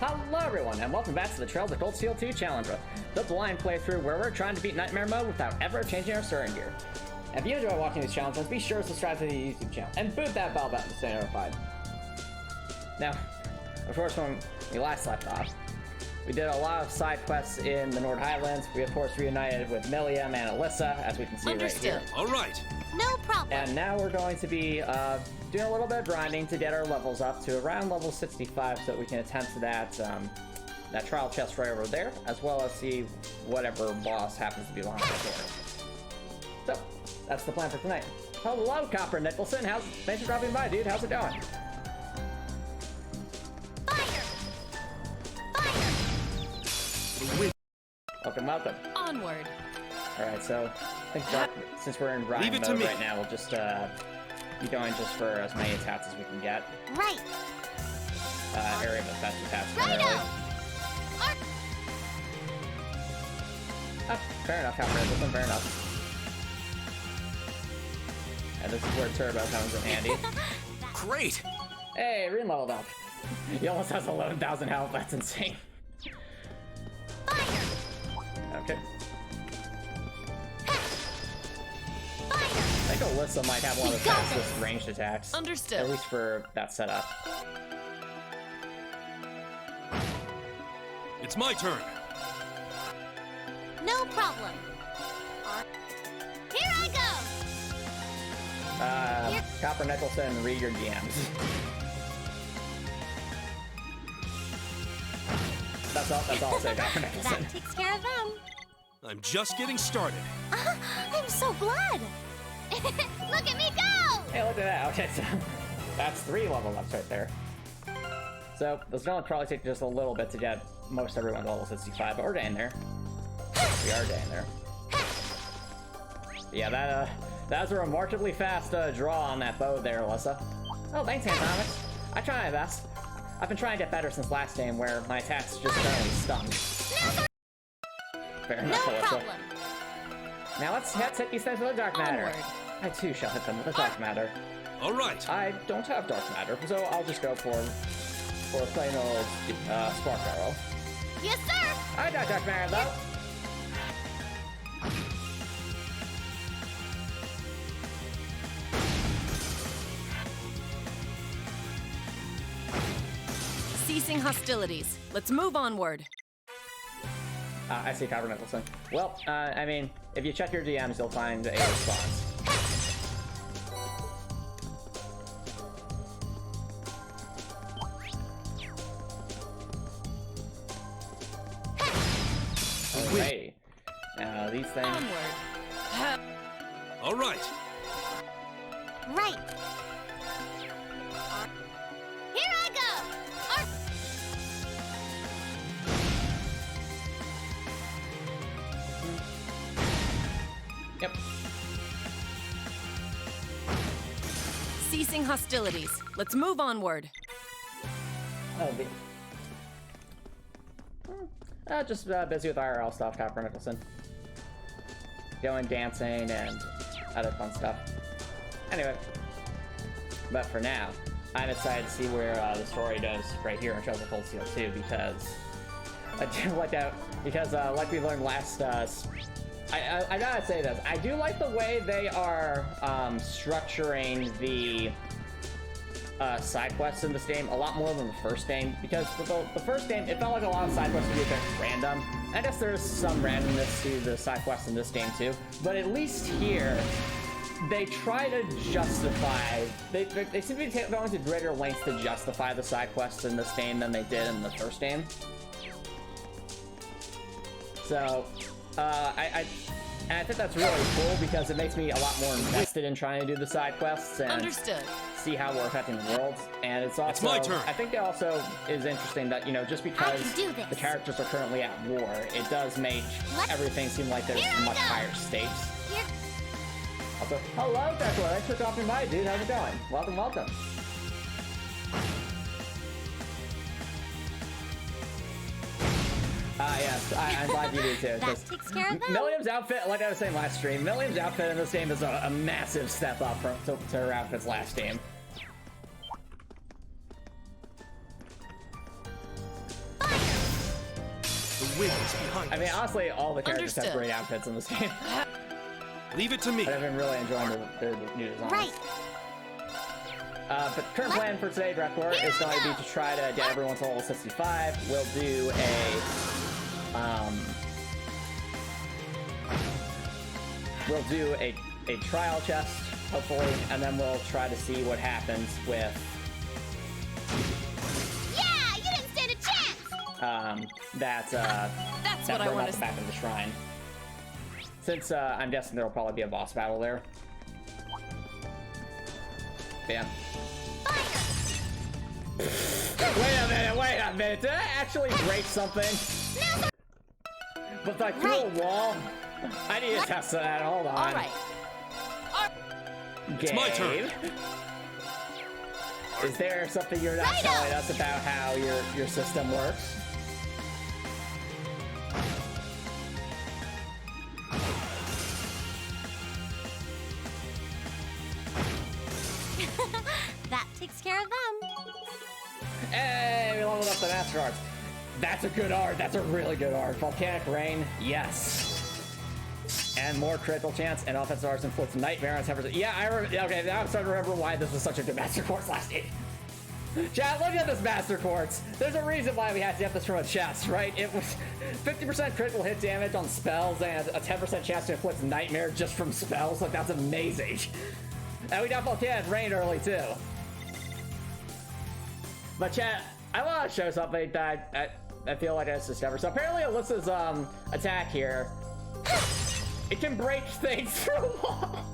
Hello everyone, and welcome back to the Trails of Cold Steel 2 Challenge, the blind playthrough where we're trying to beat Nightmare Mode without ever changing our starting gear. If you enjoy watching these challenges, be sure to subscribe to the YouTube channel and boot that bell button to stay notified. Now, of course, when we last left off, we did a lot of side quests in the Nord Highlands. We of course reunited with Milliam and Alyssa, as we can see right here. All right. No problem. And now we're going to be doing a little bit of grinding to get our levels up to around level 65 so that we can attempt that trial chest right over there, as well as see whatever boss happens to be behind the door. So, that's the plan for tonight. Hello, Copper Nicholson. Thanks for dropping by, dude. How's it going? Fire! Fire! Welcome, welcome. Onward. Alright, so I think since we're in grind mode right now, we'll just be going just for as many attacks as we can get. Right. Area of effect attacks Righto! Fair enough, Copper Nicholson, fair enough. And this is where Turbo comes in handy. Great! Hey, Reen leveled up. He almost has 11,000 health, that's insane. Fire! Okay. I think Alyssa might have one of the fastest ranged attacks. Understood. At least for that setup. It's my turn. No problem. Here I go. Copper Nicholson, read your DMs. That's all I'll say, Copper Nicholson. That takes care of them. I'm just getting started. I'm so glad. Look at me go! Hey, look at that. Okay, so that's 3 level ups right there. So this is gonna probably take just a little bit to get most everyone to level 65, but we're getting there. We are getting there. Yeah, that's a remarkably fast draw on that bow there, Alyssa. Oh, thanks, Antomicx. I try my best. I've been trying to get better since last game, where my attacks just currently stung. Fair enough, No Alyssa. problem. Now let's hit these things with a dark matter. Onward. I too shall hit them with a dark matter. All right. I don't have dark matter, so I'll just go for a plain old spark arrow. Yes, sir. I got dark matter though. Ceasing hostilities. Let's move onward. I see Copper Nicholson. Well, I mean, if you check your DMs, you'll find a response. Hey, now these things. Onward. All right. Right. Here I go. Yep. Ceasing hostilities. Let's move onward. Oh, just busy with IRL stuff, Copper Nicholson. Going dancing and other fun stuff. Anyway, but for now, I'm excited to see where the story goes right here in Trails of Cold Steel 2, because I do like that, because like we learned last, I gotta say this, I do like the way they are structuring the side quests in this game a lot more than the first game, because with the first game, it felt like a lot of side quests would be a bit random. I guess there's some randomness to the side quests in this game too, but at least here, they try to justify, they seem to be going to greater lengths to justify the side quests in this game than they did in the first game. So, I think that's really cool, because it makes me a lot more invested in trying to do the side quests and Understood. see how we're affecting the world. And it's also, my turn. I think it also is interesting that, you know, just because do this. the characters are currently at war, it does make everything seem like there's Here I much go. higher stakes. Here. Also, hello, Dracula. Thanks for dropping by, dude. How's it going? Welcome, welcome. Yes, I'm glad you do too. That takes care of them. Milliam's outfit, like I was saying last stream, Milliam's outfit in this game is a massive step up to her outfits last game. wind is behind I mean, us. honestly, all the characters have Understood. great outfits in this game. Leave it to me. But I've been really enjoying their new designs. Right. But current plan for today, Dreadport, is going to be to try to get everyone to level 65. We'll do a trial chest, hopefully, and then we'll try to see what happens with Yeah, you didn't stand a chance. That's that what I bring want up to the back of the shrine. Since I'm guessing there'll probably be a boss battle there. Yeah. Wait a minute, did I actually break something? But like through a wall? I need to test that, hold on. All right. It's my turn. Is there something you're not telling us about how your system works? That takes care of them. Hey, we leveled up the Master Arts. That's a good art. That's a really good art. Volcanic Rain, yes. And more critical chance and offensive arts inflicts Nightmare on 10%. Yeah, okay, now I'm starting to remember why this was such a good Master Quartz last game. Chat, look at this Master Quartz. There's a reason why we had to get this from a chest, right? It was 50% critical hit damage on spells and a 10% chance to inflict Nightmare just from spells. Like, that's amazing. And we got Volcanic Rain early, too. But chat, I want to show something that I feel like I just discovered. So apparently Alyssa's attack here, it can break things through walls.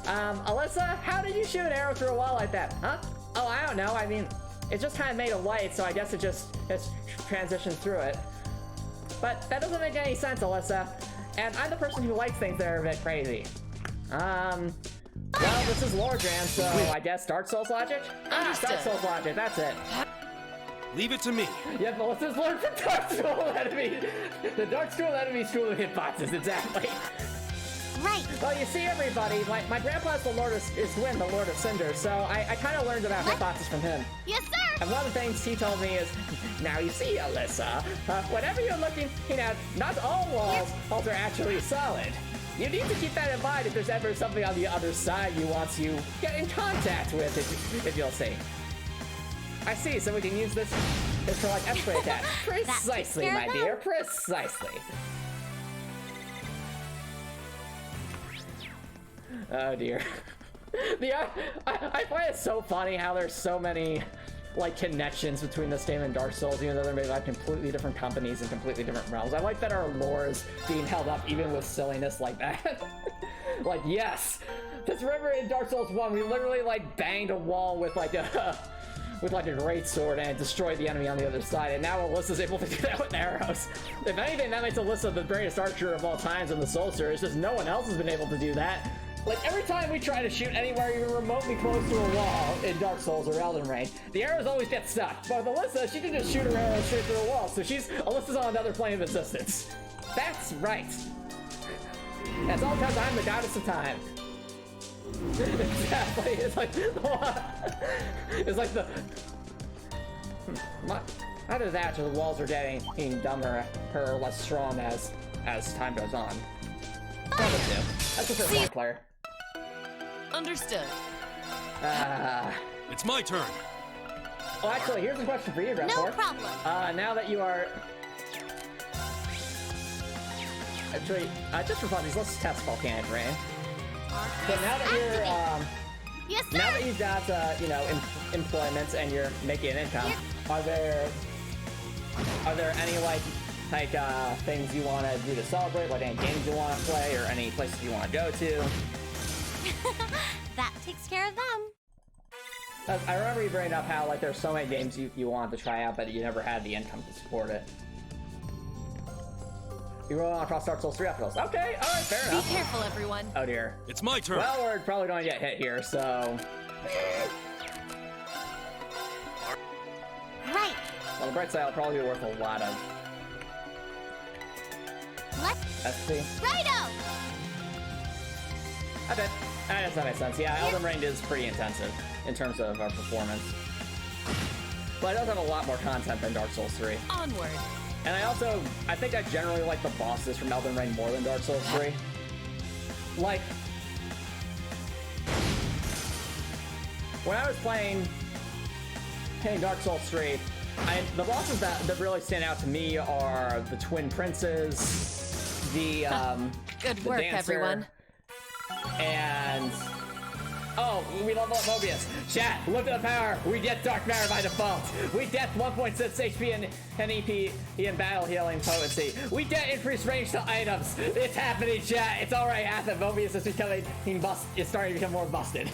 Alyssa, how did you shoot an arrow through a wall like that? Huh? Oh, I don't know. I mean, it just kind of made a light, so I guess it just transitioned through it. But that doesn't make any sense, Alyssa. And I'm the person who likes things that are a bit crazy. Well, this is Lord Jam, so I guess Dark Souls logic? Dark Souls logic, that's it. Leave it to me. Yep, Alyssa's learned from Dark School Enemy. The Dark School Enemy School of Hitboxes, exactly. Right. Well, you see, everybody, my grandpa's the Lord of, is Gwyn, the Lord of Cinder, so I kind of learned about hitboxes from him. Yes, sir. And one of the things he told me is, now you see, Alyssa, whenever you're looking at, not all walls are actually solid. You need to keep that in mind if there's ever something on the other side you want to get in contact with, if you'll see. I see, so we can use this for like X-ray attacks. Precisely, my dear, precisely. Oh dear. I find it so funny how there's so many like connections between this game and Dark Souls, even though they're made by completely different companies and completely different realms. I like that our lore is being held up even with silliness like that. Like, yes, because remember in Dark Souls 1, we literally like banged a wall with like a great sword and it destroyed the enemy on the other side, and now Alyssa's able to do that with arrows. If anything, that makes Alyssa the greatest archer of all times in the Soul series, just no one else has been able to do that. Like, every time we try to shoot anywhere even remotely close to a wall in Dark Souls or Elden Ring, the arrows always get stuck. But with Alyssa, she can just shoot her arrows straight through a wall, so Alyssa's on another plane of existence. That's right. That's all because I'm the goddess of time. Exactly, it's like the... Either that or the walls are getting dumber or less strong as time goes on. Probably two. I prefer Black Claire. Understood. It's my turn. Oh, actually, here's a question for you, Red No problem. Now that you are... Actually, just for funsies, let's test Volcanic Rain. So now that you're, Yes, sir. now that you've got, employments and you're making an income, are there any, like, things you want to do to celebrate, like any games you want to play, or any places you want to go to? That takes care of them. I remember you bringing up how, like, there's so many games you wanted to try out, but you never had the income to support it. You're rolling across Dark Souls 3 after those. Okay, alright, fair Be enough. careful, everyone. Oh dear. It's my turn. Well, we're probably going to get hit here, so... Right. Well, the bright side will probably be worth a lot of... Let's XP. Righto. I bet. I guess that makes sense. Yeah, Elden Ring is pretty intensive in terms of our performance. But it does have a lot more content than Dark Souls 3. Onward. And I think I generally like the bosses from Elden Ring more than Dark Souls 3. Like, when I was playing Dark Souls 3, the bosses that really stand out to me are the Twin Princes, the Good the work, dancer, everyone. and oh, we level up Mobius. Chat, look at the power. We get Dark Matter by default. We get 1.6 HP and EP in battle healing potency. We get increased range to items. It's happening, chat. It's already happened. Mobius is becoming it's starting to become more busted.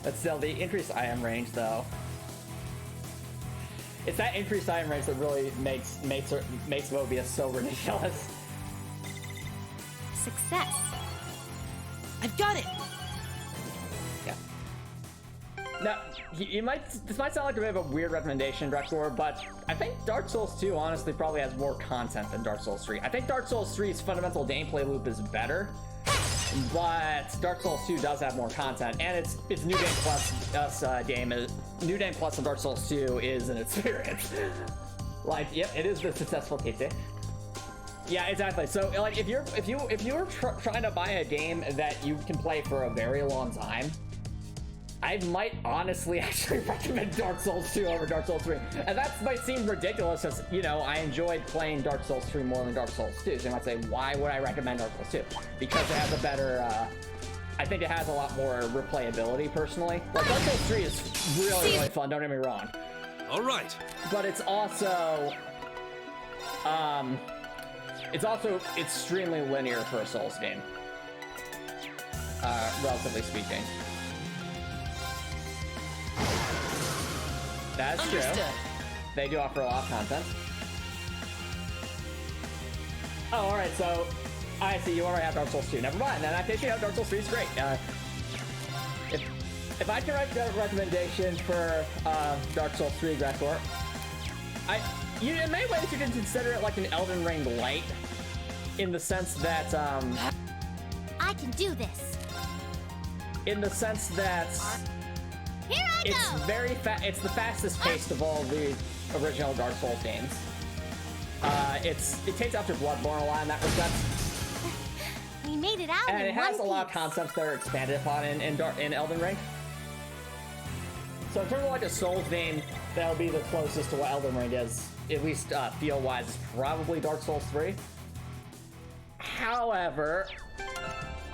But still, the increased item range, though. It's that increased item range that really makes Mobius so ridiculous. Success. I've got it. Yeah. Now, this might sound like a bit of a weird recommendation, Drexor, but I think Dark Souls 2 honestly probably has more content than Dark Souls 3. I think Dark Souls 3's fundamental gameplay loop is better, but Dark Souls 2 does have more content, and it's New Game Plus New Game Plus in Dark Souls 2 is an experience. Like, yep, it is the successful kitty. Yeah, exactly. So, like, if you're trying to buy a game that you can play for a very long time, I might honestly actually recommend Dark Souls 2 over Dark Souls 3. And that might seem ridiculous, because, you know, I enjoyed playing Dark Souls 3 more than Dark Souls 2. So you might say, why would I recommend Dark Souls 2? Because it has a better, I think it has a lot more replayability, personally. Like, Dark Souls 3 is really, really fun, don't get me wrong. All right. But it's also, extremely linear for a Souls game. Relatively speaking. That's Understood. true. They do offer a lot of content. Oh, alright, so I see you already have Dark Souls 2. Never mind, then I think you know Dark Souls 3 is great. If I can write a recommendation for Dark Souls 3, Gregor, in many ways you can consider it like an Elden Ring light, in the sense that I can do this. in the sense that Here I it's go. very it's the fastest paced of all the original Dark Souls games. It takes after Bloodborne a lot in that respect, We made it out and in it has a one lot of piece. concepts that are expanded upon in Elden Ring. So in terms of like a Souls game, that'll be the closest to what Elden Ring is, at least feel-wise, is probably Dark Souls 3. However,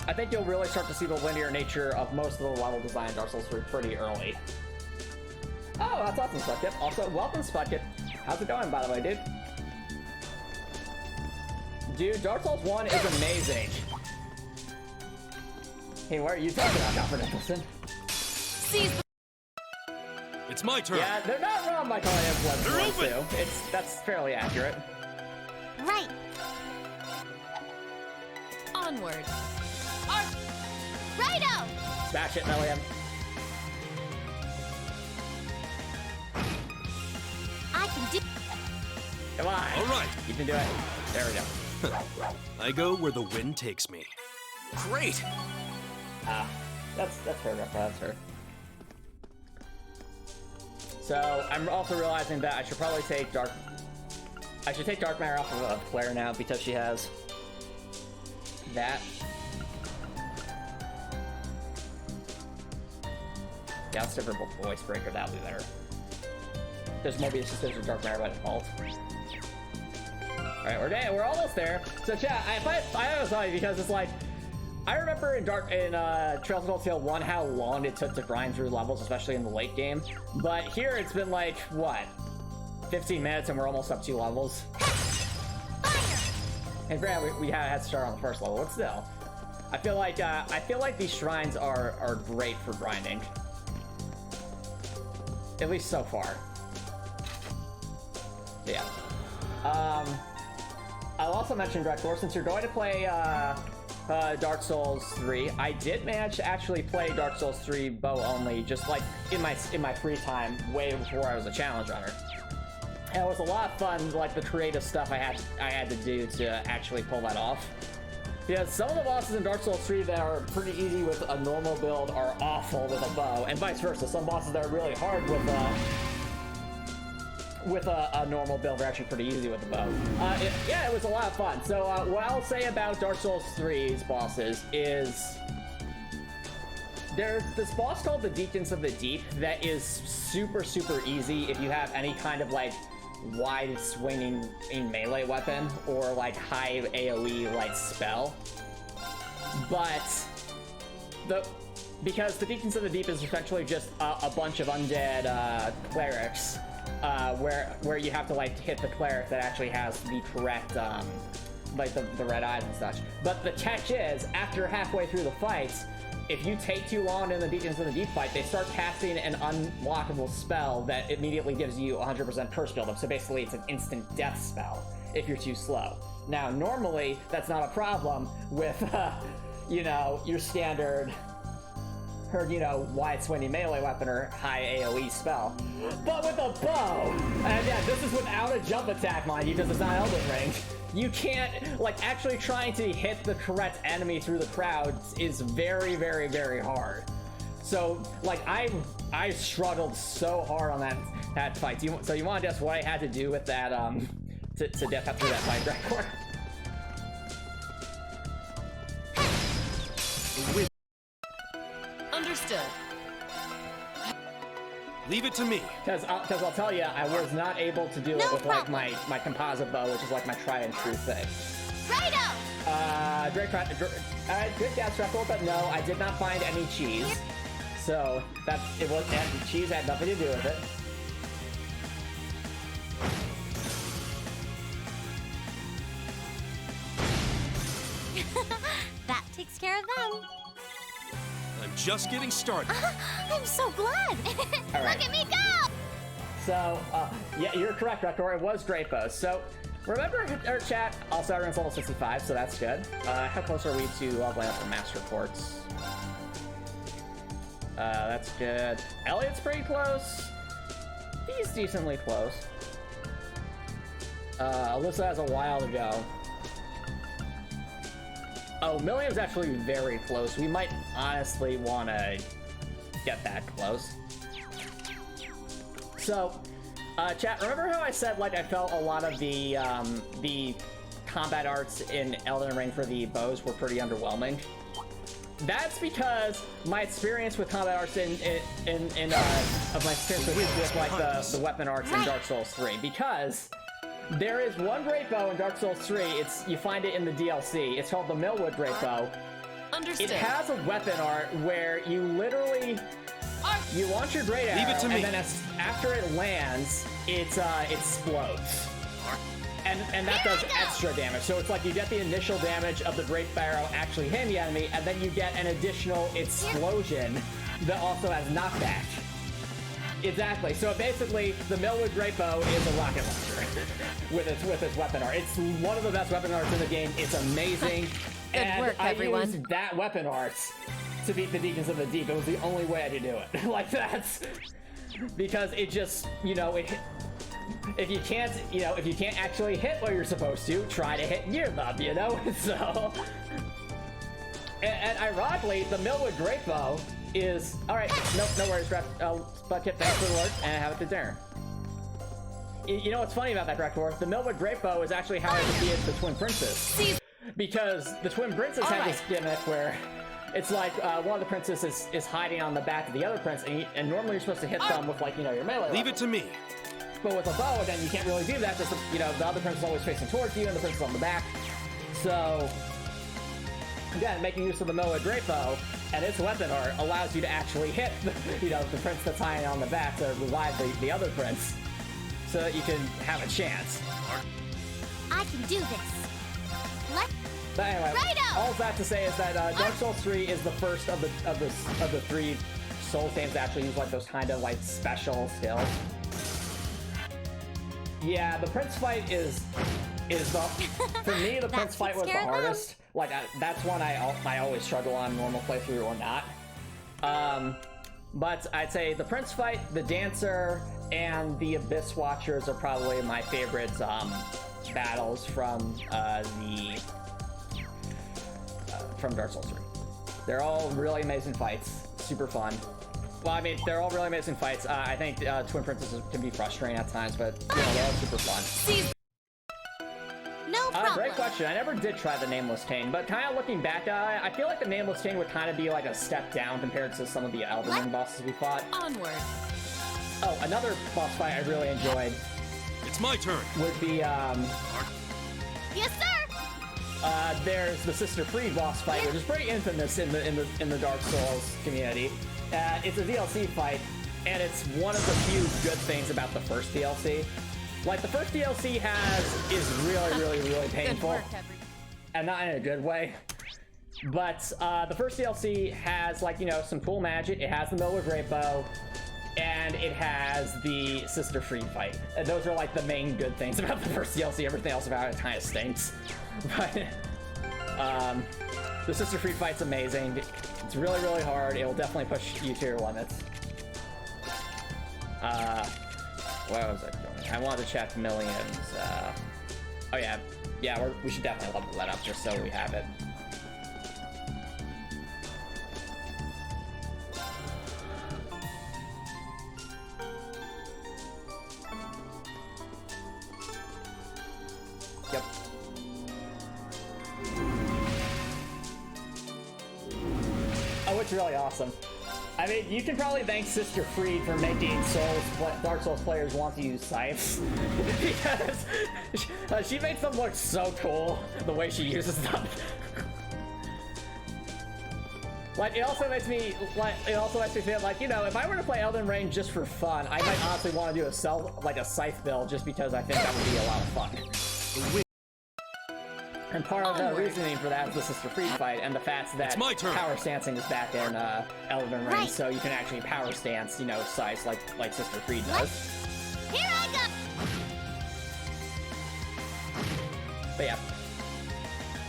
I think you'll really start to see the linear nature of most of the level design in Dark Souls 3 pretty early. Oh, that's awesome, Spudkip. Also, welcome, Spudkip. How's it going, by the way, dude? Dude, Dark Souls 1 is amazing. Hey, what are you talking about, Alfred Nicholson? Seize the It's my turn. Yeah, they're not wrong by calling it They're Bloodborne open. 2. That's fairly accurate. Right. onward. Righto. Smash it, Milliam. I can do. Come on. All right. You can do it. There we go. I go where the wind takes me. Great. That's fair, that's fair. So I'm also realizing that I should probably take Dark Matter off of Claire now, because she has that. Yeah, let's different voice breaker, that'll be better. There's Mobius just there's a Dark Matter by default. Alright, we're almost there. So chat, I was sorry, because it's like, I remember in Trails of Cold Steel 1 how long it took to grind through levels, especially in the late game. But here it's been like, what? 15 minutes and we're almost up 2 levels. And granted, we had to start on the first level, but still. I feel like these shrines are great for grinding. At least so far. Yeah. I'll also mention, Drekor, since you're going to play Dark Souls 3, I did manage to actually play Dark Souls 3 bow only, just like in my free time, way before I was a challenge runner. it was a lot of fun, like the creative stuff I had to do to actually pull that off. Yeah, some of the bosses in Dark Souls 3 that are pretty easy with a normal build are awful with a bow, and vice versa. Some bosses that are really hard with a normal build are actually pretty easy with a bow. Yeah, it was a lot of fun. So what I'll say about Dark Souls 3's bosses is there's this boss called the Deacons of the Deep that is super, super easy if you have any kind of like wide swinging melee weapon or like high AoE like spell. But because the Deacons of the Deep is essentially just a bunch of undead clerics, where you have to like hit the cleric that actually has the correct like the red eyes and such. But the catch is, after halfway through the fights, if you take too long in the Deacons of the Deep fight, they start casting an unlockable spell that immediately gives you 100% curse buildup. So basically, it's an instant death spell if you're too slow. Now, normally, that's not a problem with, you know, your standard, or, you know, wide swinging melee weapon or high AoE spell. But with a bow, and yeah, this is without a jump attack, mind you, because it's not Elden Ring. You can't, like, actually trying to hit the correct enemy through the crowd is very, very, very hard. So, like, I struggled so hard on that fight. So you want to guess what I had to do with that, to death after that fight, Drakor? Understood. Leave it to me. Because I'll tell you, I was not able to do it with like my composite bow, which is like my tried and true thing. Righto! Good guess, Drakor, but no, I did not find any cheese. So cheese had nothing to do with it. That takes care of them. I'm just getting started. I'm so glad. All right. Look at me go! So, yeah, you're correct, Drakor. It was great bow. So, remember our chat, also everyone's level 65, so that's good. How close are we to leveling up the master quartz? That's good. Elliot's pretty close. He's decently close. Alyssa has a while to go. Oh, Milliam's actually very close. We might honestly want to get that close. So, chat, remember how I said, like, I felt a lot of the combat arts in Elden Ring for the bows were pretty underwhelming? That's because my experience with combat arts of my experience with like the weapon arts in Dark Souls 3, because there is one great bow in Dark Souls 3. You find it in the DLC. It's called the Millwood Great Bow. Understood. It has a weapon art where you literally you launch your great arrow, Leave it to and me. then after it lands, it explodes. And that does extra damage. So it's like you get the initial damage of the great arrow actually hitting the enemy, and then you get an additional explosion that also has knockback. Exactly. So basically, the Millwood Great Bow is a rocket launcher with its weapon art. It's one of the best weapon arts in the game. It's amazing. Good work, everyone. I used that weapon art to beat the Deacons of the Deep. It was the only way I could do it. Like, that's because it just, you know, if you can't actually hit what you're supposed to, try to hit near them, you know. So, and ironically, the Millwood Great Bow is all right. No worries, Bucket. Thanks for the work, and have a good dinner. You know what's funny about that, Drakor? The Millwood Great Bow is actually how I defeated the Twin Princess. Because the Twin Princess had this gimmick where it's like one of the princesses is hiding on the back of the other prince, and normally you're supposed to hit them with, like, you know, your melee. Leave it to me. But with a bow, then you can't really do that because, you know, the other prince is always facing towards you and the prince is on the back. So, again, making use of the Millwood Great Bow and its weapon art allows you to actually hit, you know, the prince that's hiding on the back to revive the other prince, so that you can have a chance. I can do this. But anyway, Righto! all that to say is that Dark Souls 3 is the first of the three Souls games that actually use like those kind of like special skills. Yeah, the Prince fight is the for me the Prince fight was the hardest. Like that's one I always struggle on normal playthrough or not. But I'd say the Prince fight, the Dancer, and the Abyss Watchers are probably my favorite battles from from Dark Souls 3. They're all really amazing fights, super fun. Well, I mean, they're all really amazing fights. I think Twin Princesses can be frustrating at times, but you know, they're all super fun. No problem. Great question. I never did try the Nameless Chain, but kind of looking back at it, I feel like the Nameless Chain would kind of be like a step down compared to some of the Elden Ring bosses we fought. Onward. Oh, another boss fight I really enjoyed It's my turn. would be Yes, sir. there's the Sister Freed boss fight, which is pretty infamous in the Dark Souls community. It's a DLC fight, and it's one of the few good things about the first DLC. Like, the first DLC is really painful, and not in a good way. But the first DLC has, like, you know, some cool magic. It has the Miller Great Bow, and it has the Sister Freed fight. And those are, like, the main good things about the first DLC. Everything else about it kind of stinks. But the Sister Freed fight's amazing. It's really hard. It will definitely push you to your limits. What was I doing? I wanted to check millions. Oh yeah, we should definitely level that up just so we have it. Yep. Oh, it's really awesome. I mean, you can probably thank Sister Freed for making Dark Souls players want to use scythes. Because she makes them look so cool, the way she uses them. Like, it also makes me feel like, you know, if I were to play Elden Ring just for fun, I might honestly want to do a scythe build just because I think that would be a lot of fun. And part of the reasoning for that is the Sister Freed fight and the fact that power stancing is back in Elden Ring, so you can actually power stance, you know, scythes like Sister Freed does. Here I go. But yeah.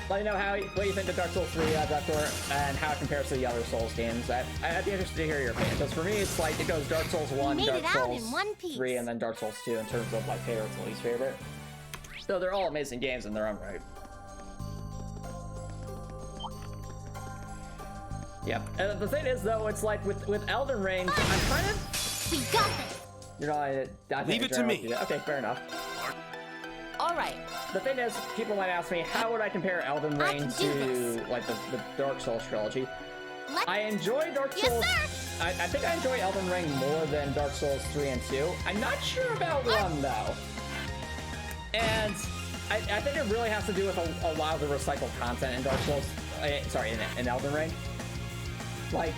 Let me know what you think of Dark Souls 3, Doctor, and how it compares to the other Souls games. I'd be interested to hear your opinion, because for me, it's like, it goes Dark Souls 1, Dark Souls 3, and then Dark Souls 2 in terms of, like, favorites and least favorite. So they're all amazing games in their own right. Yep. The thing is, though, it's like with Elden Ring, I'm kind of... We got this. You're not... Leave it to me. Okay, fair enough. All right. The thing is, people might ask me, how would I compare Elden Ring to, like, the Dark Souls trilogy? I enjoy Dark Souls... Yes, sir. I think I enjoy Elden Ring more than Dark Souls 3 and 2. I'm not sure about 1, though. And I think it really has to do with a lot of the recycled content in Dark Souls... in Elden Ring. Like,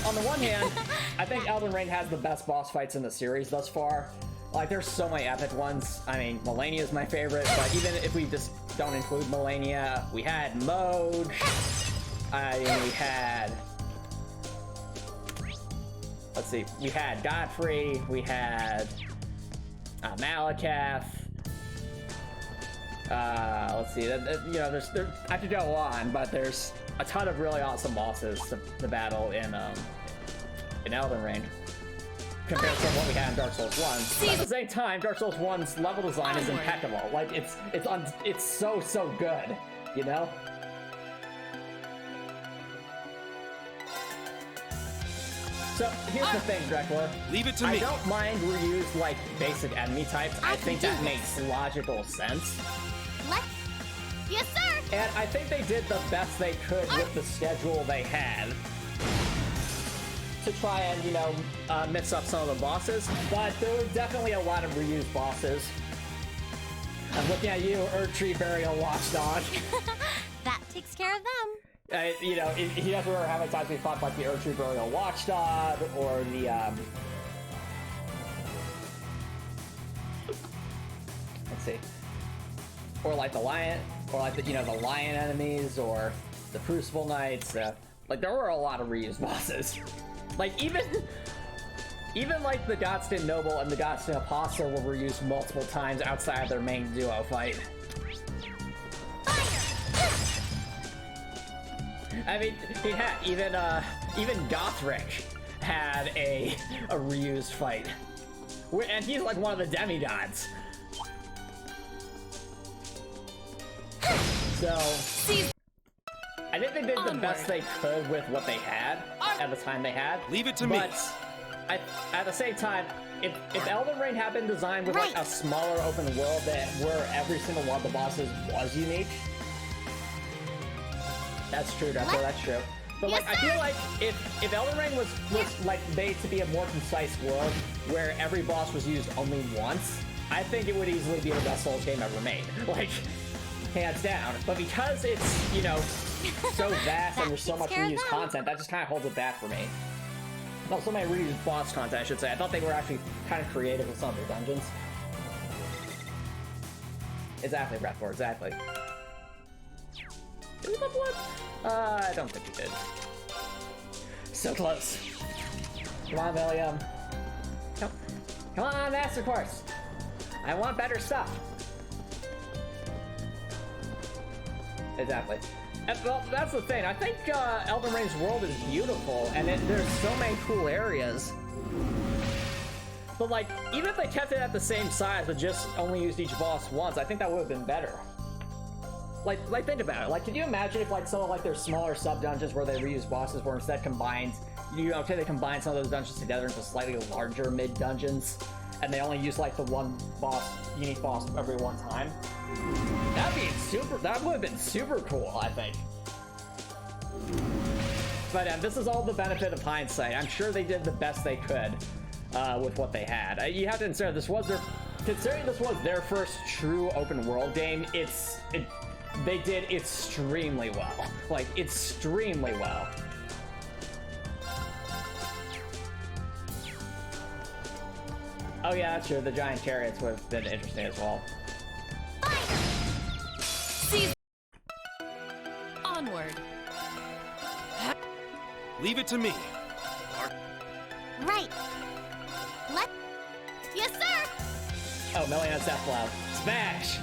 on the one hand, I think Elden Ring has the best boss fights in the series thus far. Like, there's so many epic ones. I mean, Malenia is my favorite, but even if we just don't include Malenia, we had Mode. We had... Let's see. We had Godfrey. We had... Malakath. Let's see. You know, I could go on, but there's a ton of really awesome bosses to battle in Elden Ring compared to what we had in Dark Souls 1. But at the same time, Dark Souls 1's level design is impeccable. Like, it's so good, you know? So here's the thing, Drekler. Leave it to me. I don't mind reused, like, basic enemy types. I think that makes logical sense. Yes, sir. And I think they did the best they could with the schedule they had to try and, you know, mix up some of the bosses. But there were definitely a lot of reused bosses. I'm looking at you, Erdtree Burial Watchdog. That takes care of them. You know, he doesn't remember how many times we fought, like, the Erdtree Burial Watchdog, or the, let's see. Or, like, the lion, or, like, the lion enemies, or the Crucible Knights. Like, there were a lot of reused bosses. Like, even like, the Godskin Noble and the Godskin Apostle were reused multiple times outside of their main duo fight. I mean, even Gothric had a reused fight. And he's like one of the demigods. So, I think they did the best they could with what they had at the time they had. Leave it to me. But at the same time, if Elden Ring had been designed with like a smaller open world where every single one of the bosses was unique, that's true, that's true. But like, I feel like if Elden Ring was like made to be a more concise world where every boss was used only once, I think it would easily be the best Souls game ever made. Like, hands down. But because it's, you know, so vast and there's so much reused content, that just kind of holds it back for me. Not so many reused boss content, I should say. I thought they were actually kind of creative with some of their dungeons. Exactly, Breathcore, exactly. Did we level up? I don't think we did. So close. Come on, William. Come on, Master Course. I want better stuff. Exactly. And, well, that's the thing. I think Elden Ring's world is beautiful, and there's so many cool areas. But like, even if they kept it at the same size, but just only used each boss once, I think that would have been better. Like think about it. Like, could you imagine if like some of like their smaller sub dungeons where they reuse bosses were instead combined, you know, they combine some of those dungeons together into slightly larger mid dungeons, and they only use like the one boss, unique boss every one time? That would have been super cool, I think. But this is all the benefit of hindsight. I'm sure they did the best they could with what they had. You have to consider considering this was their first true open world game, they did extremely well. Like, extremely well. Oh yeah, that's true. The giant chariots would have been interesting as well. Onward. Leave it to me. Right. Yes, sir. Oh, Melian's Death Blow. Smash!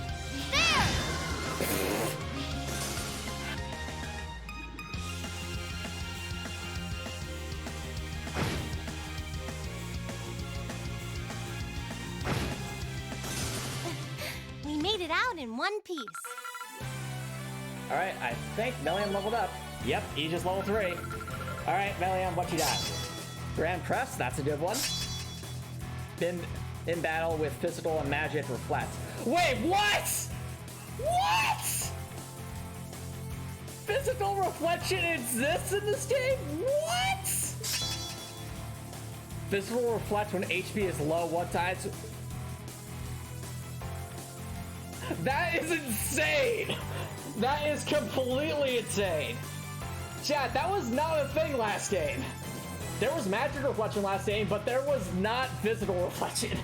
There! We made it out in one piece. Alright, I think Melian leveled up. Yep, he just leveled 3. Alright, Melian, what you got? Grand Crest, that's a good one. Been in battle with physical and magic reflect. Wait, what? What? Physical reflection exists in this game? What? Physical reflect when HP is low, what times? That is insane! That is completely insane. Chat, that was not a thing last game. There was magic reflection last game, but there was not physical reflection.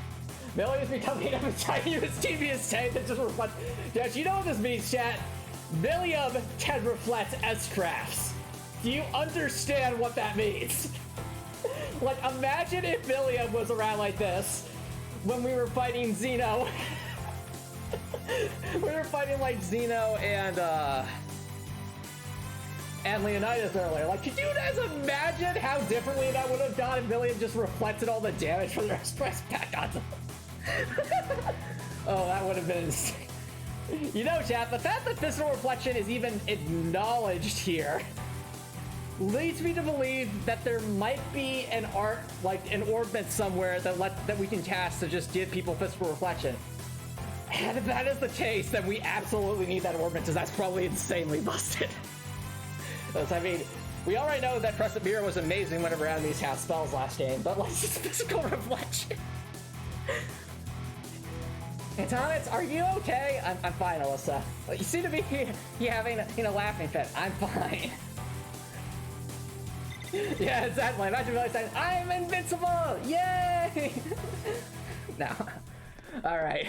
Million is becoming a tiny mischievous tank that just reflects. Chat, you know what this means, chat? Millium can reflect S-crafts. Do you understand what that means? Like, imagine if Millium was around like this when we were fighting Xeno. We were fighting like Xeno and Leonidas earlier. Like, could you guys imagine how differently that would have gone if Million just reflected all the damage from their express back onto them? Oh, that would have been insane. You know, chat, the fact that physical reflection is even acknowledged here leads me to believe that there might be an art, like an orbment somewhere that we can cast to just give people physical reflection. And if that is the case, then we absolutely need that orbment, because that's probably insanely busted. I mean, we already know that Crescent Mirror was amazing whenever enemies cast spells last game, but like, just physical reflection. Antomicx, are you okay? I'm fine, Alyssa. You seem to be having a laughing fit. I'm fine. Yeah, exactly. Imagine really saying, I'm invincible! Yay! No. Alright.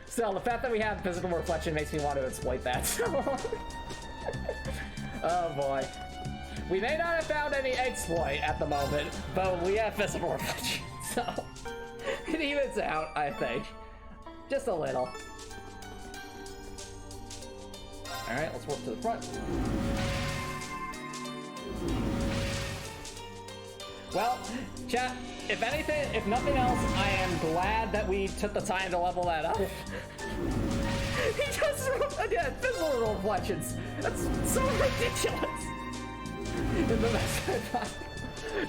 So, the fact that we have physical reflection makes me want to exploit that. Oh boy. We may not have found any exploit at the moment, but we have physical reflection, so it evens out, I think. Just a little. Alright, let's work to the front. Chat, if anything, if nothing else, I am glad that we took the time to level that up. He just again, physical reflections. That's so ridiculous. In the best way possible.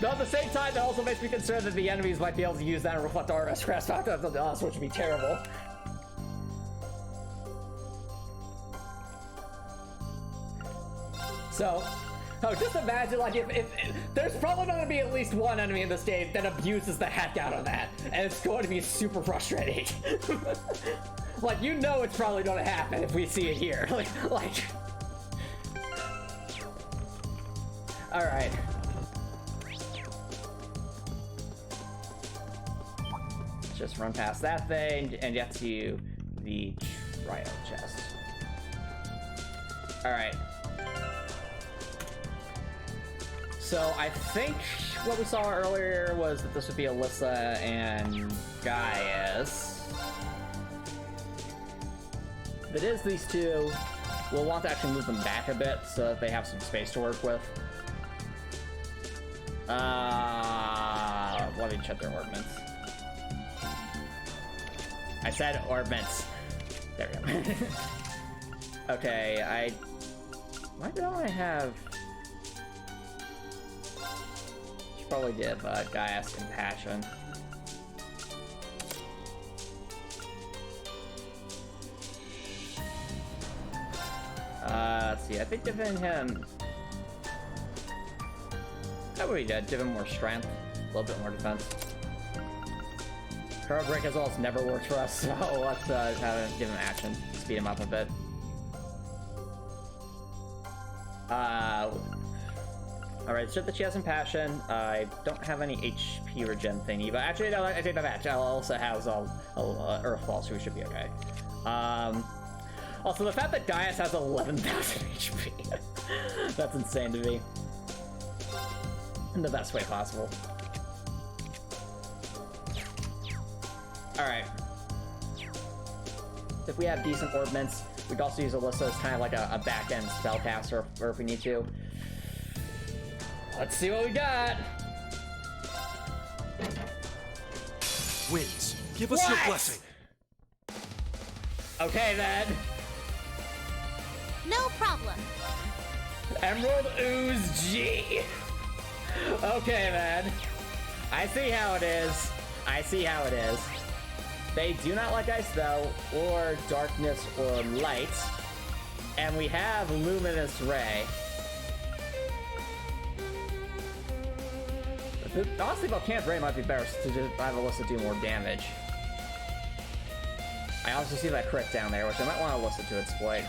No, at the same time, that also makes me concerned that the enemies might be able to use that and reflect RS crash factor on us, which would be terrible. So, oh, just imagine, like, if there's probably going to be at least one enemy in this game that abuses the heck out of that, and it's going to be super frustrating. Like, you know it's probably going to happen if we see it here. Like... Alright. Let's just run past that thing and get to the trial chest. Alright. So I think what we saw earlier was that this would be Alyssa and Gaius. If it is these two, we'll want to actually move them back a bit so that they have some space to work with. Let me check their ordnance. I said ordnance. There we go. Okay, why don't I have... Should probably give Gaius Compassion. Let's see, I think giving him... That would be good, give him more strength, a little bit more defense. Curl Break as well as never works for us, so let's give him action, speed him up a bit. Alright, ship that she has Impassion. I don't have any HP regen thingy, but actually, no, I take that back. I'll also have Earthfall, so we should be okay. Also, the fact that Gaius has 11,000 HP, that's insane to me. In the best way possible. Alright. If we have decent ordnance, we could also use Alyssa as kind of like a back-end spellcaster or if we need to. Let's see what we got! Winds, give us your blessing. Okay then. No problem. Emerald Ooze G. Okay then. I see how it is. I see how it is. They do not like ice though, or darkness or light. And we have Luminous Ray. Honestly, Volcanic Ray might be better to just have Alyssa do more damage. I also see that crit down there, which I might want Alyssa to exploit.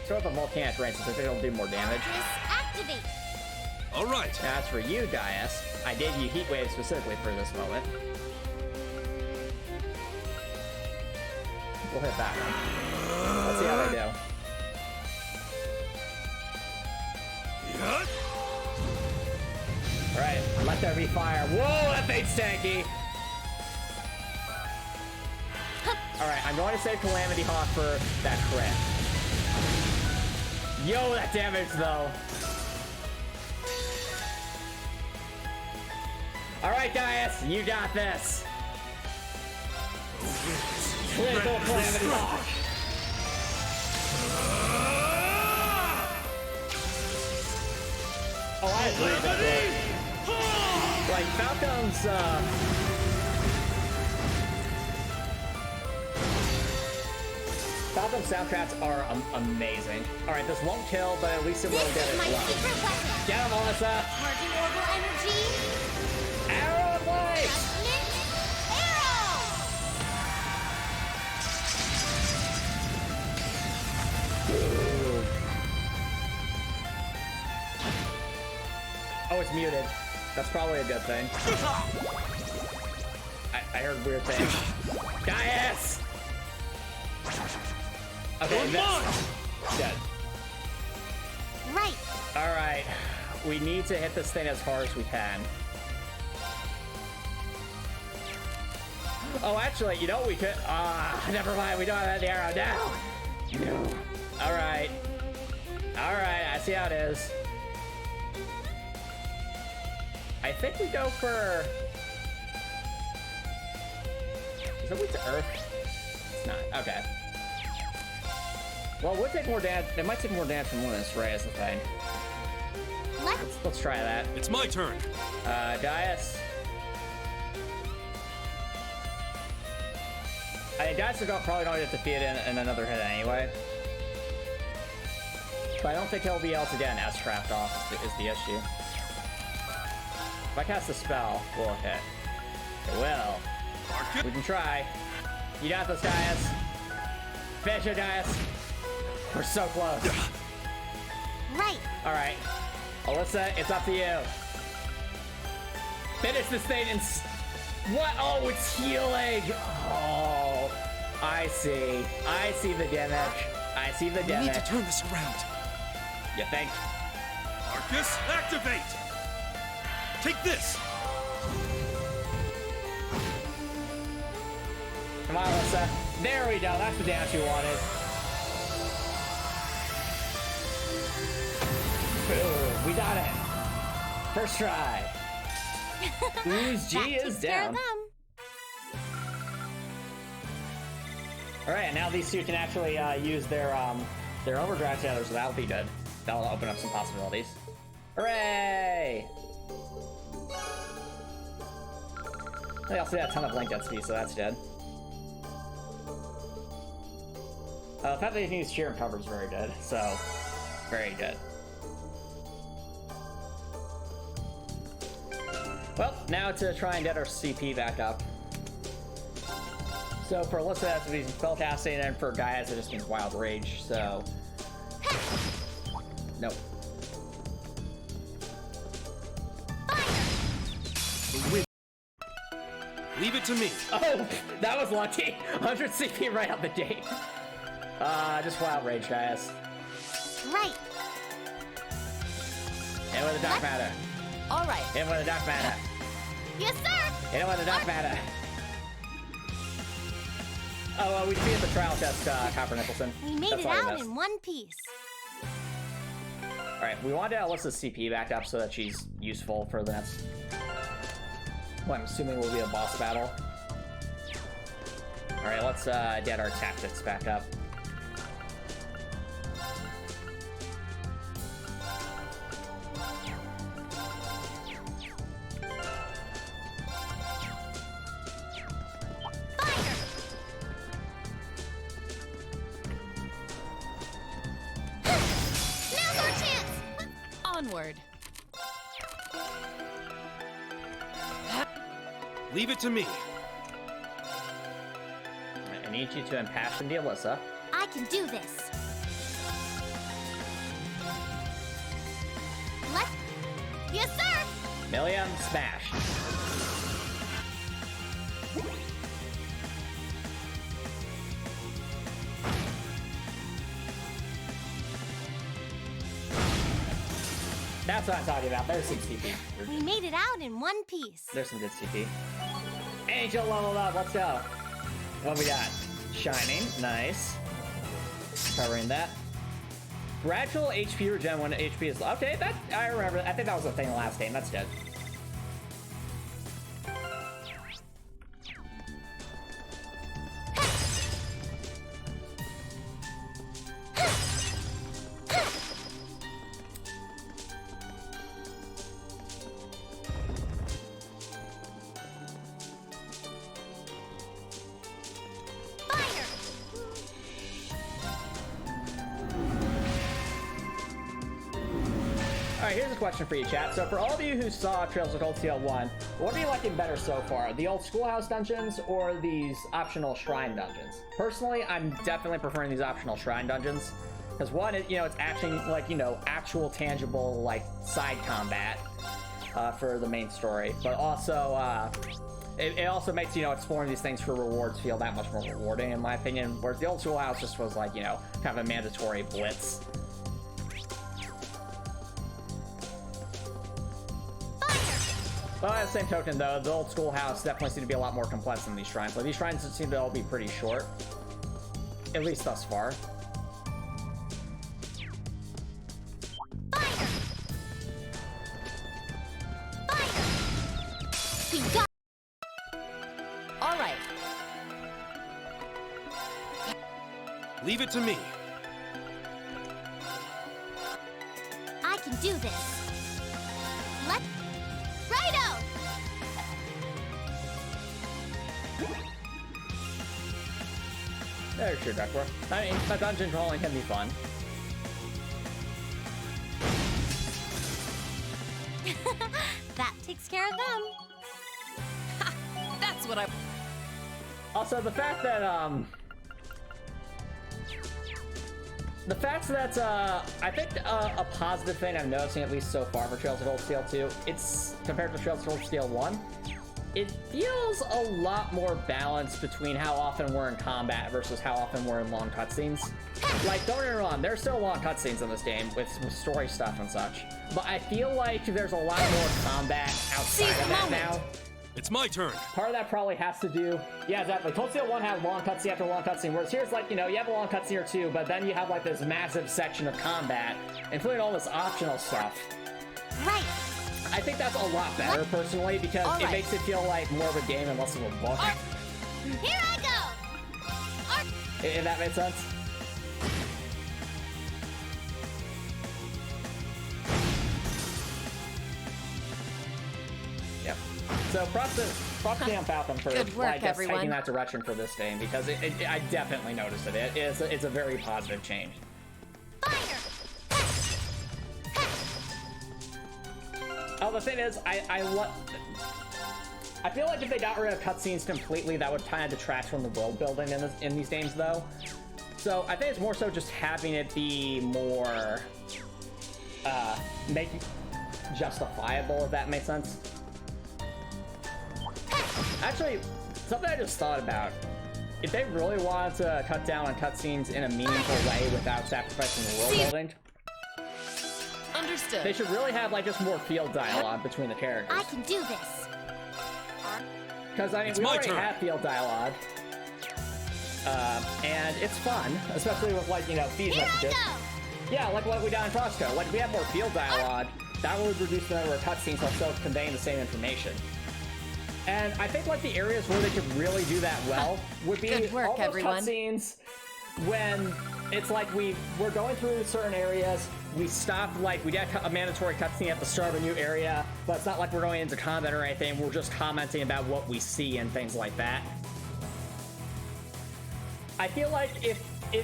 Throw up a Volcanic Ray since I think it'll do more damage. Activate. All right. Now, as for you, Gaius, I gave you Heat Wave specifically for this moment. We'll hit that one. Let's see how they do. Alright, let there be fire. Whoa, that thing's tanky! Alright, I'm going to save Calamity Hawk for that crit. Yo, that damage though. Alright, Gaius, you got this. Critical Calamity Hawk. Oh, I agree with that. Like, Falcon's, Falcon soundtracks are amazing. Alright, this won't kill, but at least it will get it low. Get him, Alyssa! Charging Orbal Energy. Arrow of Light! Judgment Arrow! Oh, it's muted. That's probably a good thing. I heard weird things. Gaius! Okay, this. Dead. Right. Alright. We need to hit this thing as hard as we can. Oh, actually, you know what we could... never mind. We don't have the arrow now. No. Alright. Alright, I see how it is. I think we go for... Is it weak to Earth? It's not. Okay. Well, it would take more damage. It might take more damage from Luminous Ray is the thing. Let's try that. It's my turn. Dias. I think Dias is probably going to defeat it in another hit anyway. But I don't think he'll be able to get an S-Craft off is the issue. If I cast a spell, will it hit? It will. We can try. You got this, Dias. Finish it, Dias. We're so close. Right. Alright. Alyssa, it's up to you. Finish this thing and... What? Oh, it's healing! Oh, I see. I see the damage. I see the damage. We need to turn this around. You think? Arcus, activate! Take this! Come on, Alyssa. There we go. That's the damage you wanted. Boom. We got it. First try. Whose G is down. Alright, now these two can actually use their overdrive together, so that'll be good. That'll open up some possibilities. Hooray! They also had a ton of blink XP, so that's good. The fact that they can use cheer and cover is very good, so very good. Well, now to try and get our CP back up. So for Alyssa, that's what he's spellcasting, and for Gaius, it just means Wild Rage, so... Nope. Leave it to me. Oh, that was lucky. 100 CP right out the gate. Just Wild Rage, Gaius. Right. And with a Dark Matter. All right. And with a Dark Matter. Yes, sir. And with a Dark Matter. Oh, we defeated the trial test, Copper Nicholson. We made That's it all we out missed. in one piece. Alright, we want to get Alyssa's CP back up so that she's useful for the next... Well, I'm assuming will be a boss battle. Alright, let's get our tactics back up. Onward. Leave it to me. I need you to impassion the Alyssa. I can do this. Let's... Yes, sir! Million smash. That's what I'm talking about. There's some CP. We made it out in one piece. There's some good CP. Angel leveled up. Let's go. What we got? Shining. Nice. Covering that. Gradual HP regen when HP is... Okay, that... I remember. I think that was a thing last game. That's good. Alright, here's a question for you, chat. So for all of you who saw Trails of Cold Steel 1, what are you liking better so far? The old schoolhouse dungeons or these optional shrine dungeons? Personally, I'm definitely preferring these optional shrine dungeons. Because one, it's actually, like, actual tangible, like, side combat for the main story. But also, it also makes, exploring these things for rewards feel that much more rewarding, in my opinion. Whereas the old schoolhouse just was, like, kind of a mandatory blitz. Well, at the same token, though, the old schoolhouse definitely seemed to be a lot more complex than these shrines. Like, these shrines seem to all be pretty short. At least thus far. Fire! Leave it to me. I can do this. Let... Righto! There's your duck work. I mean, the dungeon crawling can be fun. That takes care of them. Ha! That's what I... Also, the fact that, I think a positive thing I'm noticing, at least so far for Trails of Cold Steel 2, it's, compared to Trails of Cold Steel 1, it feels a lot more balanced between how often we're in combat versus how often we're in long cutscenes. Like, don't get me wrong, there's still long cutscenes in this game with some story stuff and such, but I feel like there's a lot more combat outside of that now. It's my turn. Part of that probably has to do... Yeah, exactly. Cold Steel 1 had long cutscene after long cutscene, whereas here's like, you know, you have a long cutscene or two, but then you have like this massive section of combat, including all this optional stuff. Right. I think that's a lot better, personally, because it makes it feel like more of a game and less of a book. Here I go! If that makes sense? Yep. So props to Falcon for Good work, I guess, everyone. taking that direction for this game, because I definitely noticed it. It's a very positive change. Fire! Oh, the thing is, I feel like if they got rid of cutscenes completely, that would kind of detract from the world building in these games, though. So I think it's more so just having it be more make justifiable, if that makes sense. Actually, something I just thought about. If they really wanted to cut down on cutscenes in a meaningful way without sacrificing the world building, Understood. they should really have like just more field dialogue between the characters. I can do this. Because I mean, It's we my already turn. have field dialogue, and it's fun, especially with like, you know, feed Here I messages. go! Yeah, like what we done in Crossco. Like, if we have more field dialogue, that would reduce the number of cutscenes while still conveying the same information. And I think like the areas where they could really do that well would be Good work, all those everyone. cutscenes when it's like we're going through certain areas, we stop, like we get a mandatory cutscene at the start of a new area, but it's not like we're going into combat or anything, we're just commenting about what we see and things like that. I feel like if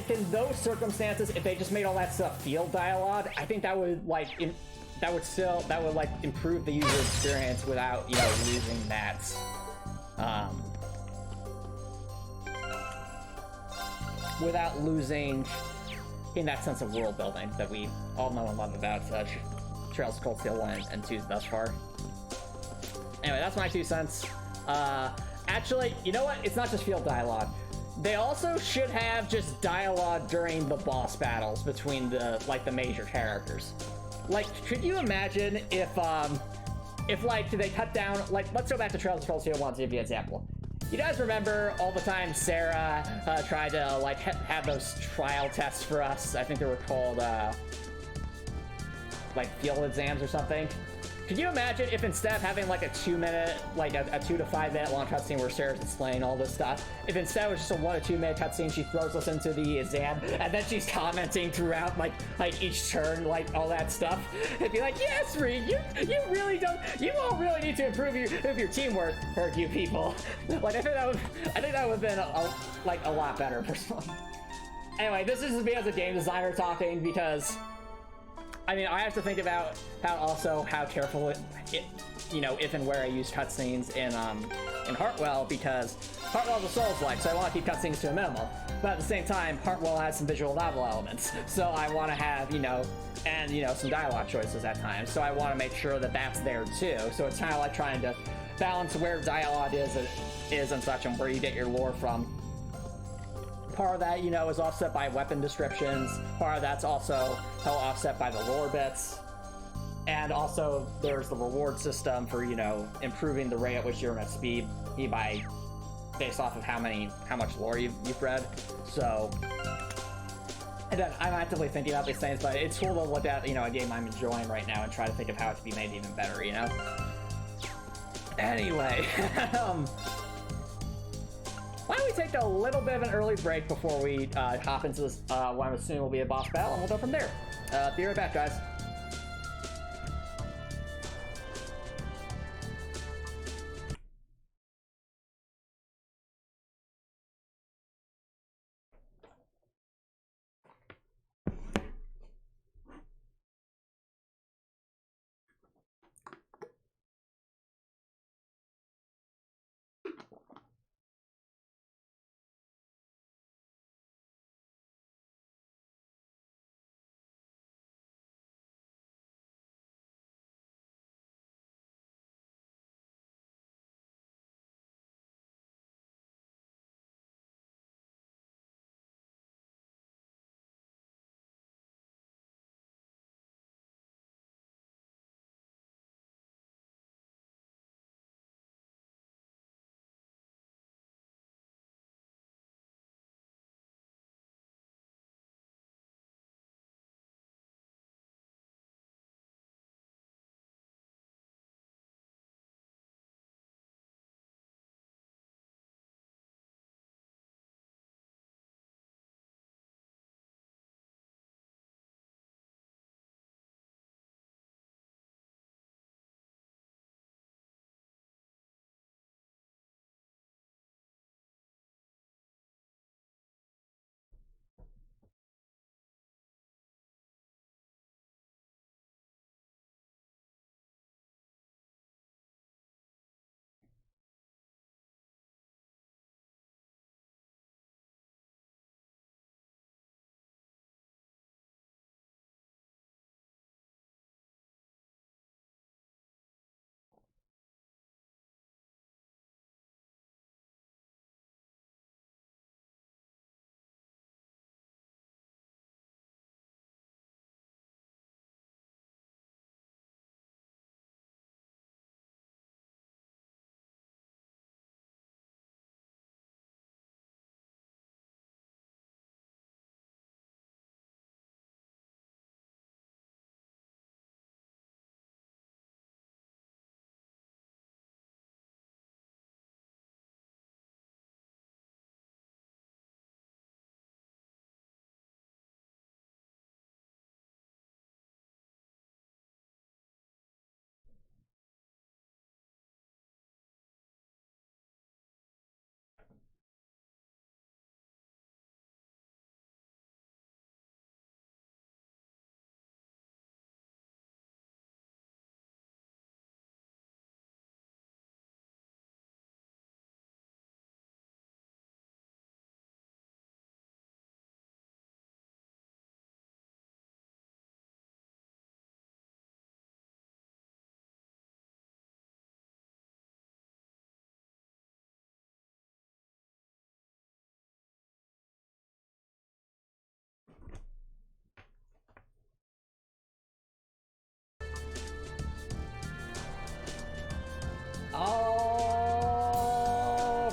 in those circumstances, if they just made all that stuff field dialogue, I think that would like that would like improve the user experience without, you know, losing that without losing in that sense of world building that we all know and love about Trails of Cold Steel 1 and 2 thus far. Anyway, that's my 2 cents. Actually, you know what? It's not just field dialogue. They also should have just dialogue during the boss battles between the major characters. Like, could you imagine if like they cut down, like, let's go back to Trails of Cold Steel 1 to give you an example. You guys remember all the time Sarah tried to like have those trial tests for us? I think they were called like field exams or something. Could you imagine if instead of having like a 2-minute, like a 2 to 5 minute long cutscene where Sarah's explaining all this stuff, if instead it was just a 1 to 2 minute cutscene, she throws us into the exam, and then she's commenting throughout like each turn, like all that stuff, and be like, yes, Reed, you all really need to improve your teamwork, you people. Like I think that would have been a lot better personally. Anyway, this is me as a game designer talking, because I mean, I have to think about how careful you know, if and where I use cutscenes in Heartwell, because Heartwell's a Souls-like, so I want to keep cutscenes to a minimum. But at the same time, Heartwell has some visual novel elements, so I want to have, you know, some dialogue choices at times. So I want to make sure that that's there too. So it's kind of like trying to balance where dialogue is and such, and where you get your lore from. Part of that, you know, is offset by weapon descriptions. Part of that's also offset by the lore bits. And also, there's the reward system for, you know, improving the rate at which you're at speed by based off of how much lore you've read. So, and then I'm actively thinking about these things, but it's cool to look at, you know, a game I'm enjoying right now and try to think of how it can be made even better, you know? why don't we take a little bit of an early break before we hop into this, what I'm assuming will be a boss battle, and we'll go from there. Be right back, guys.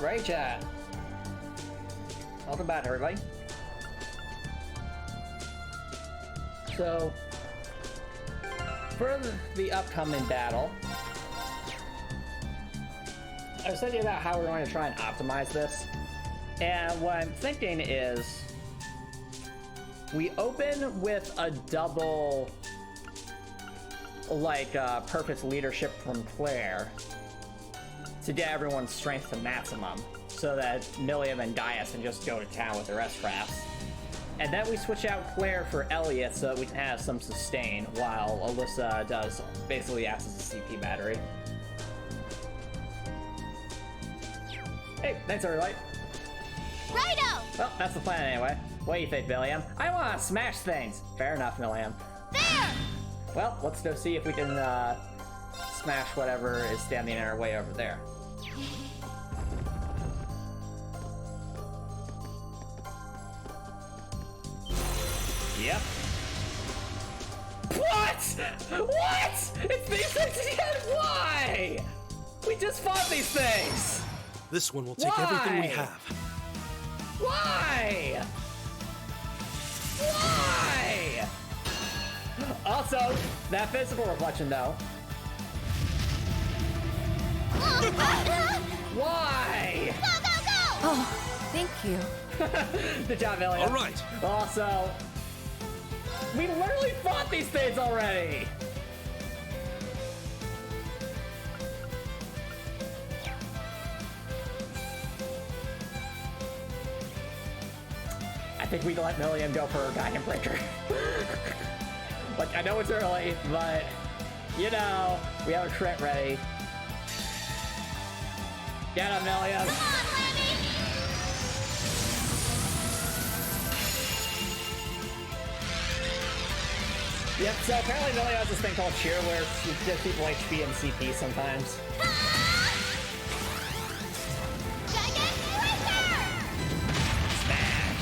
Alright, chat. Welcome back, everybody. So, for the upcoming battle, I was thinking about how we're going to try and optimize this. And what I'm thinking is, we open with a double, like, purpose leadership from Claire to get everyone's strength to maximum, so that Milliam and Gaius can just go to town with the rest crafts. And then we switch out Claire for Elliot so that we can have some sustain, while Alyssa does basically acts as a CP battery. Hey, thanks everybody. Righto! Well, that's the plan anyway. What do you think, Milliam? I want to smash things! Fair enough, Milliam. There! Well, let's go see if we can smash whatever is standing in our way over there. Yep. What? What? It's these things again? Why? We just fought these things! This one will take everything we have. Why? Why? Also, that physical reflection though. Why? Go, go, go! Oh, thank you. Good job, Milliam. All right. Also, we literally fought these things already. I think we can let Milliam go for a Guiding Breaker. Like, I know it's early, but, you know, we have a crit ready. Get him, Milliam. Come on, Lammy! Yep, so apparently Milliam has this thing called Cheer where she gives people HP and CP sometimes. Giant Breaker! Smash!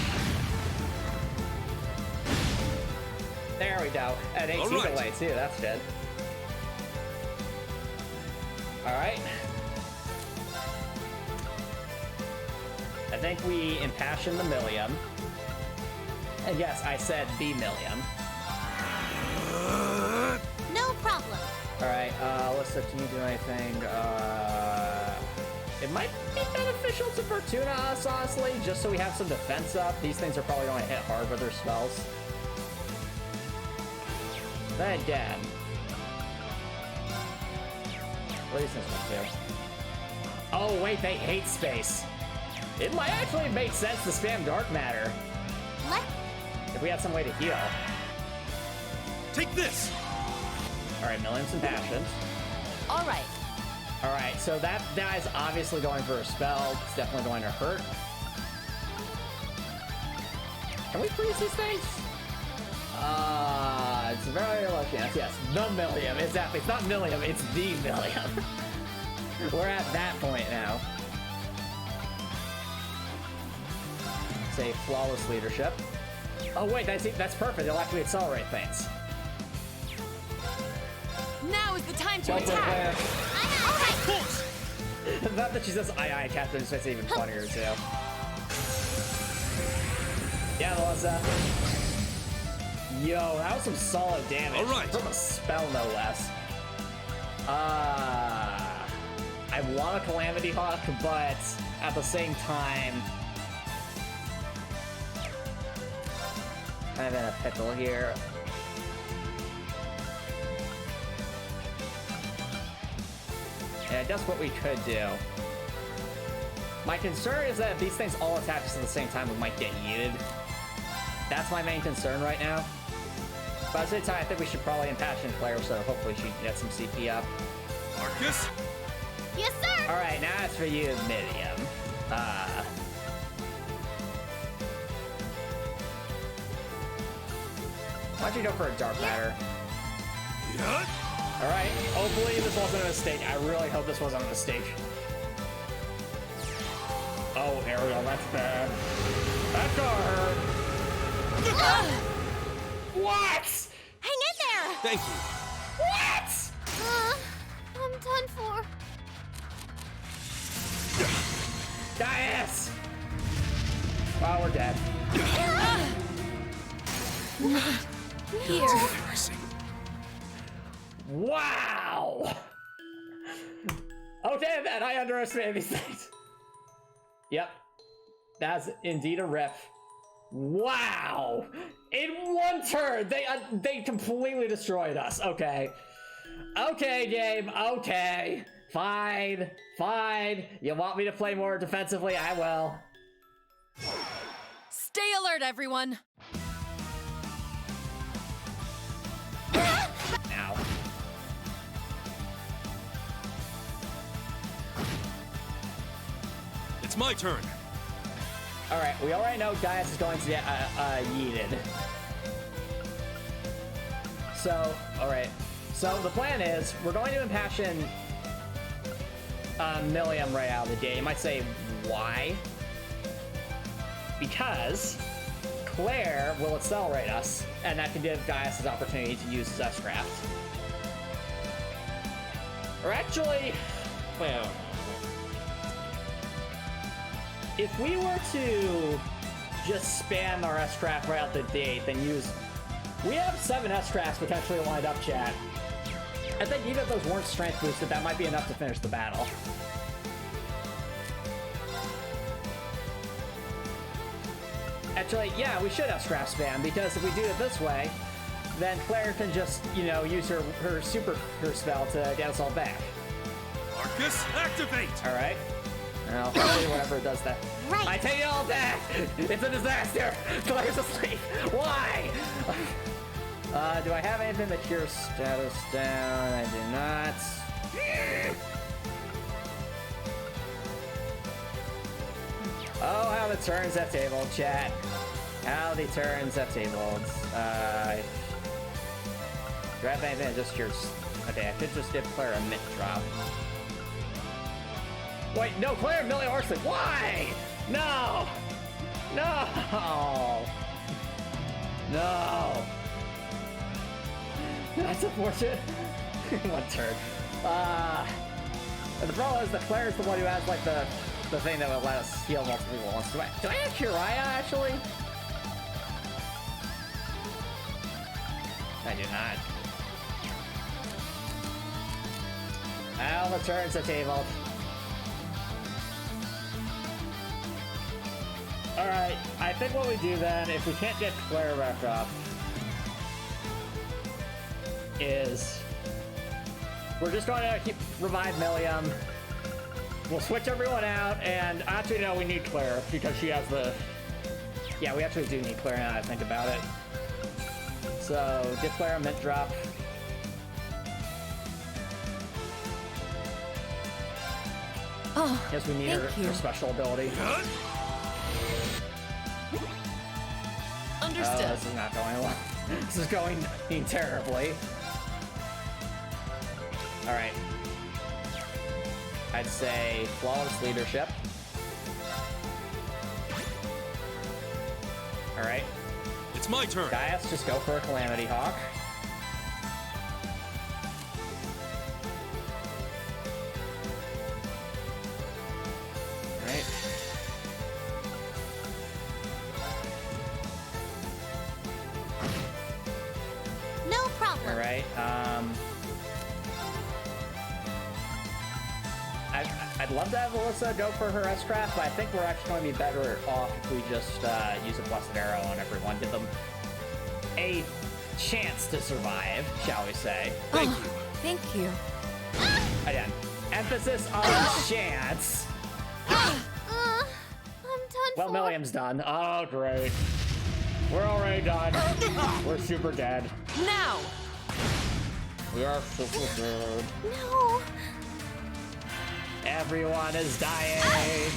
There we go. And they All take right. away too, that's good. Alright. I think we impassion the Milliam. And yes, I said the Milliam. No problem. Alright, let's see, can you do anything? It might be beneficial to Fortuna us, honestly, just so we have some defense up. These things are probably going to hit hard with their spells. Then again, what do these things want to do? Oh wait, they hate space. It might actually make sense to spam Dark Matter Let if we had some way to heal. Take this. Alright, Milliam's impassioned. All right. Alright, so that guy's obviously going for a spell. It's definitely going to hurt. Can we freeze these things? It's a very low chance. Yes, the Milliam. Exactly. It's not Milliam, it's the Milliam. We're at that point now. Say flawless leadership. Oh wait, that's perfect. It'll actually accelerate things. Now is the time to Go for it, attack. Claire. Not that she says aye, Captain, it's even funnier too. Yeah, Melissa. Yo, that was some solid damage. All right. From a spell, no less. I want a Calamity Hawk, but at the same time, kind of in a pickle here. Yeah, that's what we could do. My concern is that if these things all attack us at the same time, we might get yeeted. That's my main concern right now. But at the same time, I think we should probably impassion Claire, so hopefully she can get some CP up. Marcus? yes, sir. Alright, now it's for you, Milliam. Why don't you go for a Dark Matter? Yeah. Alright, hopefully this wasn't a mistake. I really hope this wasn't a mistake. Oh, Ariel, that's bad. That's gonna hurt. What? Hang in there. Thank you. What? I'm done for. Dias! Oh, we're dead. Here. Wow! Oh, damn it, I underestimated these things. Yep. That's indeed a rip. Wow! In one turn, they completely destroyed us. Okay. Okay, game. Okay. Fine. Fine. You want me to play more defensively? I will. Stay alert, everyone. Now. It's my turn. Alright, we already know Dias is going to get yeeted. So, alright. So the plan is, we're going to impassion Milliam right out of the gate. You might say, why? Because Claire will accelerate us, and that can give Dias his opportunity to use his S-Craft. Or actually, well, if we were to just spam our S-Craft right out the gate, then use... We have 7 S-Crafts potentially lined up, chat. I think even if those weren't strength boosted, that might be enough to finish the battle. Actually, yeah, we should have strap spam, because if we do it this way, then Claire can just, you know, use her spell to get us all back. Marcus, activate! Alright. I'll do whatever it does that. Right. I take it all back! It's a disaster! Claire's asleep! Why? Do I have anything that cures status down? I do not. Oh, how the turns have tabled, chat. How the turns have tabled. Do I have anything that just cures? Okay, I could just give Claire a mint drop. Wait, no, Claire, Millie Orsley. Why? No! No! No! That's unfortunate. One turn. The problem is that Claire is the one who has like the thing that will let us heal multiple people at once. Do I have Kiriah actually? I do not. All the turns are tabled. Alright, I think what we do then, if we can't get Claire back up, is we're just going to keep revive Millium. We'll switch everyone out, and actually no, we need Claire because she has the. Yeah, we actually do need Claire now that I think about it. So give Claire a mint drop. Oh, Yes, we need her special ability. Understood. This is not going well. This is going terribly. Alright. I'd say flawless leadership. Alright. It's my turn. Gaius, just go for a Calamity Hawk. Alright. No problem. Alright, I'd love to have Alyssa go for her S-Craft, but I think we're actually going to be better off if we just use a Blessed Arrow on everyone. Give them a chance to survive, shall we say. Thank you. Thank you. Again, emphasis on chance. I'm done Well, for. Milliam's done. Oh, great. We're already done. We're super dead. Now! We are super dead. No. Everyone is dying.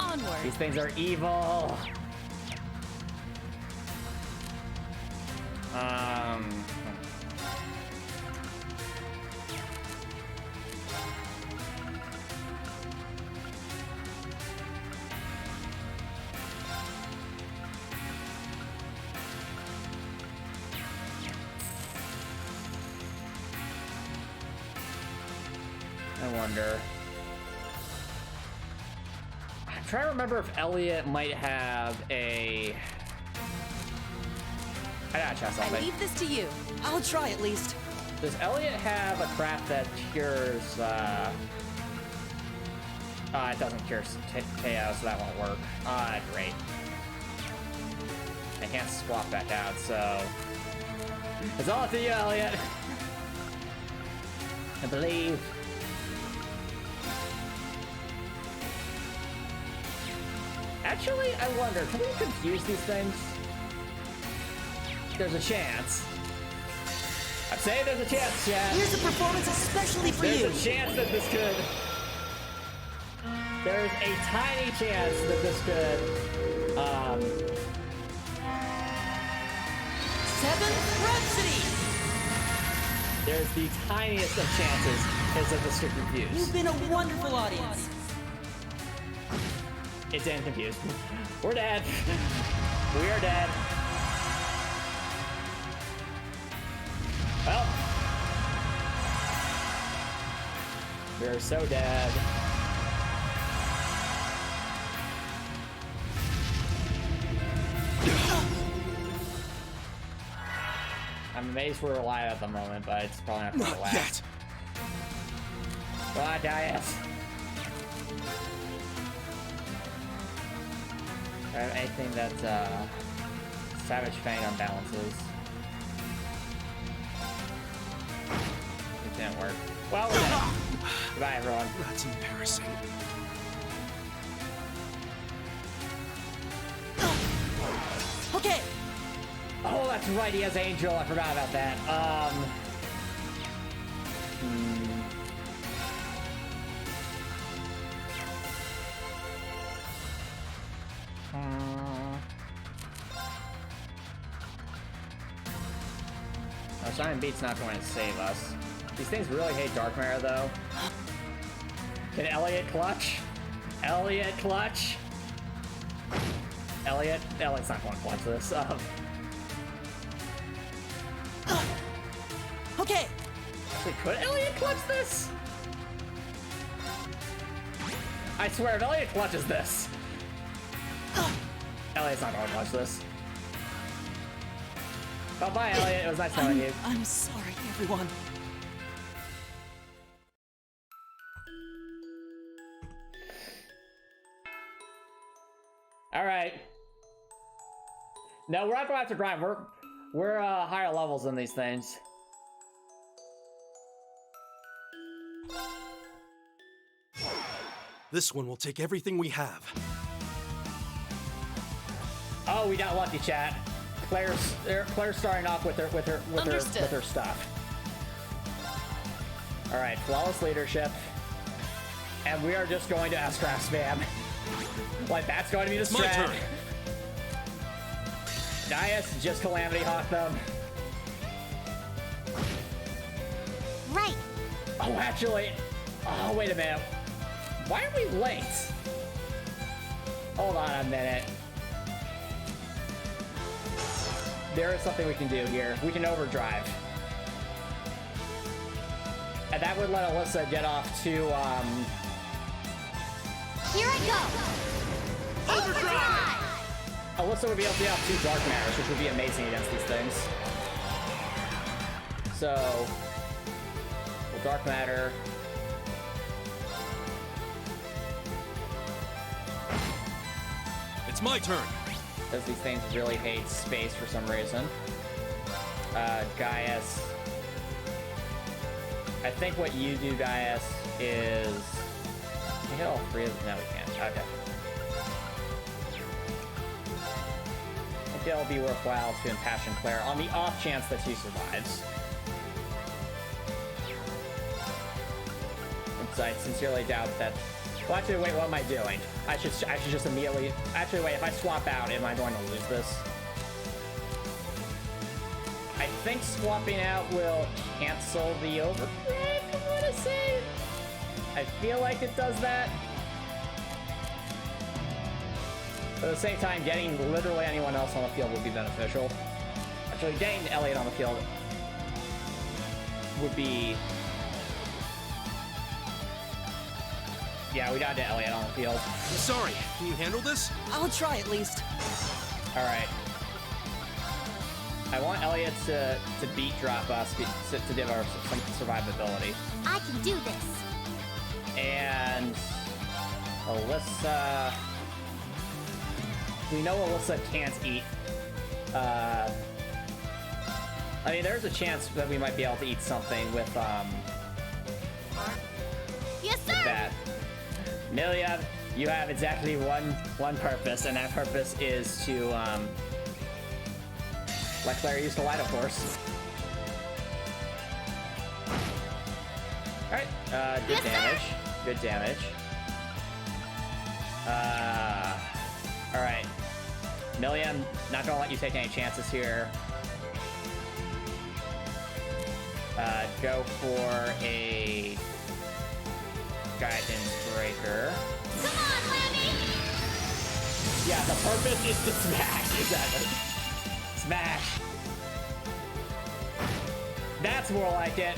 Onward. These things are evil. I wonder. I'm trying to remember if Elliot might have a. I gotta check I something. leave this to you. I'll try at least. Does Elliot have a craft that cures? It doesn't cure KO, so that won't work. Great. I can't swap back out, so it's all up to you, Elliot. I believe. Actually, I wonder, can we confuse these things? There's a chance. I'm saying there's a chance, chat. Here's a performance especially for you. There's a chance that this could. There's a tiny chance that this could. Seventh Rhapsody! There's the tiniest of chances is that this could confuse. You've been a wonderful audience. It's in confused. We're dead. We are dead. Well, we're so dead. I'm amazed we're alive at the moment, but it's probably not gonna last. Yet. Come on, Gaius. I have anything that Savage Fang unbalances. It didn't work. Well, we're dead. Goodbye, everyone. That's embarrassing. Okay. Oh, that's right. He has Angel. I forgot about that. Oh, Simon Beat's not going to save us. These things really hate Dark Mara, though. Can Elliot clutch? Elliot clutch? Elliot's not going to clutch this. Okay. Wait, could Elliot clutch this? I swear, if Elliot clutches this. Elliot's not going to clutch this. Oh, bye, Elliot. It was nice knowing you. I'm sorry, everyone. All right. No, we're not going to have to grind. We're higher levels than these things. This one will take everything we have. Oh, we got lucky, chat. Claire's starting off with her stuff. All right, flawless leadership, and we are just going to S-Craft spam. Like that's going to be the My strat. turn. Dias just Calamity Hawk them. Right. Oh, actually, oh wait a minute. Why are we late? Hold on a minute. There is something we can do here. We can overdrive. And that would let Alyssa get off to, Here I go. Overdrive! Alyssa would be able to get off 2 Dark Matters, which would be amazing against these things. So, well, Dark Matter. It's my turn. Because these things really hate space for some reason. Gaius. I think what you do, Gaius, is... Can we hit all 3 of them? No, we can't. Okay. I think it'll be worthwhile to Impassion Claire on the off chance that she survives. Since I sincerely doubt that... Well, actually, wait, what am I doing? I should just immediately... Actually, wait, if I swap out, am I going to lose this? I think swapping out will cancel the overdrive, I want to say. I feel like it does that. But at the same time, getting literally anyone else on the field would be beneficial. Actually, getting Elliot on the field would be... Yeah, we gotta get Elliot on the field. I'm sorry. Can you handle this? I'll try at least. All right. I want Elliot to beat drop us to give our some survivability. I can do this. And Alyssa, we know Alyssa can't eat. I mean, there's a chance that we might be able to eat something with Yes, sir. that. Million, you have exactly one purpose, and that purpose is to let Claire use the light, of course. All right, good Yes, sir. damage. Good damage. All right, Million, not gonna let you take any chances here. Go for a Guidance Breaker. Come on, Lammy. Yeah, the purpose is to smash, exactly. Smash. That's more like it.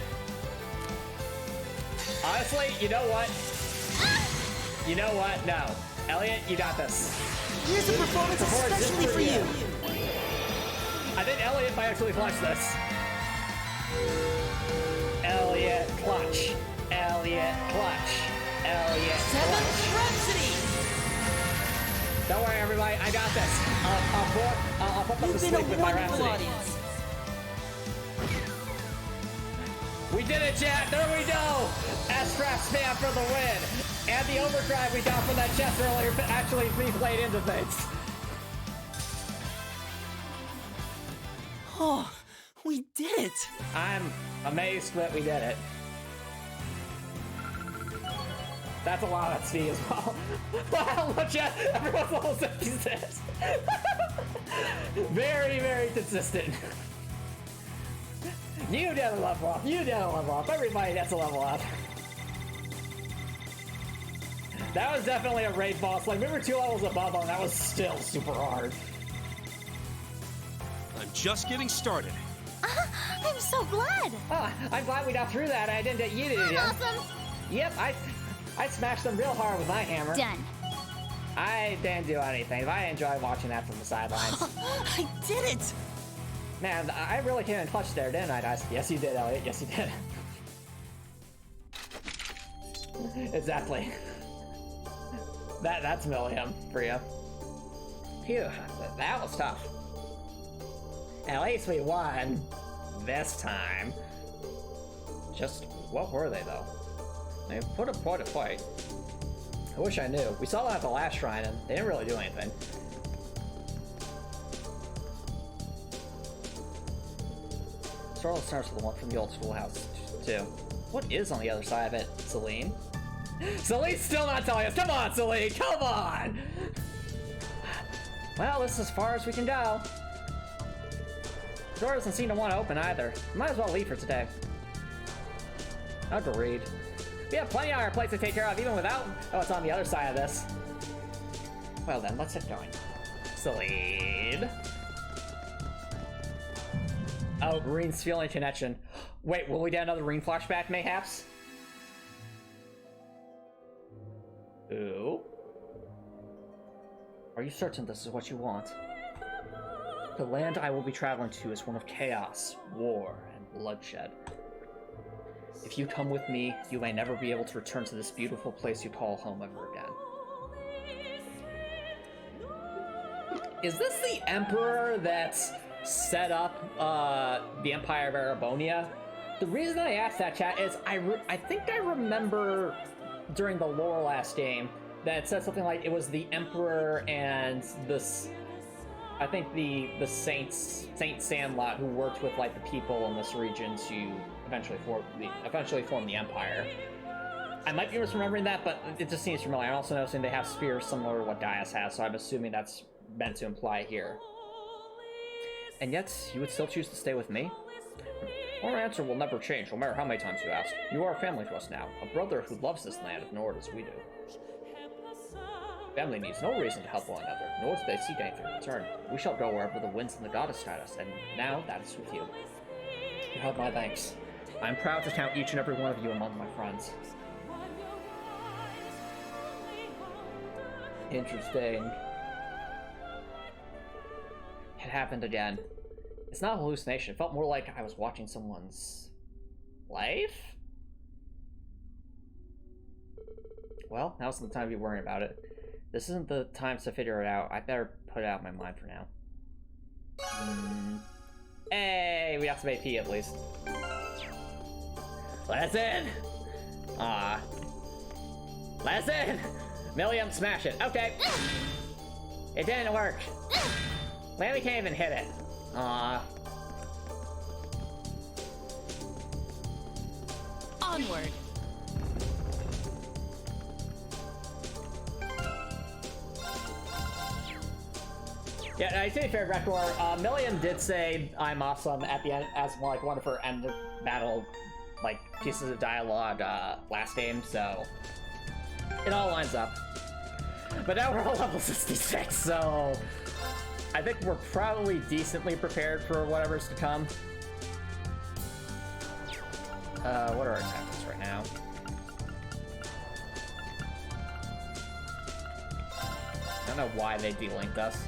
Honestly, you know what? You know what? No. Elliot, you got this. Here's a performance especially for you. I think Elliot might actually clutch this. Elliot clutch. Elliot clutch. Elliot clutch. 7th Rhapsody! Don't worry, everyone. everybody. I got this. I'll put them to You've been sleep a with my wonderful Rhapsody. audience. We did it, chat. There we go. S-Trap spam for the win. And the overdrive we got from that chest earlier actually replayed into things. Oh, we did it. I'm amazed that we did it. That's a lot of XP as well. Wow, look at everyone's level 66. Very, very consistent. You did a level up. You did a level up. Everybody gets a level up. That was definitely a raid boss. Like, we were 2 levels above him. That was still super hard. I'm just getting started. I'm so glad. Oh, I'm glad we got through that. I didn't get you to do. Awesome. Yep, I smashed them real hard with my hammer. Done. I didn't do anything, but I enjoy watching that from the sidelines. I did it. Man, I really came in clutch there, didn't I, guys? Yes, you did, Elliot. Yes, you did. Exactly. That's Milliam for you. Phew, that was tough. At least we won this time. Just what were they though? They put up quite a fight. I wish I knew. We saw that at the last shrine and they didn't really do anything. Sort of starts with the one from the old schoolhouse too. What is on the other side of it, Celine? Celine's still not telling us. Come on, Celine, come on! Well, this is as far as we can go. The door doesn't seem to want to open either. Might as well leave for today. Agreed. We have plenty on our plates to take care of, even without what's on the other side of this. Well then, let's get going. Celine. Oh, Reen's feeling connection. Wait, will we get another Reen flashback, mayhaps? Ooh. Are you certain this is what you want? The land I will be traveling to is one of chaos, war, and bloodshed. If you come with me, you may never be able to return to this beautiful place you call home ever again. Is this the Emperor that's set up the Empire of Erebonia? The reason I asked that, chat, is I think I remember during the lore last game that it said something like it was the Emperor and this, I think the Saint Sandlot who worked with like the people in this region to eventually form the Empire. I might be misremembering that, but it just seems familiar. I'm also noticing they have spears similar to what Gaius has, so I'm assuming that's meant to imply here. And yet, you would still choose to stay with me? Our answer will never change, no matter how many times you ask. You are family to us now, a brother who loves this land of Nord as we do. Family needs no reason to help one another, nor do they seek anything in return. We shall go wherever the winds and the goddess guide us, and now that is with you. You have my thanks. I'm proud to count each and every one of you among my friends. Interesting. It happened again. It's not a hallucination. It felt more like I was watching someone's life? Well, now's the time to be worrying about it. This isn't the time to figure it out. I better put it out of my mind for now. Hey, we got some AP at least. Let us in! Aw. Let us in! Milliam, smash it. Okay. It didn't work. Man, we can't even hit it. Aw. Onward. Yeah, to be fair, Rektor, Milliam did say I'm awesome at the end as like one of her end of battle like pieces of dialogue last game, so it all lines up. But now we're all level 66, so I think we're probably decently prepared for whatever's to come. What are our tactics right now? I don't know why they delinked us.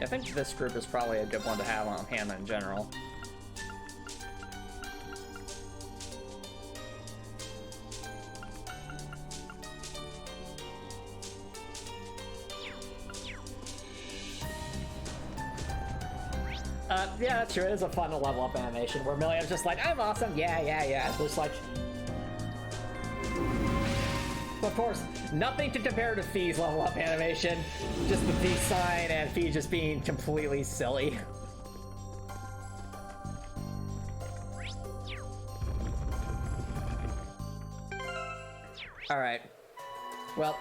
I think this group is probably a good one to have on hand in general. Yeah, that's true. It is a fun level up animation where Milliam's just like, I'm awesome. Yeah. Just like. Of course, nothing to compare to Fee's level up animation. Just the peace sign and Fee just being completely silly. Alright. Well,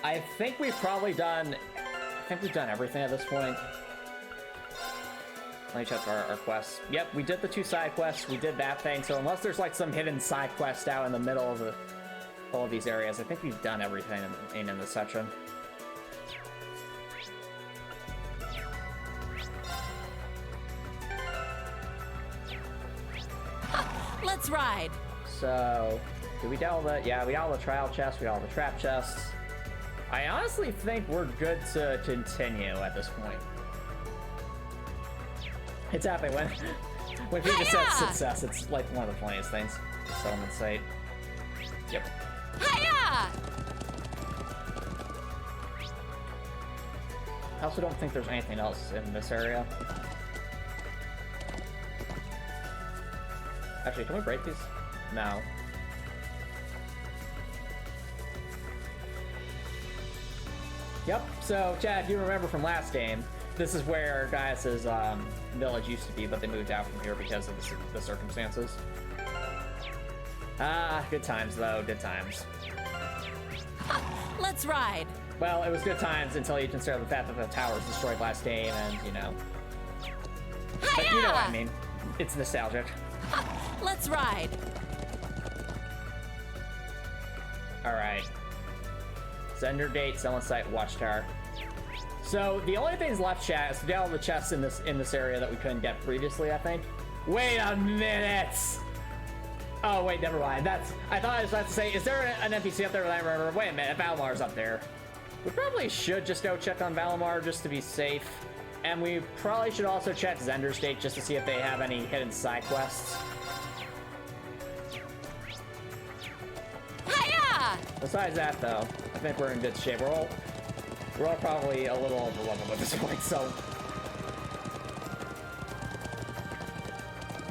I think we've probably done... I think we've done everything at this point. Let me check our quests. Yep, we did the 2 side quests. We did that thing. So unless there's like some hidden side quest out in the middle of all of these areas, I think we've done everything in this section. Let's ride. So, did we get all the... Yeah, we got all the trial chests. We got all the trap chests. I honestly think we're good to continue at this point. It's happening when Fee just says success. It's like one of the funniest things. Settlement site. Yep. Hiya! I also don't think there's anything else in this area. Actually, can we break these? No. Yep, so Chad, you remember from last game, this is where Gaius's village used to be, but they moved out from here because of the circumstances. Ah, good times though, good times. Let's ride. Well, it was good times until you consider the fact that the tower was destroyed last game and, you know. But you know what I mean. It's nostalgic. Let's ride. Alright. Zender Gate, Settlement Site, Watchtower. So the only things left, chat, is to get all the chests in this area that we couldn't get previously, I think. Wait a minute! Oh wait, never mind. I thought I was about to say, is there an NPC up there that I remember? Wait a minute, Valamar's up there. We probably should just go check on Valamar just to be safe. And we probably should also check Zender's Gate just to see if they have any hidden side quests. Hiya! Besides that, though, I think we're in good shape. We're all probably a little overwhelmed at this point, so.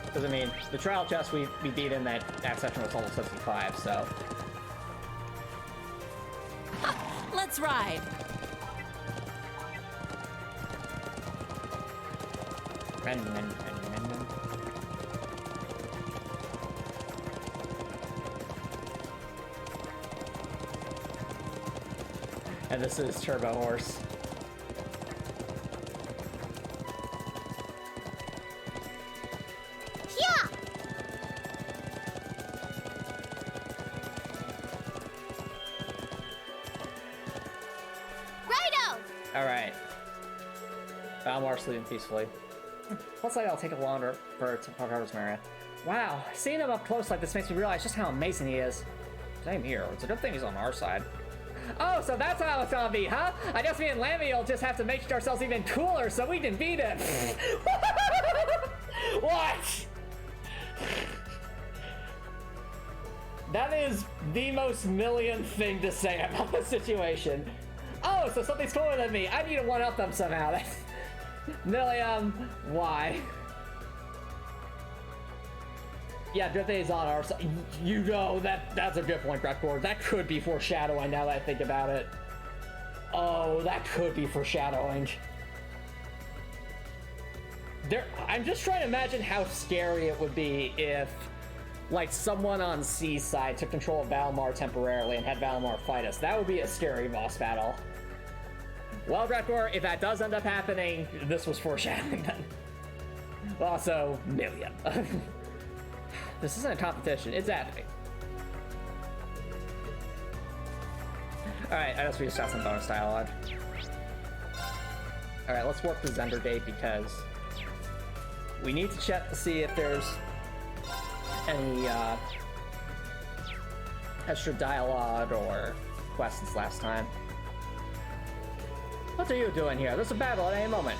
Because, I mean, the trial chest we beat in that section was level 65, so. Let's ride. And this is Turbo Horse. Yeah! Righto! Alright. Valamar sleeping peacefully. Looks like I'll take a longer for to park over some area. Wow, seeing him up close like this makes me realize just how amazing he is. Same here. It's a good thing he's on our side. Oh, so that's how it's gonna be, huh? I guess me and Lammy will just have to make ourselves even cooler so we can beat him. What? That is the most million thing to say about the situation. Oh, so something's cooler than me. I need to one-up them somehow. Milliam, why? Yeah, good thing he's on our side. You know, that's a good point, Breckboard. That could be foreshadowing now that I think about it. Oh, that could be foreshadowing. I'm just trying to imagine how scary it would be if, like, someone on C's side took control of Valamar temporarily and had Valamar fight us. That would be a scary boss battle. Well, Breckboard, if that does end up happening, this was foreshadowing then. Also, Milliam. This isn't a competition, it's happening. Alright, I guess we just got some bonus dialogue. Alright, let's work the Zender Gate because we need to check to see if there's any extra dialogue or quests last time. What are you doing here? There's a battle at any moment.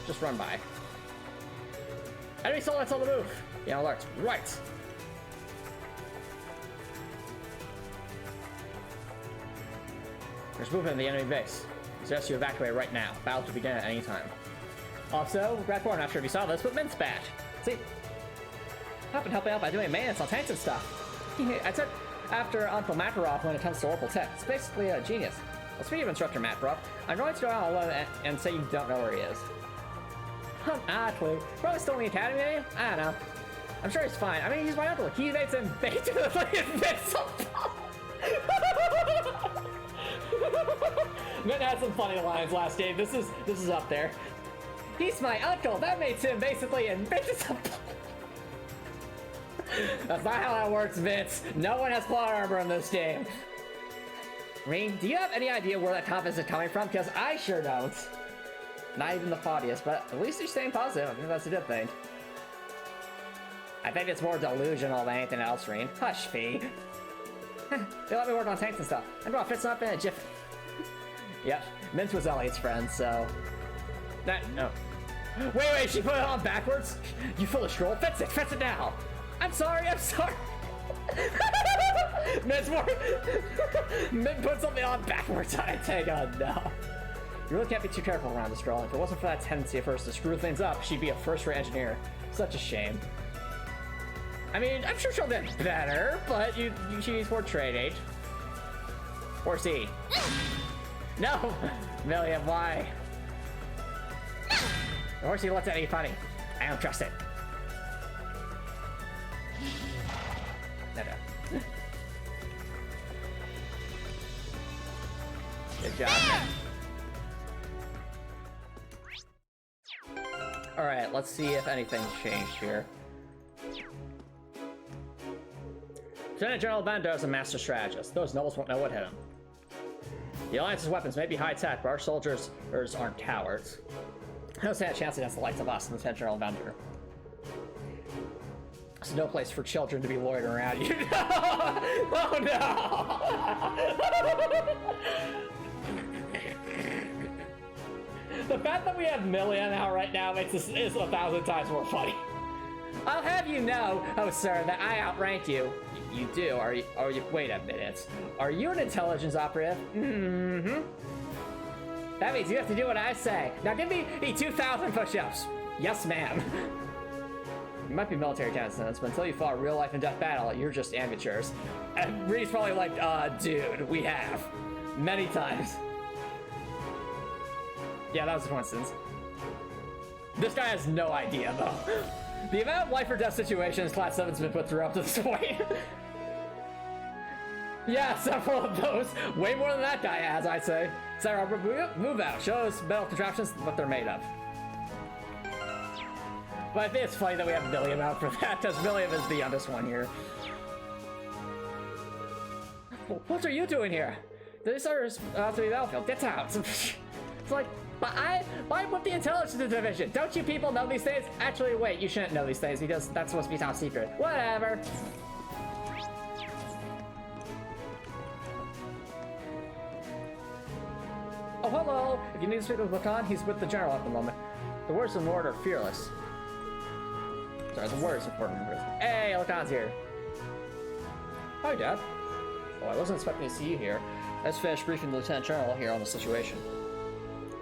Just run by. Enemy soldiers on the move! Be on alert. Right! There's movement in the enemy base. Suggest you evacuate right now. Battle to begin at any time. Also, Redcore, I'm not sure if you saw this, but Mint's back. See, I've been helping out by doing maintenance on tanks and stuff. I took after Uncle Makarov when it comes to Orbal Tech. It's basically a genius. Well, speaking of Instructor Makarov, I'm going to go out alone and say you don't know where he is. Clue. Probably still in the academy, maybe? I don't know. I'm sure he's fine. I mean, he's my uncle. He makes him basically invincible. Mint had some funny lines last game. This is up there. He's my uncle. That makes him basically invincible. That's not how that works, Vince. No one has plot armor in this game. Ring, do you have any idea where that confidence is coming from? Because I sure don't. Not even the foggiest, but at least you're staying positive. I think that's a good thing. I think it's more delusional than anything else, Ring. Hush, Fee. They let me work on tanks and stuff. I'm gonna fix up in a jiffy. Yep, Mint was Elliot's friend, so... No. Wait, she put it on backwards? You full of scroll? Fix it now! I'm sorry! Mint put something on backwards on a tank. Oh no. You really can't be too careful around this girl. If it wasn't for that tendency of hers to screw things up, she'd be a first-rate engineer. Such a shame. I mean, I'm sure she'll get better, but she needs more training. Or C. No! Million, why? The horsey looked at me funny. I don't trust it. No. Good job. Alright, let's see if anything's changed here. Lieutenant General Bando is a master strategist. Those nobles won't know what hit him. The Alliance's weapons may be high-tech, but our soldiers aren't cowards. I don't stand a chance against the likes of us and Lieutenant General Bando. There's no place for children to be loitering around. You know? Oh no! The fact that we have Million out right now makes this is 1,000 times more funny. I'll have you know, oh sir, that I outrank you. You do? Are you? Wait a minute. Are you an intelligence operative? Mm-hmm. That means you have to do what I say. Now give me 2,000 push-ups. Yes, ma'am. You might be military tenants, but until you fought a real life and death battle, you're just amateurs. And Reed's probably like, dude, we have. Many times. Yeah, that was a coincidence. This guy has no idea, though. The amount of life or death situations Class 7's been put through up to this point. Yeah, several of those. Way more than that guy has, I'd say. Sarah, move out. Show us metal contraptions what they're made of. But I think it's funny that we have William out for that, because William is the youngest one here. What are you doing here? This is to be battlefield. Get out. It's like, but I'm with the intelligence division. Don't you people know these things? Actually, wait, you shouldn't know these things because that's supposed to be top secret. Whatever. Oh, hello. If you need to speak with Lacan, he's with the general at the moment. The words of Nord are fearless. Sorry, the words are important. Hey, Lacan's here. Hi, Dad. Oh, I wasn't expecting to see you here. Let's finish briefing the Lieutenant General here on the situation.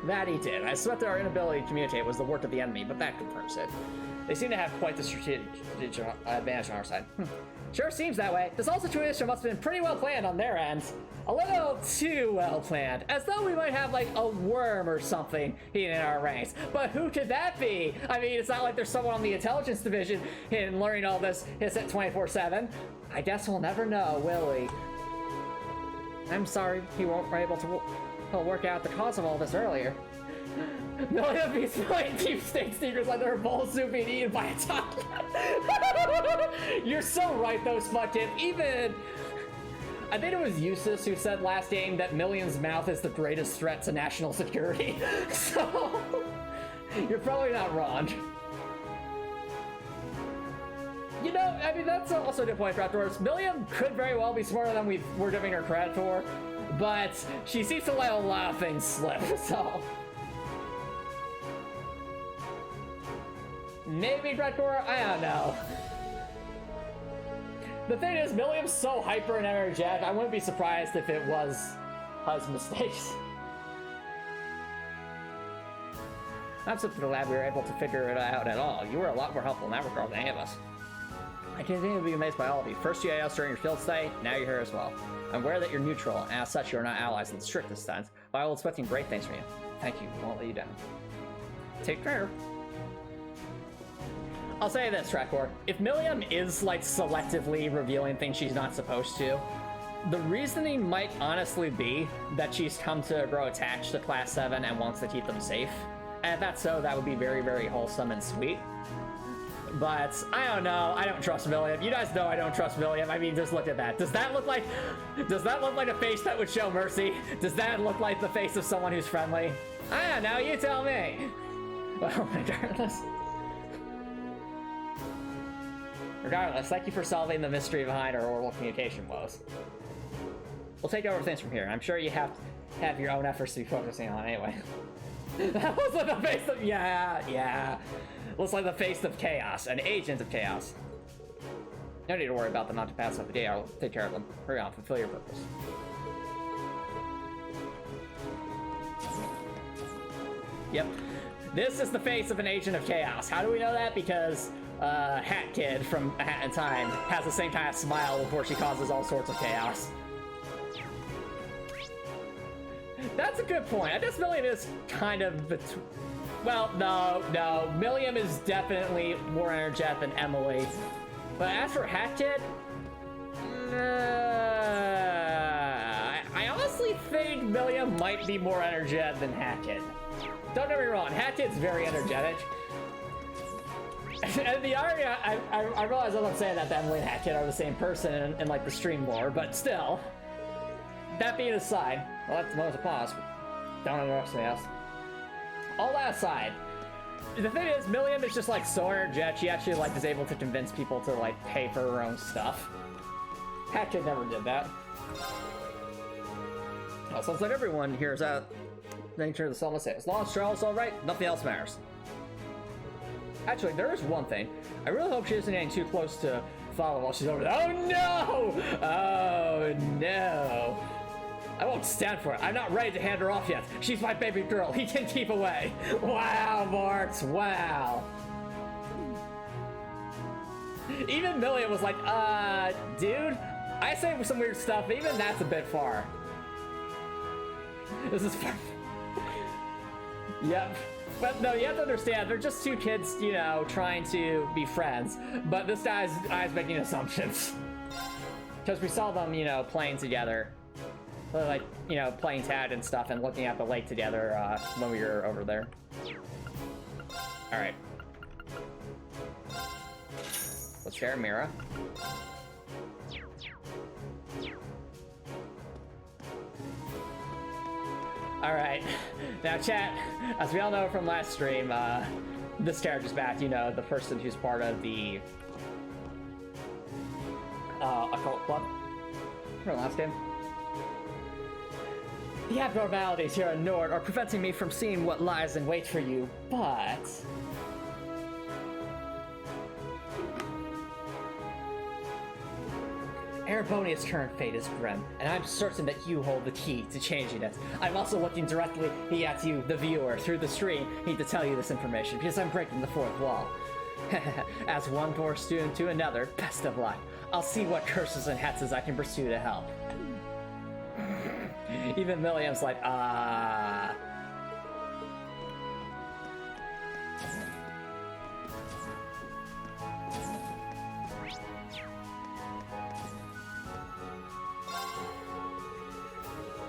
That he did. I suspect that our inability to communicate was the work of the enemy, but that confirms it. They seem to have quite the strategic advantage on our side. Sure seems that way. This whole situation must have been pretty well planned on their end. A little too well planned. As though we might have like a worm or something hidden in our ranks. But who could that be? I mean, it's not like there's someone on the intelligence division hidden learning all this hits at 24/7. I guess we'll never know, will we? I'm sorry he won't be able to work out the cause of all this earlier. Million of these deep state sneakers like their bowl soup being eaten by a toddler. You're so right though, Smutkin. Even I think it was Eustace who said last game that Million's mouth is the greatest threat to national security. So you're probably not wrong. You know, I mean, that's also a good point for outdoors. Million could very well be smarter than we're giving her credit for, but she seems to let a lot of things slip, so. Maybe Redcore? I don't know. The thing is, Milliam's so hyper and energetic, I wouldn't be surprised if it was Huz's mistakes. I'm simply glad we were able to figure it out at all. You were a lot more helpful in that regard than any of us. I continue to be amazed by all of you. First you had us during your field stay, now you're here as well. I'm aware that you're neutral, and as such you are not allies in the strictest sense, but I will expecting great things from you. Thank you, won't let you down. Take care. I'll say this, Trekor. If Milliam is, like, selectively revealing things she's not supposed to, the reasoning might honestly be that she's come to grow attached to Class 7 and wants to keep them safe. And if that's so, that would be very, very wholesome and sweet. But, I don't know. I don't trust Milliam. You guys know I don't trust Milliam. I mean, just look at that. Does that look like a face that would show mercy? Does that look like the face of someone who's friendly? I don't know. You tell me. Well, regardless, thank you for solving the mystery behind our oral communication woes. We'll take over things from here. I'm sure you have your own efforts to be focusing on anyway. That was like the face of... Yeah. Looks like the face of chaos, an agent of chaos. No need to worry about them not to pass up the day. I'll take care of them. Hurry on, fulfill your purpose. Yep. This is the face of an agent of chaos. How do we know that? Because Hat Kid from A Hat in Time has the same kind of smile before she causes all sorts of chaos. That's a good point. I guess Milliam is kind of well, no. Milliam is definitely more energetic than Emily. But as for Hat Kid, I honestly think Milliam might be more energetic than Hat Kid. Don't get me wrong, Hat Kid's very energetic. And the Aria, I realize I'm saying that Emily and Hat Kid are the same person in like the stream lore, but still. That being aside, well, that's the moment of pause. Don't underestimate us. All that aside, the thing is, Milliam is just like so energetic. She actually like is able to convince people to like pay for her own stuff. Hat Kid never did that. Well, sounds like everyone here is out. Making sure the song will say, as long as Charles is all right, nothing else matters. Actually, there is one thing. I really hope she isn't getting too close to Follow while she's over there. Oh no! Oh no! I won't stand for it. I'm not ready to hand her off yet. She's my baby girl. He can keep away. Wow, Marks. Wow. Even Milliam was like, dude, I say some weird stuff. Even that's a bit far. This is far. Yep. But no, you have to understand, they're just two kids, you know, trying to be friends. But this guy's making assumptions. Because we saw them, you know, playing together. Like, you know, playing tag and stuff and looking at the lake together when we were over there. Alright. Let's share Mira. Alright. Now, chat, as we all know from last stream, this character's back, you know, the person who's part of the occult club. From last game. The abnormalities here in Nord are preventing me from seeing what lies in wait for you, but... Erebonia's current fate is grim, and I'm certain that you hold the key to changing it. I'm also looking directly at you, the viewer, through the stream. I need to tell you this information, because I'm breaking the fourth wall. As one poor student to another, best of luck. I'll see what curses and hexes I can pursue to help. Even Milliam's like,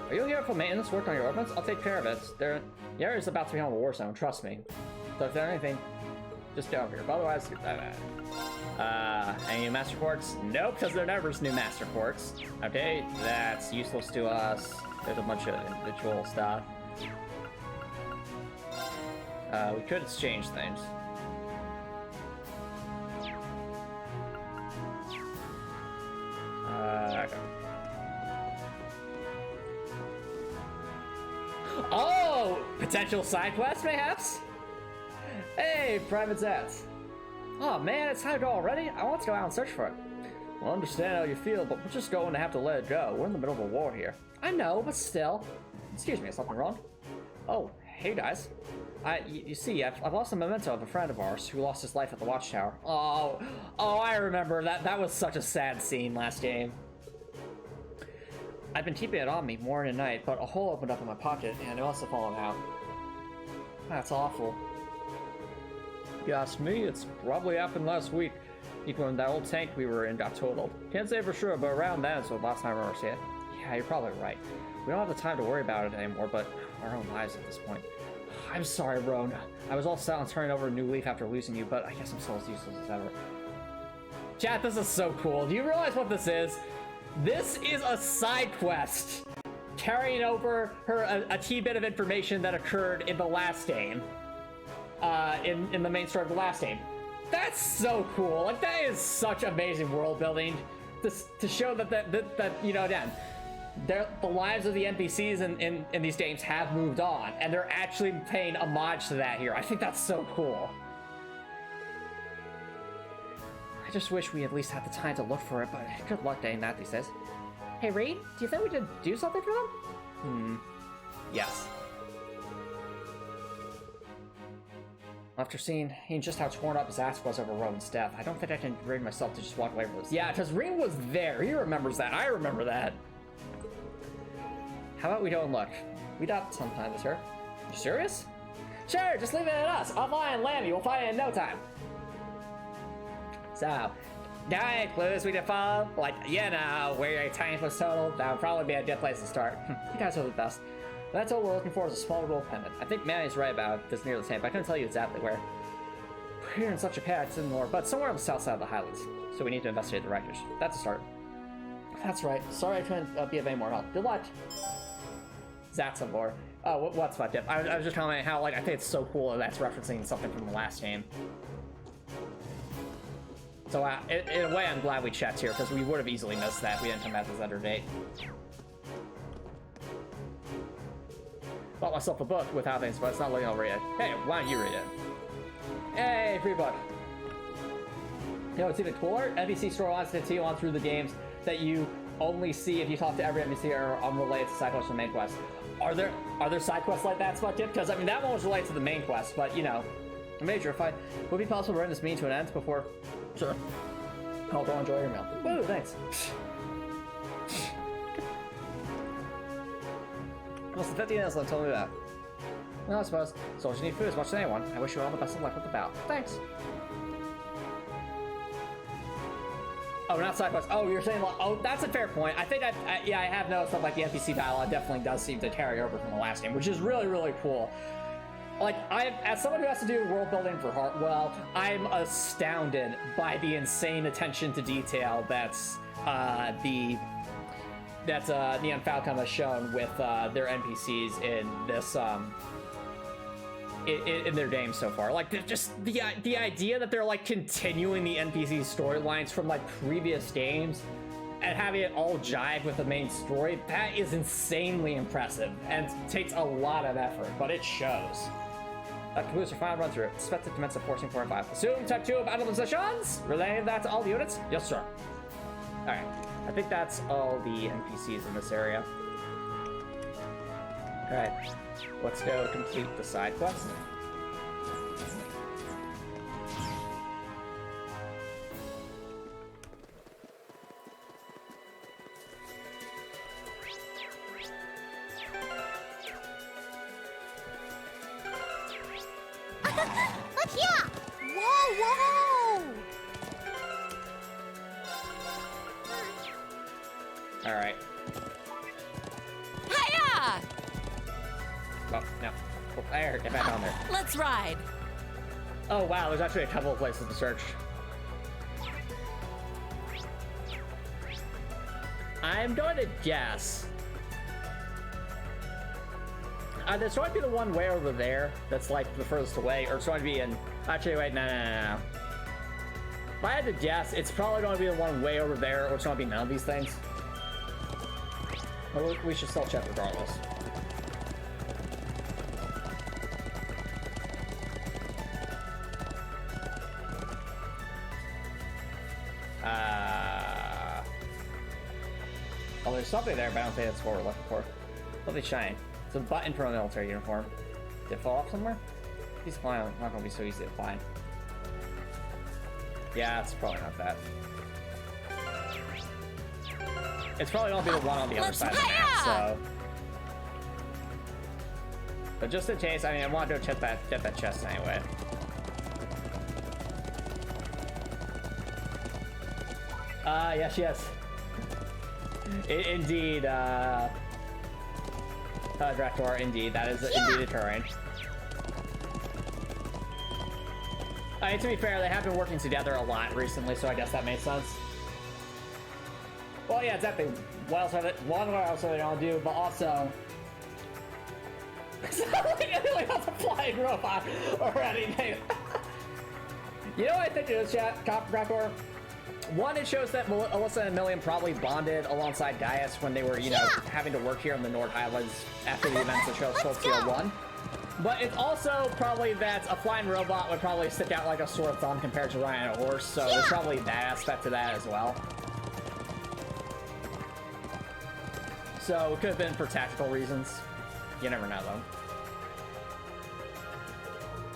Are you here for maintenance work on your orphans? I'll take care of it. The area is about to become a war zone, trust me. So if there's anything, just get over here. But otherwise, any new master ports? Nope, because there never is new master ports. Okay, that's useless to us. There's a bunch of individual stuff. We could exchange things. Okay. Oh! Potential side quest, mayhaps? Hey, Private Zats. Oh man, it's time to go already? I want to go out and search for it. Well, I understand how you feel, but we're just going to have to let it go. We're in the middle of a war here. I know, but still. Excuse me, is something wrong? Oh, hey guys. You see, I've lost a memento of a friend of ours who lost his life at the Watchtower. Oh, I remember that. That was such a sad scene last game. I've been keeping it on me morning and night, but a hole opened up in my pocket and it must have fallen out. That's awful. If you ask me, it's probably happened last week. Even when that old tank we were in got totaled. Can't say for sure, but around then, so last time I remember seeing it. Yeah, you're probably right. We don't have the time to worry about it anymore, but our own lives at this point. I'm sorry, Roan. I was all set on turning over a new leaf after losing you, but I guess I'm still as useless as ever. Chat, this is so cool. Do you realize what this is? This is a side quest carrying over a key bit of information that occurred in the last game. In the main story of the last game. That's so cool. Like, that is such amazing world building to show that you know, again, the lives of the NPCs in these games have moved on, and they're actually paying homage to that here. I think that's so cool. I just wish we at least had the time to look for it, but good luck getting that these days. Hey, Reed, do you think we could do something for them? Yes. After seeing just how torn up his ass was over Rowan's death, I don't think I can bring myself to just walk away from this. Yeah, because Reed was there. He remembers that. I remember that. How about we go and look? We got some time this year. You serious? Sure, just leave it at us. I'll fly and land you. We'll fly in no time. So, diet clues we can follow. Like, you know, where your tank was totaled. That would probably be a good place to start. You guys are the best. That's all we're looking for is a small gold pendant. I think Manny's right about this near the tank, but I couldn't tell you exactly where. We're here in such a pack in the north, but somewhere on the south side of the Highlands. So we need to investigate the wreckage. That's a start. That's right. Sorry I couldn't be of any more help. Good luck. That's some more. Oh, what's my tip? I was just commenting how, like, I think it's so cool that that's referencing something from the last game. So, in a way, I'm glad we checked here, because we would have easily missed that if we didn't come at this other date. Bought myself a book with how things, but it's not looking I'll read it. Hey, why don't you read it? Hey, free book. You know, it's even cooler. NPC storylines continue on through the games that you only see if you talk to every NPC or unrelated to side quests and main quests. Are there side quests like that, Spot Tip? Because I mean, that one was related to the main quest, but you know, major. If I would it be possible to bring this meeting to an end before. Sure. I'll go enjoy your meal. Woo, thanks. What's the 50 minutes left? Tell me that. Well, I suppose soldiers need food as much as anyone. I wish you all the best of luck with the battle. Thanks. Oh, not side quests. Oh, you're saying, oh, that's a fair point. I think yeah, I have noticed that, like, the NPC dialogue definitely does seem to carry over from the last game, which is really, really cool. Like, as someone who has to do world building for Heartwell, I'm astounded by the insane attention to detail that's Neon Falcon has shown with their NPCs in this in their game so far. Like, just the idea that they're like continuing the NPC storylines from like previous games and having it all jive with the main story, that is insanely impressive and takes a lot of effort, but it shows. That concludes your final run through. Expect to commence at 14.45. Assume type 2 of battle positions. Relay that to all the units. Yes, sir. All right. I think that's all the NPCs in this area. All right. Let's go complete the side quest. Look here! Whoa, whoa! All right. Hiya! Oh, no. Oh, there, get back on there. Let's ride. Oh, wow, there's actually a couple of places to search. I'm going to guess. There's going to be the one way over there that's like the furthest away, or it's going to be in. Actually, wait, no. If I had to guess, it's probably going to be the one way over there, or it's going to be none of these things. But we should still check regardless. Well, there's something there, but I don't think that's what we're looking for. Lovely shine. It's a button from a military uniform. Did it fall off somewhere? These flying not gonna be so easy to find. Yeah, it's probably not that. It's probably gonna be the one on the other side of the map, so. But just in case, I mean, I want to get that chest anyway. Yes. Indeed, Director, indeed, that is indeed a terrain. I mean, to be fair, they have been working together a lot recently, so I guess that makes sense. Well, yeah, exactly. What else are they gonna do? But also, it's not like anyone has a flying robot or anything. You know what I think it is, chat, Raptor? One, it shows that Alyssa and Million probably bonded alongside Gaius when they were, you know, having to work here in the Nord Highlands after the events of Cold Steel 1. But it's also probably that a flying robot would probably stick out like a sore thumb compared to riding a horse, so there's probably that aspect to that as well. So it could have been for tactical reasons. You never know,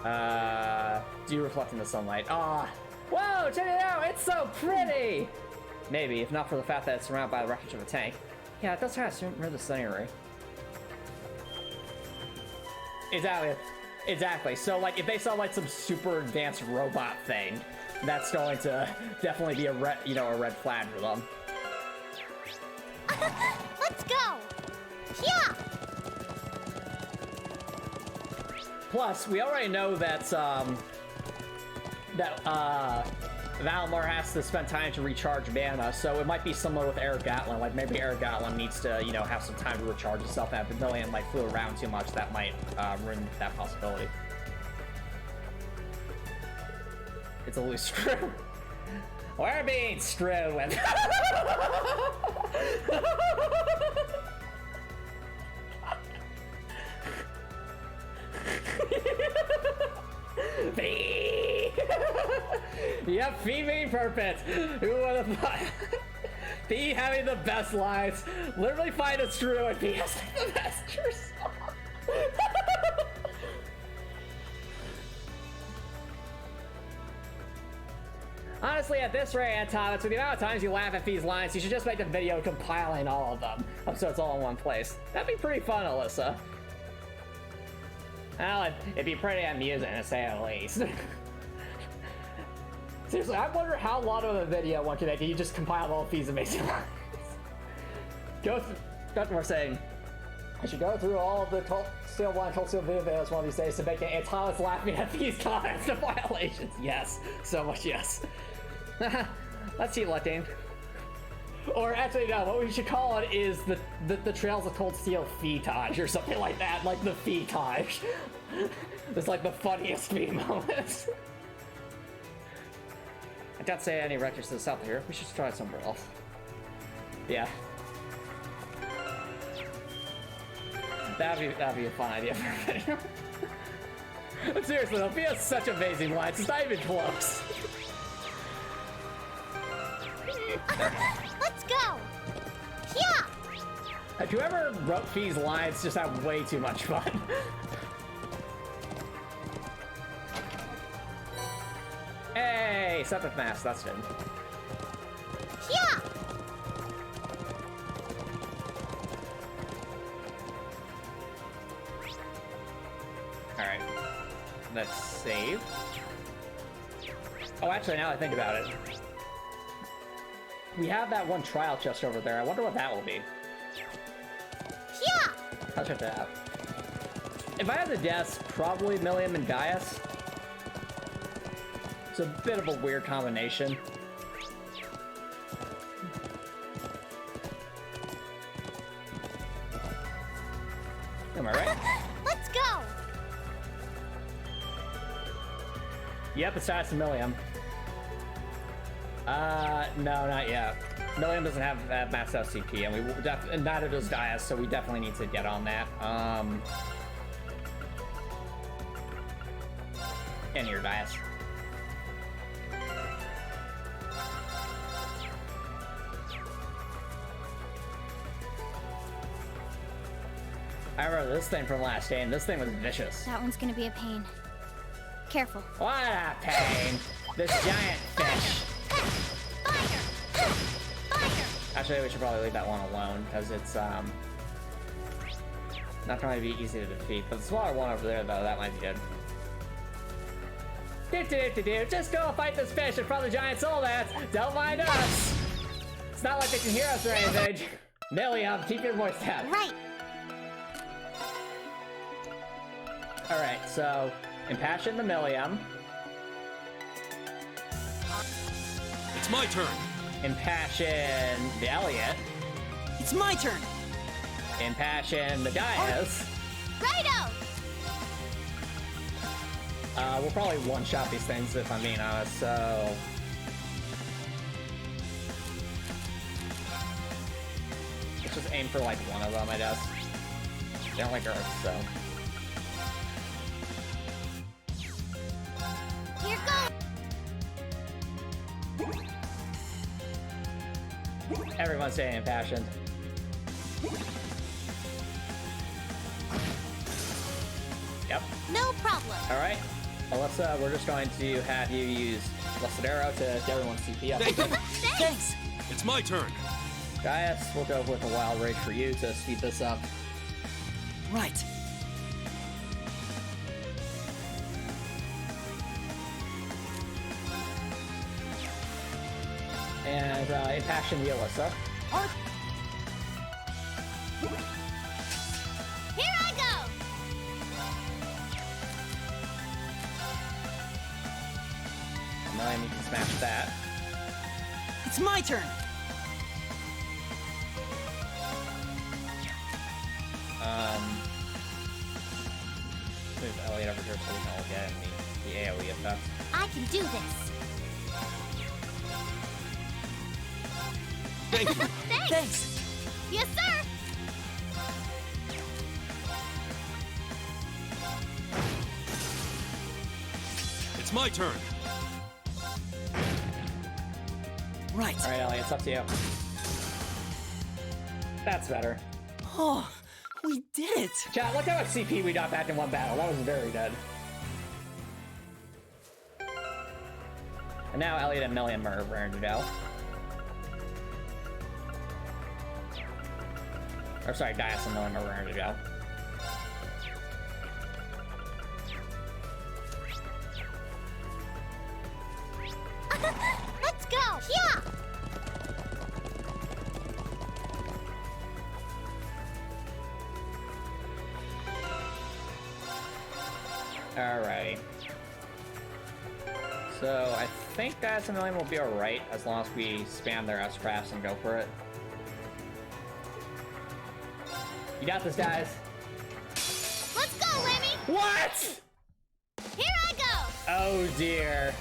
though. Do you reflect in the sunlight? Ah, whoa, check it out, it's so pretty! Maybe, if not for the fact that it's surrounded by the wreckage of a tank. Yeah, it does have a scenery. Exactly. So, like, if they saw, like, some super advanced robot thing, that's going to definitely be a red flag for them. Let's go! Yeah! Plus, we already know that, Valimar has to spend time to recharge mana, so it might be similar with Eric Gatlin. Like, maybe Eric Gatlin needs to, you know, have some time to recharge himself, and if the Million, like, flew around too much, that might, ruin that possibility. It's a loose screw. We're being screwed with. Fee! Yep, Fee being perfect. Who would have thought? Fee having the best lines. Literally find a screw and Fee has the best yourself. Honestly, at this rate, Antomicx, with the amount of times you laugh at Fee's lines, you should just make a video compiling all of them, so it's all in one place. That'd be pretty fun, Alyssa. Well, it'd be pretty amusing, to say the least. Seriously, I wonder how long of a video one can make. You just compile all of Fee's amazing lines. We're saying, I should go through all of the Cold Steel videos one of these days to make it Antomicx laughing at Fee's comments and violations. Yes, so much yes. Let's see, Lutine. Or actually, no, what we should call it is the Trails of Cold Steel Feetage or something like that, like the Feetage. It's like the funniest Fee moments. I can't say any wreckage to the south here. We should try somewhere else. Yeah. That'd be a fun idea for a video. But seriously though, Fee has such amazing lines, it's not even close. Let's go! Yeah! If you ever wrote Fee's lines, just have way too much fun. Hey, septic mask, that's good. Yeah! Alright. Let's save. Oh, actually, now that I think about it. We have that one trial chest over there. I wonder what that will be. Yeah! I'll check that out. If I had to guess, probably Millium and Gaius. It's a bit of a weird combination. Am I right? Let's go! Yep, it's Gaius and Millium. No, not yet. Millium doesn't have that max CP, and neither does Gaius, so we definitely need to get on that. And here, Gaius. I remember remember this thing from last game. This thing was vicious. That one's gonna be a pain. Careful. What a pain. This giant fish. Fire! Fire! Actually, we should probably leave that one alone, because it's, not going to be easy to defeat. But the smaller one over there, though, that might be good. Just go fight this fish in front of the giant soul bats. Don't mind us. It's not like they can hear us or anything. Millium, keep your voice down. Right. Alright, so impassion the Millium. It's my turn. Impassion the Elliot. It's my turn. Impassion the Dias. Righto! We'll probably one-shot these things if I'm being honest, so... Let's just aim for like one of them, I guess. They don't like Earth, so... Here goes! Everyone's staying impassioned. Yep. No problem. Alright. Alyssa, we're just going to have you use Blessed Arrow to get everyone's CP up. Thank you. Thanks. It's my turn. Gaius, we'll go with a Wild Rage for you to speed this up. Right. And impassion the Alyssa. Here I go! Millium, you can smash that. It's my turn. Move Elliot over here so we can all get in the AoE effect. I can do this. Thank you. Thanks. Yes, sir! It's my turn. Right. Alright, Elliot, it's up to you. That's better. Oh, we did it. Chat, look how much CP we got back in one battle. That was very good. And now Elliot and Millium are raring to go. Or sorry, Gaius and Millium are raring to go. Let's go! Yeah! Alrighty. So I think Gaius and Millium will be alright as long as we spam their S-crafts and go for it. You got this, guys. Let's go, Lemmy! What? Here I go! Oh dear.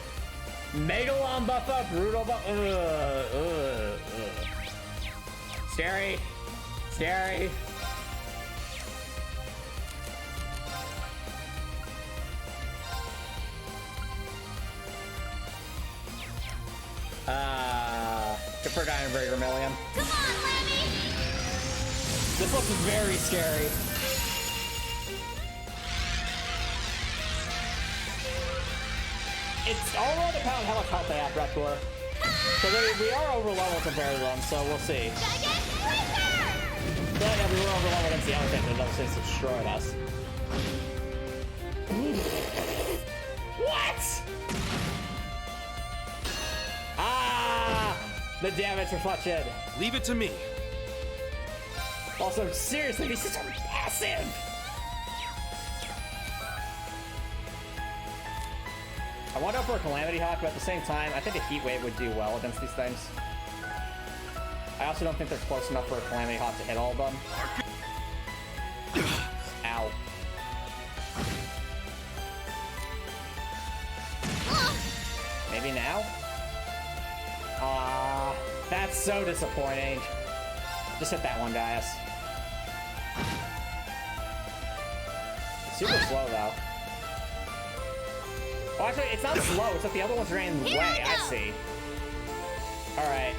Megalon buff up, Brutal buff. Scary. Scary. Good for Diamond Breaker, Millium. Come on, Lemmy! This looks very scary. It's all around the pound how much health they have, Rector. So we are over level compared to them, so we'll see. Giant Breaker! But yeah, we were over level against the other thing, but those things destroyed us. What? Ah! The damage reflection. Leave it to me. Also, seriously, these things are massive! I wonder for a Calamity Hawk, but at the same time, I think a Heat Wave would do well against these things. I also don't think they're close enough for a Calamity Hawk to hit all of them. Ow. Maybe now? That's so disappointing. Just hit that one, guys. Super slow, though. Oh, actually, it's not slow. It's that the other ones ran in the way. I see. Alright.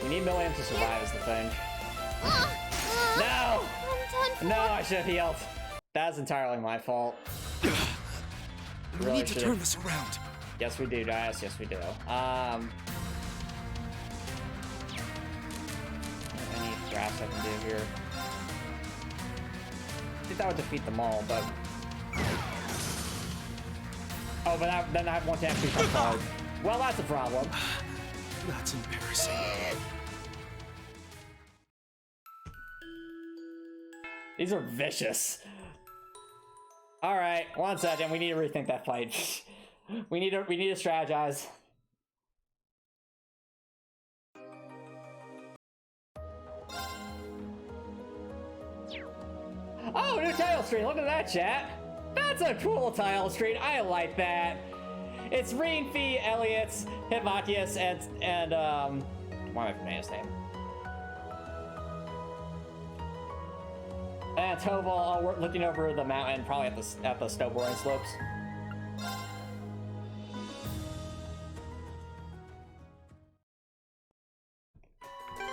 We need Milliam to survive is the thing. No! I'm done for. No, I should have healed. That's entirely my fault. We Really need to should've- turn this around. Yes, we do, guys. Yes, we do. Any thrash I can do here? I think that would defeat them all, but... Oh, but then I want to actually come forward. Well, that's a problem. That's embarrassing. These are vicious. All right, 1 second. We need to rethink that fight. we need to strategize. Oh, new title screen. Look at that, chat. That's a cool title screen. I like that. It's Reen, Fee, Elliot's, Hitmokius, and what am I forgetting his name? And Tova all looking over the mountain, probably at the snowboarding slopes.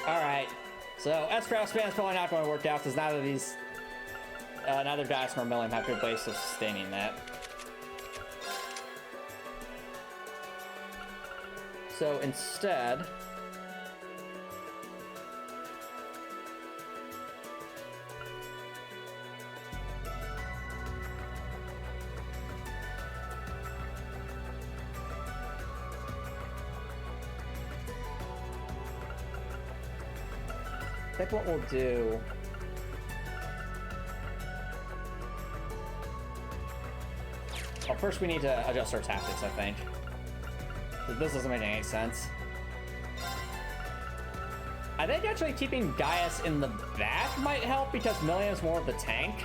Alright, so S-Craft Span is probably not going to work out because neither Dice nor Milliam have good ways of sustaining that. So instead... I think what we'll do... Well, first we need to adjust our tactics, I think. This doesn't make any sense. I think actually keeping Gaius in the back might help because Milliam's more of the tank.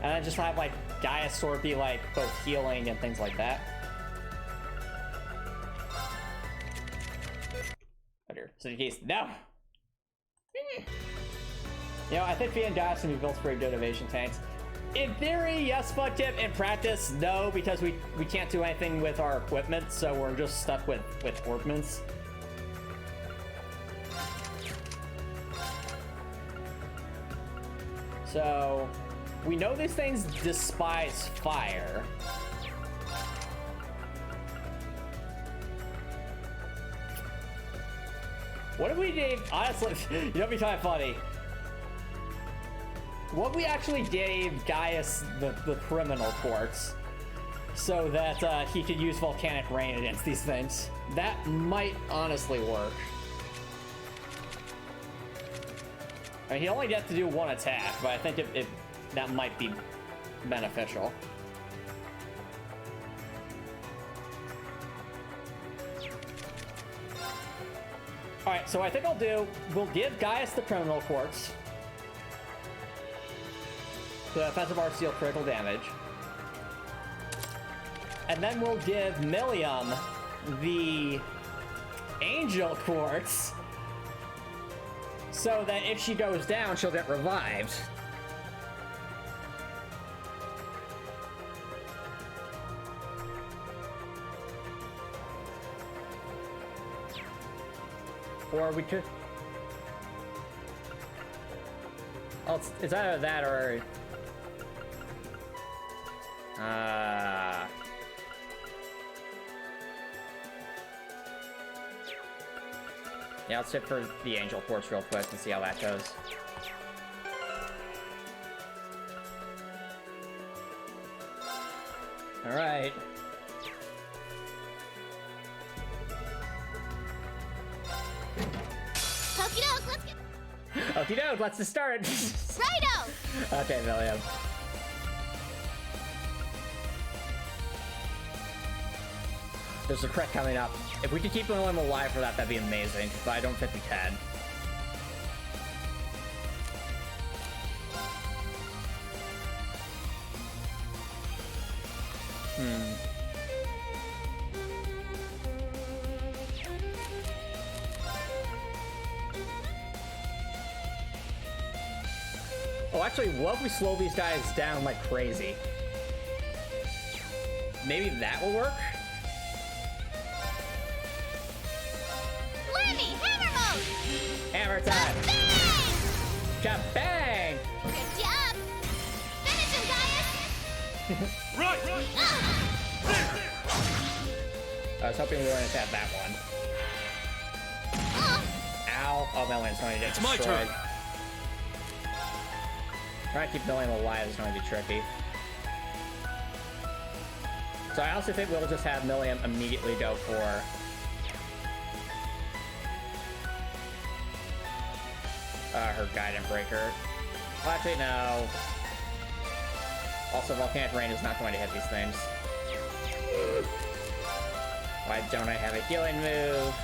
And then just have like Gaius sort of be like both healing and things like that. Oh dear. So in case, no! You know, I think Fee and Gaius can be built for good evasion tanks. In theory, yes, but Tip. In practice, no, because we can't do anything with our equipment, so we're just stuck with ornaments. So, we know these things despise fire. What if we gave, honestly, you know what'd be kind of funny? What we actually gave Gaius the criminal courts so that he could use volcanic rain against these things. That might honestly work. I mean, he only gets to do one attack, but I think that might be beneficial. Alright, so I think we'll give Gaius the criminal courts. The offensive arts deal critical damage. And then we'll give Milliam the angel quartz so that if she goes down, she'll get revived. Or we could... Oh, it's either that or... Yeah, let's hit for the angel force real quick and see how that goes. All right. Okie doke, let's get. Okie doke, let's just start. Righto! Okay, Milliam. There's a crit coming up. If we could keep Milliam alive for that, that'd be amazing. But I don't think we can. Oh, actually, what if we slow these guys down like crazy? Maybe that will work? Lemmy, hammer mode! counter attack. Bang! Bang! Good job! Finish him, Gaius! Right! I was hoping we wouldn't have that one. Ow. Oh, Milliam's going to get It's my destroyed. turn. Trying to keep Milliam alive is going to be tricky. So I also think we'll just have Milliam immediately go for... her Guidance Breaker. Well, actually, no. Also, Volcanic Rain is not going to hit these things. Why don't I have a healing move?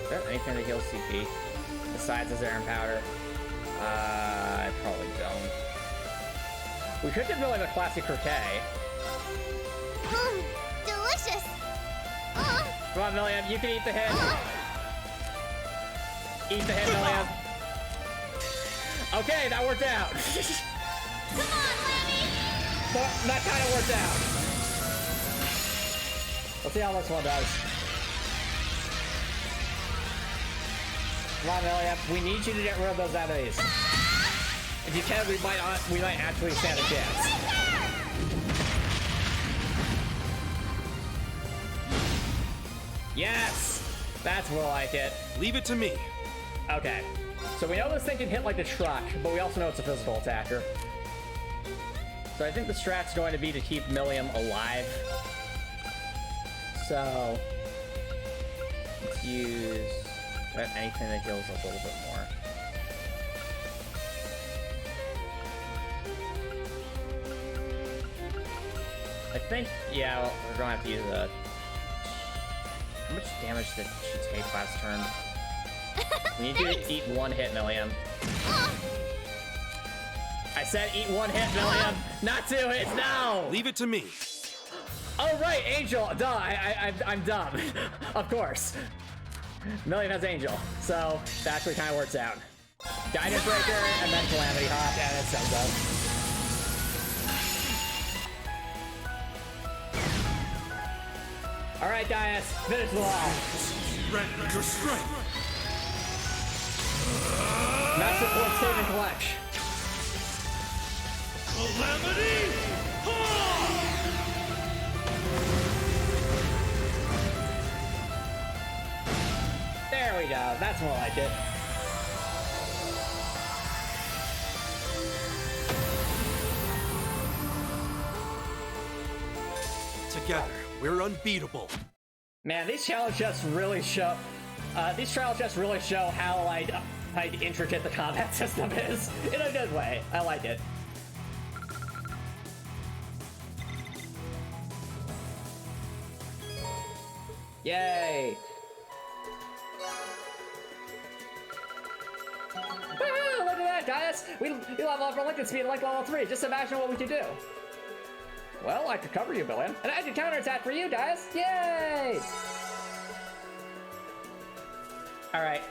Is there anything that heals CP? Besides the Zarin Powder? I probably don't. We could give Milliam a classic croquet. Delicious! Come on, Milliam, you can eat the hit. Eat the hit, Milliam. Okay, that worked out. Come on, Lammy! Well, that kind of worked out. Let's see how this one does. Come on, Milliam. We need you to get rid of those enemies. If you can, we might actually stand a chance. Yes! That's more like it. Leave it to me. Okay. So we know this thing can hit like a truck, but we also know it's a physical attacker. So I think the strat's going to be to keep Milliam alive. So let's use anything that heals up a little bit more. I think, yeah, well, we're gonna have to use a... How much damage did she take last turn? We need you to eat one hit, Milliam. I said eat one hit, Milliam, not two hits, no! Leave it to me. Oh, right, Angel, duh, I'm dumb. Of course. Milliam has Angel, so that actually kind of works out. Guidance Breaker, and then Calamity Hop, and it's so good. All right, Gaius, finish the wall. Strength your strength. Master Force Save and Collect. Calamity! There we go, that's more like it. Together, we're unbeatable. Man, these challenge chests really show. These challenge chests really show how like intricate the combat system is in a good way. I like it. Yay! Woohoo! Look at that, guys! We level up our Lincoln speed like level 3. Just imagine what we could do. Well, I could cover you, Billiam. And I could counterattack for you guys! Yay! Alright.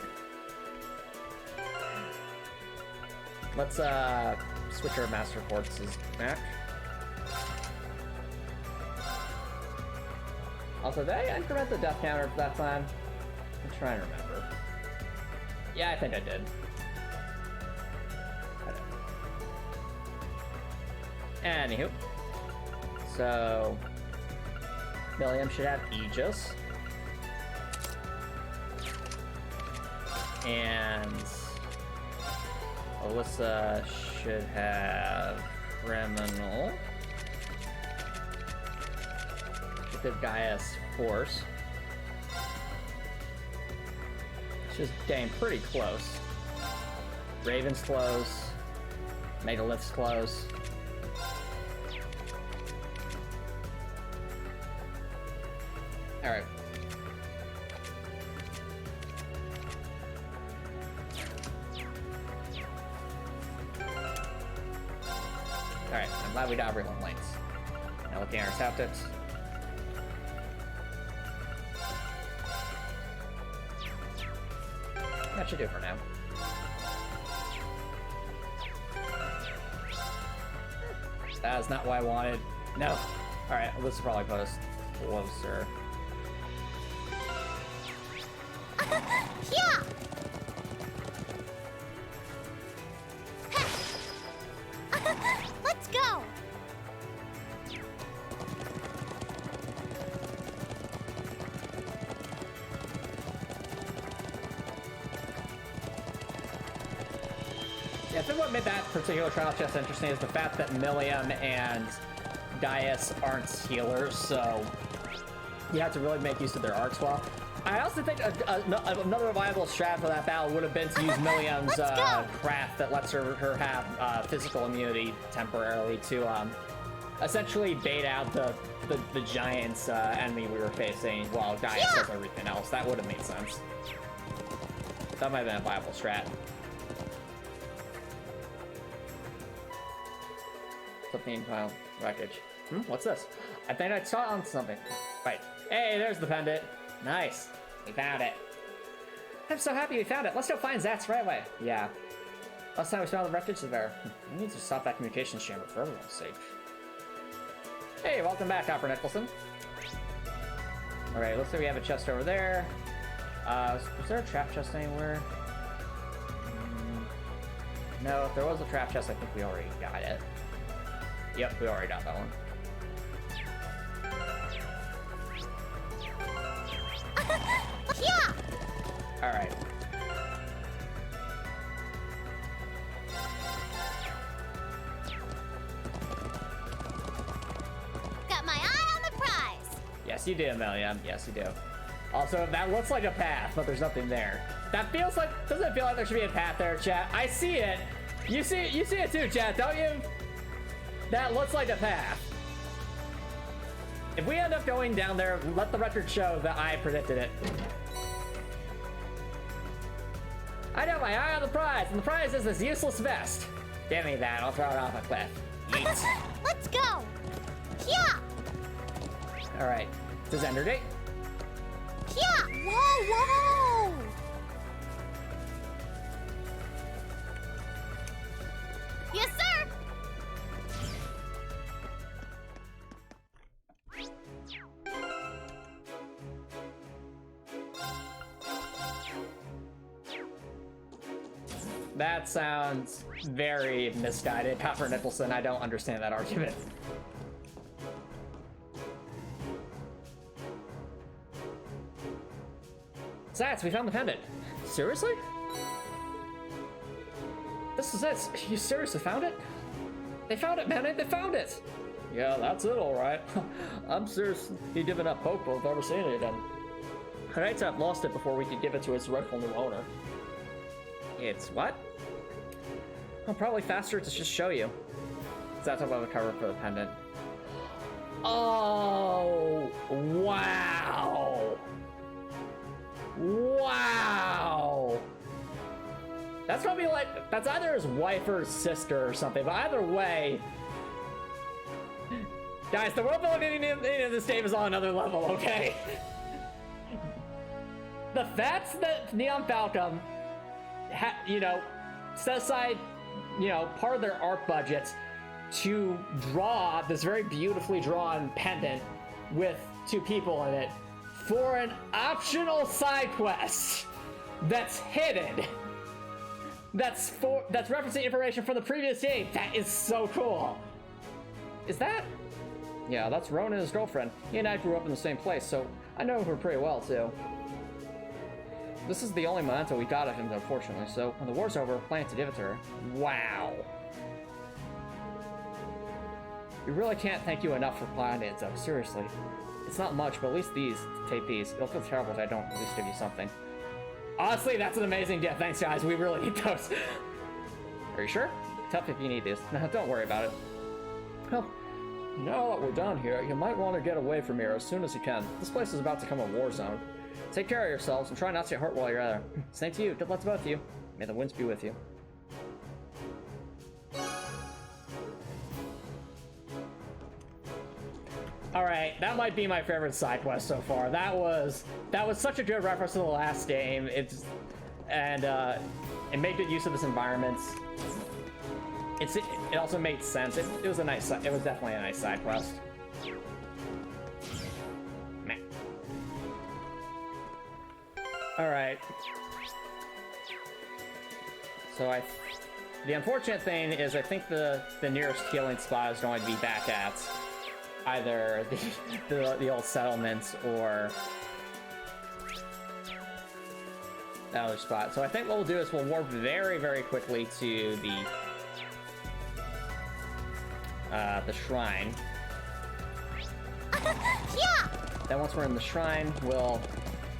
Let's switch our Master Forces back. Also, did I increment the death counter for that time? I'm trying to remember. Yeah, I think I did. Anywho. So, Milliam should have Aegis. And Alyssa should have Criminal. Should give Gaius Force. She's getting pretty close. Raven's close. Megalith's close. Alright. Alright, I'm glad we got everyone links. Now looking at our tactics. That should do for now. That is not what I wanted. No. Alright, let's probably put us closer. Yeah! Let's go! Yeah, I think what made that particular trial chest interesting is the fact that Milliam and Dias aren't healers, so you have to really make use of their arcs well. I also think another viable strat for that battle would have been to use Milliam's craft that lets her have physical immunity temporarily to essentially bait out the giant's enemy we were facing while Dias does everything else. That would have made sense. That might have been a viable strat. Flipping pile wreckage. What's this? I think I saw it on something. Right. Hey, there's the pendant. Nice. We found it. I'm so happy we found it. Let's go find Zat's right away. Yeah. Last time we found the wreckage there. We need to stop that communications chamber for everyone's sake. Hey, welcome back, Copper Nicholson. Alright, looks like we have a chest over there. Was there a trap chest anywhere? No, if there was a trap chest, I think we already got it. Yep, we already got that one. Yeah! Alright. Got my eye on the prize! Yes, you do, Amelia. Yes, you do. Also, that looks like a path, but there's nothing there. That feels like... Doesn't it feel like there should be a path there, chat? I see it! You see it too, chat, don't you? That looks like a path. If we end up going down there, let the record show that I predicted it. I got my eye on the prize, and the prize is this useless vest. Give me that, I'll throw it off a cliff. Yeet. Let's go! Yeah! Alright, does Ender date? Yeah! Whoa, whoa! Yes, sir! That sounds very misguided. Copper Nicholson, I don't understand that argument. Zats, we found the pendant. Seriously? This is it. You seriously found it? They found it, man. They found it. Yeah, that's it, all right. I'm serious. You giving up hope of ever seeing it again. I'd hate to have lost it before we could give it to its rightful new owner. It's what? Well, probably faster to just show you. That's above the cover for the pendant. Oh, wow. Wow. That's probably like, that's either his wife or his sister or something, but either way. Guys, the world building in this game is on another level, okay? The fact that Neon Falcon, you know, set aside, you know, part of their art budget to draw this very beautifully drawn pendant with two people in it for an optional side quest that's hidden. That's referencing information from the previous game. That is so cool. Is that? Yeah, that's Ronan and his girlfriend. He and I grew up in the same place, so I know her pretty well too. This is the only memento we got of him, unfortunately, so when the war's over, we're planning to give it to her. Wow. We really can't thank you enough for planning it, though, seriously. It's not much, but at least these, take these. It'll feel terrible if I don't at least give you something. Honestly, that's an amazing gift. Thanks, guys. We really need those. Are you sure? Tough if you need these. No, don't worry about it. Well, now that we're done here, you might want to get away from here as soon as you can. This place is about to become a war zone. Take care of yourselves and try not to get hurt while you're there. Same to you. Good luck to both of you. May the winds be with you. Alright, that might be my favorite side quest so far. That was such a good reference to the last game. It made good use of its environments. It also made sense. It was definitely a nice side quest. Alright. So the unfortunate thing is I think the nearest healing spot is going to be back at either the old settlements or the other spot. So I think what we'll do is we'll warp very, very quickly to the shrine. Yeah! Then once we're in the shrine, we'll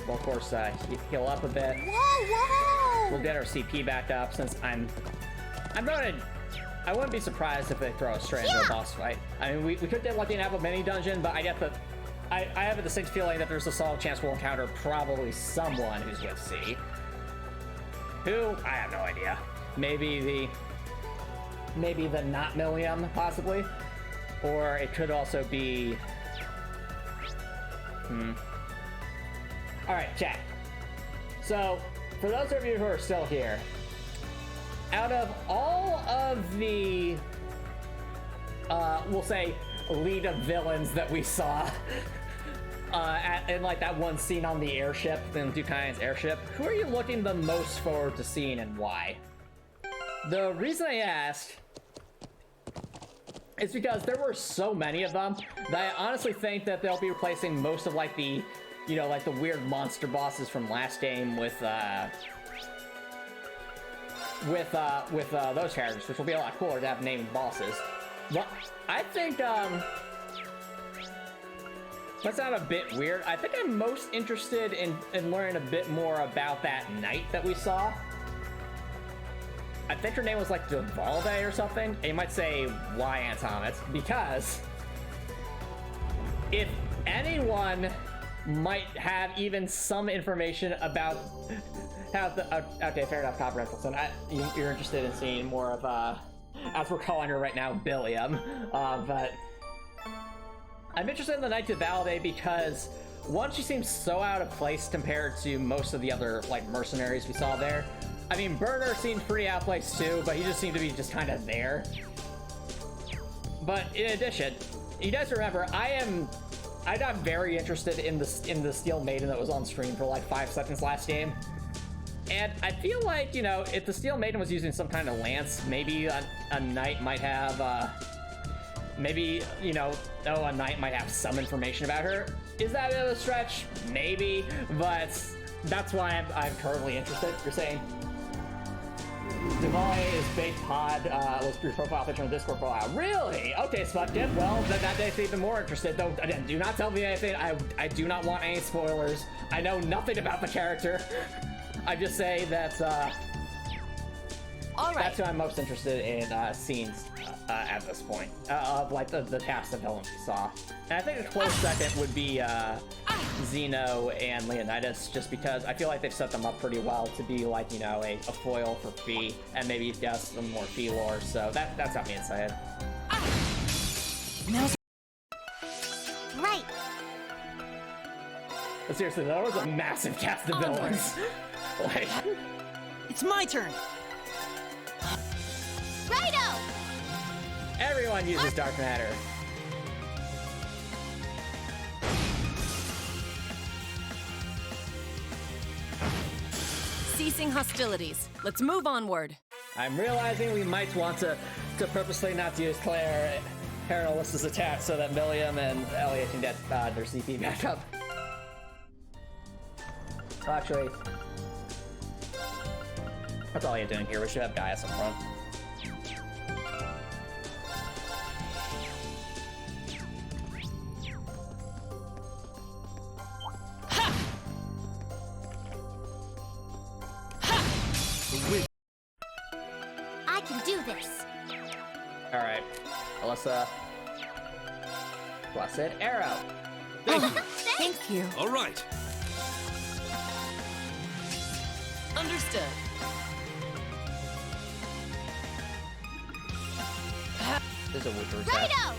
of course heal up a bit. Whoa, whoa! We'll get our CP back up since I wouldn't be surprised if they throw us straight into a boss fight. I mean, we could get lucky and have a mini dungeon, but I have a distinct feeling that there's a solid chance we'll encounter probably someone who's with C. Who? I have no idea. Maybe the not Millium, possibly? Or it could also be... Alright, chat. So, for those of you who are still here, out of all of the, we'll say, lead of villains that we saw in like that one scene on the airship, in Dukain's airship, who are you looking the most forward to seeing and why? The reason I asked is because there were so many of them that I honestly think that they'll be replacing most of like the, you know, like the weird monster bosses from last game with those characters, which will be a lot cooler to have named bosses. Well, I think, that sounds a bit weird. I think I'm most interested in learning a bit more about that knight that we saw. I think her name was like Duvalde or something. And you might say, why Antomicx? Because if anyone might have even some information about how the... okay, fair enough, Copper Nicholson. You're interested in seeing more of, as we're calling her right now, Billiam. But I'm interested in the Knight Duvalde because, one, she seems so out of place compared to most of the other, like, mercenaries we saw there. I mean, Burner seemed pretty out of place too, but he just seemed to be just kind of there. But in addition, you guys remember, I got very interested in the Steel Maiden that was on stream for like 5 seconds last game. And I feel like, you know, if the Steel Maiden was using some kind of lance, maybe a knight might have, maybe, you know, a knight might have some information about her. Is that a bit of a stretch? Maybe, but that's why I'm currently interested, you're saying. Duvalde is Big Pod, was your profile picture on the Discord profile. Really? Okay, Sputkin. Well, that makes me even more interested. Though, again, do not tell me anything. I do not want any spoilers. I know nothing about the character. I just say that, All right. that's who I'm most interested in seeing at this point, of like the cast of villains we saw. And I think a close second would be Zeno and Leonidas, just because I feel like they've set them up pretty well to be like, you know, a foil for Fee, and maybe just some more Fee lore, so that's got me excited. Right. But seriously, that was a massive cast of villains. Like, It's my turn. Righto! everyone uses dark matter. Ceasing hostilities. Let's move onward. I'm realizing we might want to purposely not use Claire and Alyssa's attack so that Milliam and Elliot can get their CP back up. Well, actually, that's all you're doing here. We should have Gaius up front. I can do this. Alright, Alyssa. Blessed arrow. Thank you. Thank you. All right. Understood. There's a Witcher reset. Righto!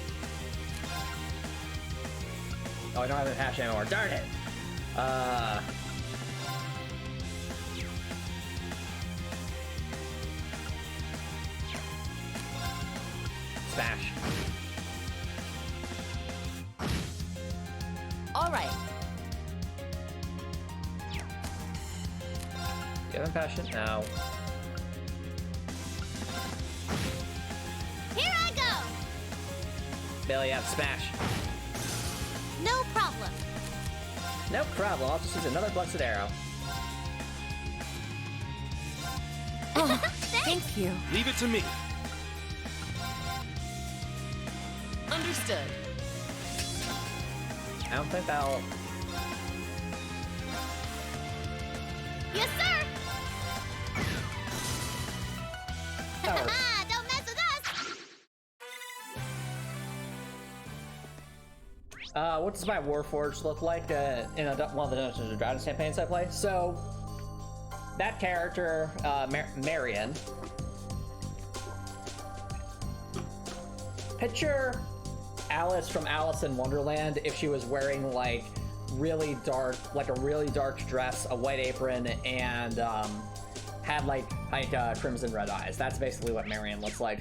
Oh, I don't have a hash anymore. Darn it. Smash. All right. Give him passion. No. Here I go! Billy, have smash. No problem. No problem. I'll just use another blessed arrow. Oh, thank you. Leave it to me. Understood. I don't think that'll. Yes, sir! That works. Don't mess with us! What does my Warforged look like in one of the Dungeons and Dragons campaigns I play? So, that character, Marion. Picture Alice from Alice in Wonderland if she was wearing like really dark, like a really dark dress, a white apron, and had like crimson red eyes. That's basically what Marion looks like.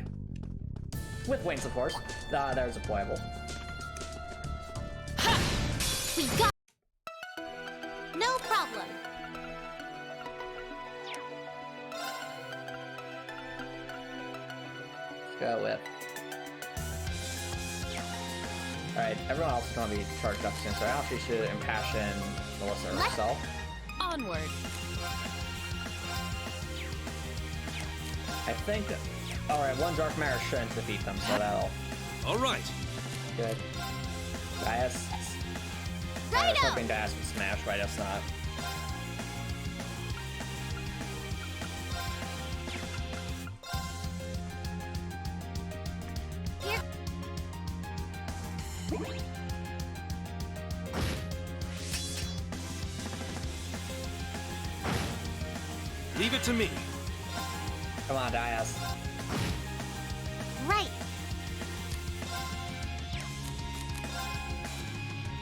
With wings, of course. There's deployable. We got... No problem. Let's go with. Alright, everyone else is going to be charged up soon, so I actually should impassion Melissa herself. Onward. I think. Alright, one Dark Matter shouldn't defeat them, so that'll. All right. Good. Dias. I was Righto! hoping Dias would smash, but I guess not. Here. Leave it to me. Come on, Dias. Right.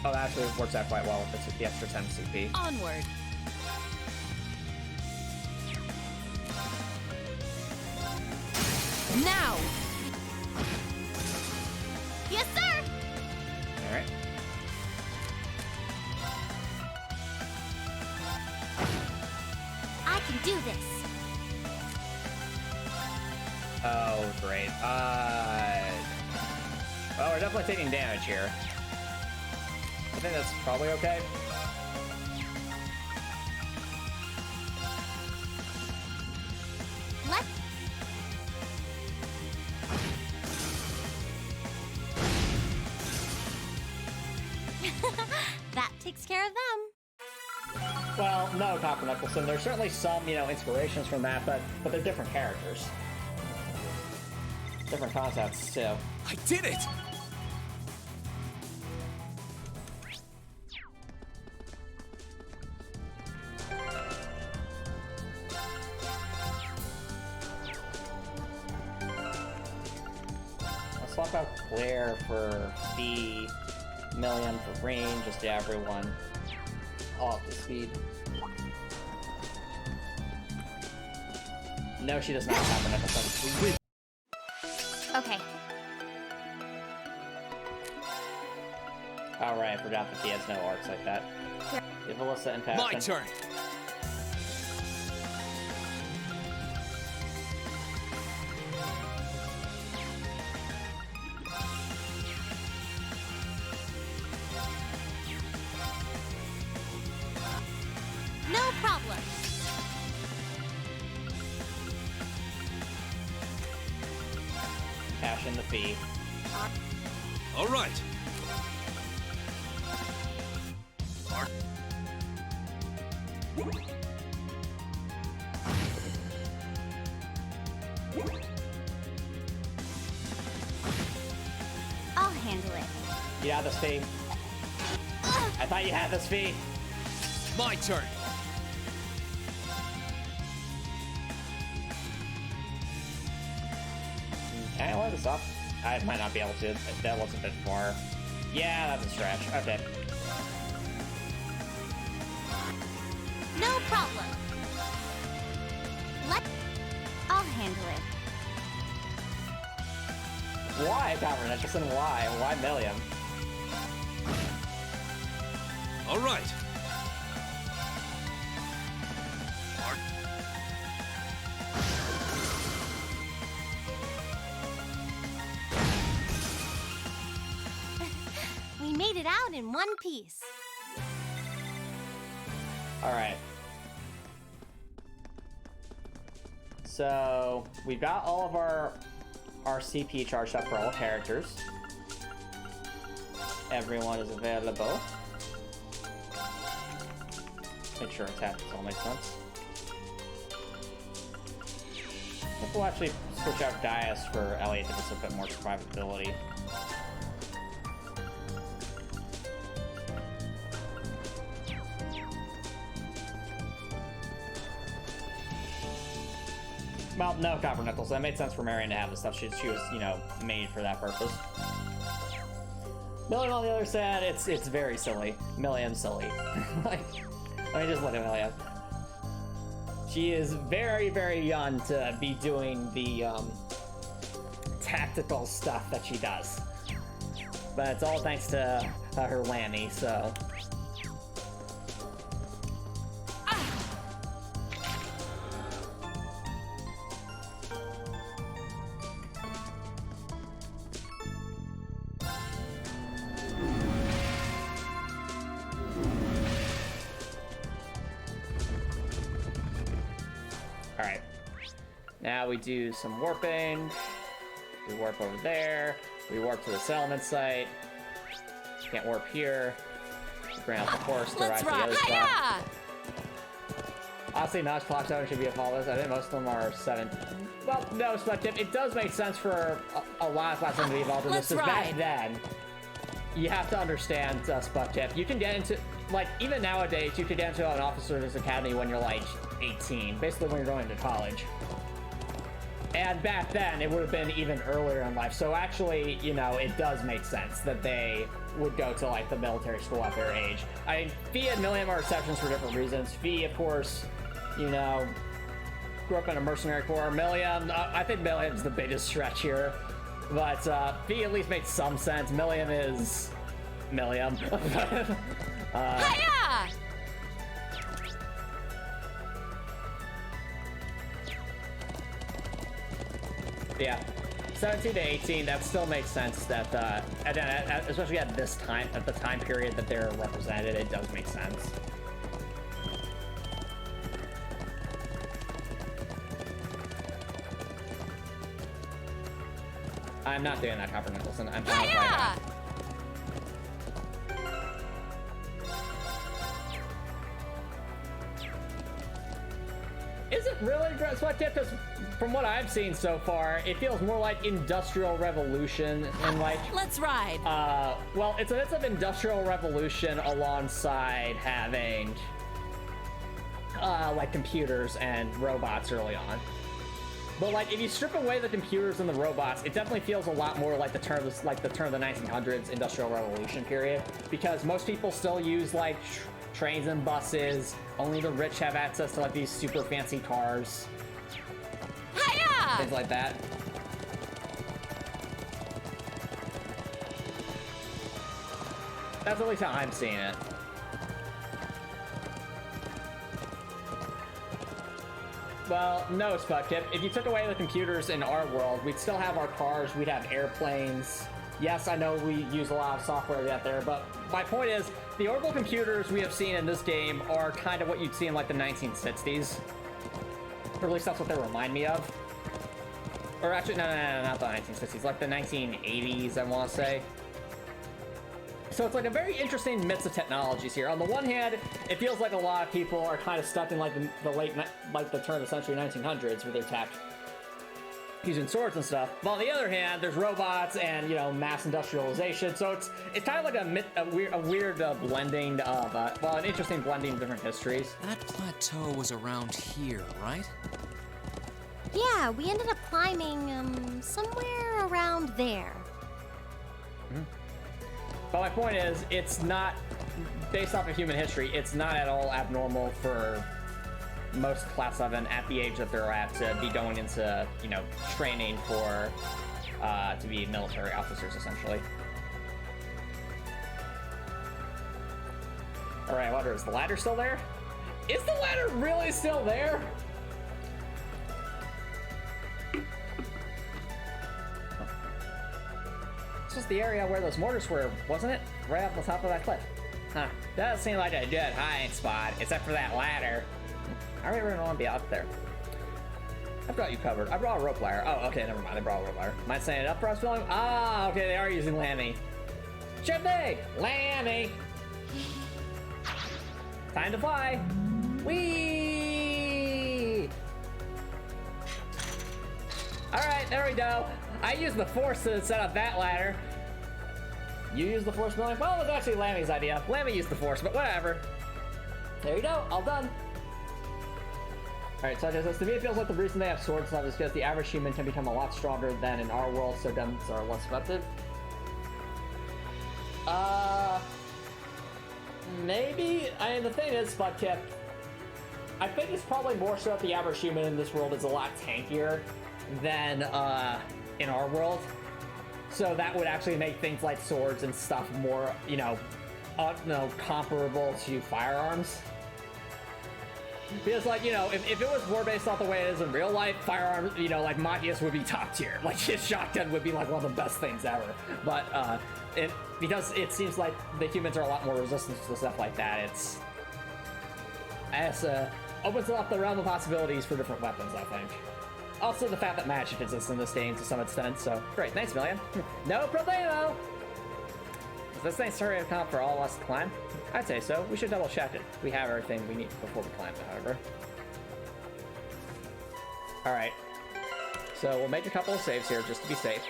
Oh, actually, it works out quite well with the extra 10 CP. Onward. Now. Yes, sir! Alright. I can do this. Oh, great. Well, we're definitely taking damage here. I think that's probably okay. Let... That takes care of them. Well, no, Copper Nicholson. There's certainly some, inspirations from that, but they're different characters. Different concepts, too. I did it. Let's swap out Claire for B, Million for range, just to everyone off the speed. No, she does not have Copper Nicholson. Okay. Alright, I forgot that he has no arcs like that. Give Alyssa and My turn. No problem. Cash in the fee. All right. I'll handle it. You got this fee. I thought you had this fee. My turn. Can I load this up? I might not be able to. That looks a bit more. Yeah, that's a stretch. Okay. No problem. I'll handle it. Why, Copper Nicholson? Why? Why Million? All right. made it out in one piece. All right. So we've got all of our CP charged up for all characters. Everyone is available. Make sure attacks all make sense. I think we'll actually switch out Gaius for Elliot to give us a bit more survivability. Well, no, Copper Knuckles. That made sense for Marion to have this stuff. She was, you know, made for that purpose. Milliam, on the other side, it's very silly. Milliam's silly. Like, let me just look at Milliam. She is very, very young to be doing the tactical stuff that she does. But it's all thanks to her Lanny, so... Now we do some warping. We warp over there. We warp to the settlement site. Can't warp here. We bring out the horse to ride to the other spot. Honestly, Notch Watchtower should be a follow. I think most of them are 7. Well, no, Spudtip. It does make sense for a lot of classes to be evolved in this. Because back then, you have to understand Spudtip. You can get into, like, even nowadays, you could get into an officer's academy when you're like 18, basically when you're going to college. And back then, it would have been even earlier in life. So actually, you know, it does make sense that they would go to, like, the military school at their age. I mean, Fee and Milliam are exceptions for different reasons. Fee, of course, you know, grew up in a mercenary corps. Milliam, I think Milliam's the biggest stretch here. But Fee at least makes some sense. Milliam is Milliam. Hiya! Yeah, 17 to 18, that still makes sense that, especially at this time, at the time period that they're represented, it does make sense. I'm not doing that, Copper Nicholson. I'm fine with that. Is it really Spudtip? Because from what I've seen so far, it feels more like Industrial Revolution and like... Let's ride! Well, it's a bit of Industrial Revolution alongside having, like, computers and robots early on. But, like, if you strip away the computers and the robots, it definitely feels a lot more like the turn of the 1900s Industrial Revolution period. Because most people still use, like, trains and buses. Only the rich have access to, like, these super fancy cars. Hiya! Things like that. That's at least how I'm seeing it. Well, no, Spudtip. If you took away the computers in our world, we'd still have our cars, we'd have airplanes. Yes, I know we use a lot of software out there, but my point is, the Orbal computers we have seen in this game are kind of what you'd see in, like, the 1960s. Or at least that's what they remind me of. Or actually, no, not the 1960s, like the 1980s, I want to say. So it's like a very interesting mix of technologies here. On the one hand, it feels like a lot of people are kind of stuck in, like, the turn of the century 1900s with their tech, using swords and stuff. But on the other hand, there's robots and, you know, mass industrialization. So it's kind of like a weird blending of, well, an interesting blending of different histories. That plateau was around here, right? Yeah, we ended up climbing, somewhere around there. Mm-hmm. But my point is, it's not, based off of human history, it's not at all abnormal for most Class 7 at the age that they're at to be going into, you know, training for, to be military officers, essentially. Alright, I wonder, is the ladder still there? Is the ladder really still there? This was the area where those mortars were, wasn't it? Right off the top of that cliff. Huh. Doesn't seem like a good hiding spot, except for that ladder. I really don't want to be out there. I've got you covered. I brought a rope ladder. Oh, okay, never mind. I brought a rope ladder. Am I saying it up for us, William? Ah, okay, they are using Lammy. Should they? Lammy! Time to fly! Whee! Alright, there we go. I used the force to set up that ladder. You used the force, William? Well, it was actually Lammy's idea. Lammy used the force, but whatever. There you go, all done. Alright, so it says, to me it feels like the reason they have swords now is because the average human can become a lot stronger than in our world, so guns are less effective. Maybe? I mean, the thing is, Spudkip, I think it's probably more so that the average human in this world is a lot tankier than, in our world. So that would actually make things like swords and stuff more, you know, comparable to firearms. Because, like, you know, if it was more based off the way it is in real life, firearms, you know, like, Machias would be top tier. Like, his shotgun would be, like, one of the best things ever. But, because it seems like the humans are a lot more resistant to stuff like that, it's opens up the realm of possibilities for different weapons, I think. Also, the fact that magic exists in this game to some extent, so great. Thanks, Million. No problemo! Is this thing starting to come for all of us to climb? I'd say so. We should double check it. We have everything we need before we climb it, however. Alright. So we'll make a couple of saves here just to be safe.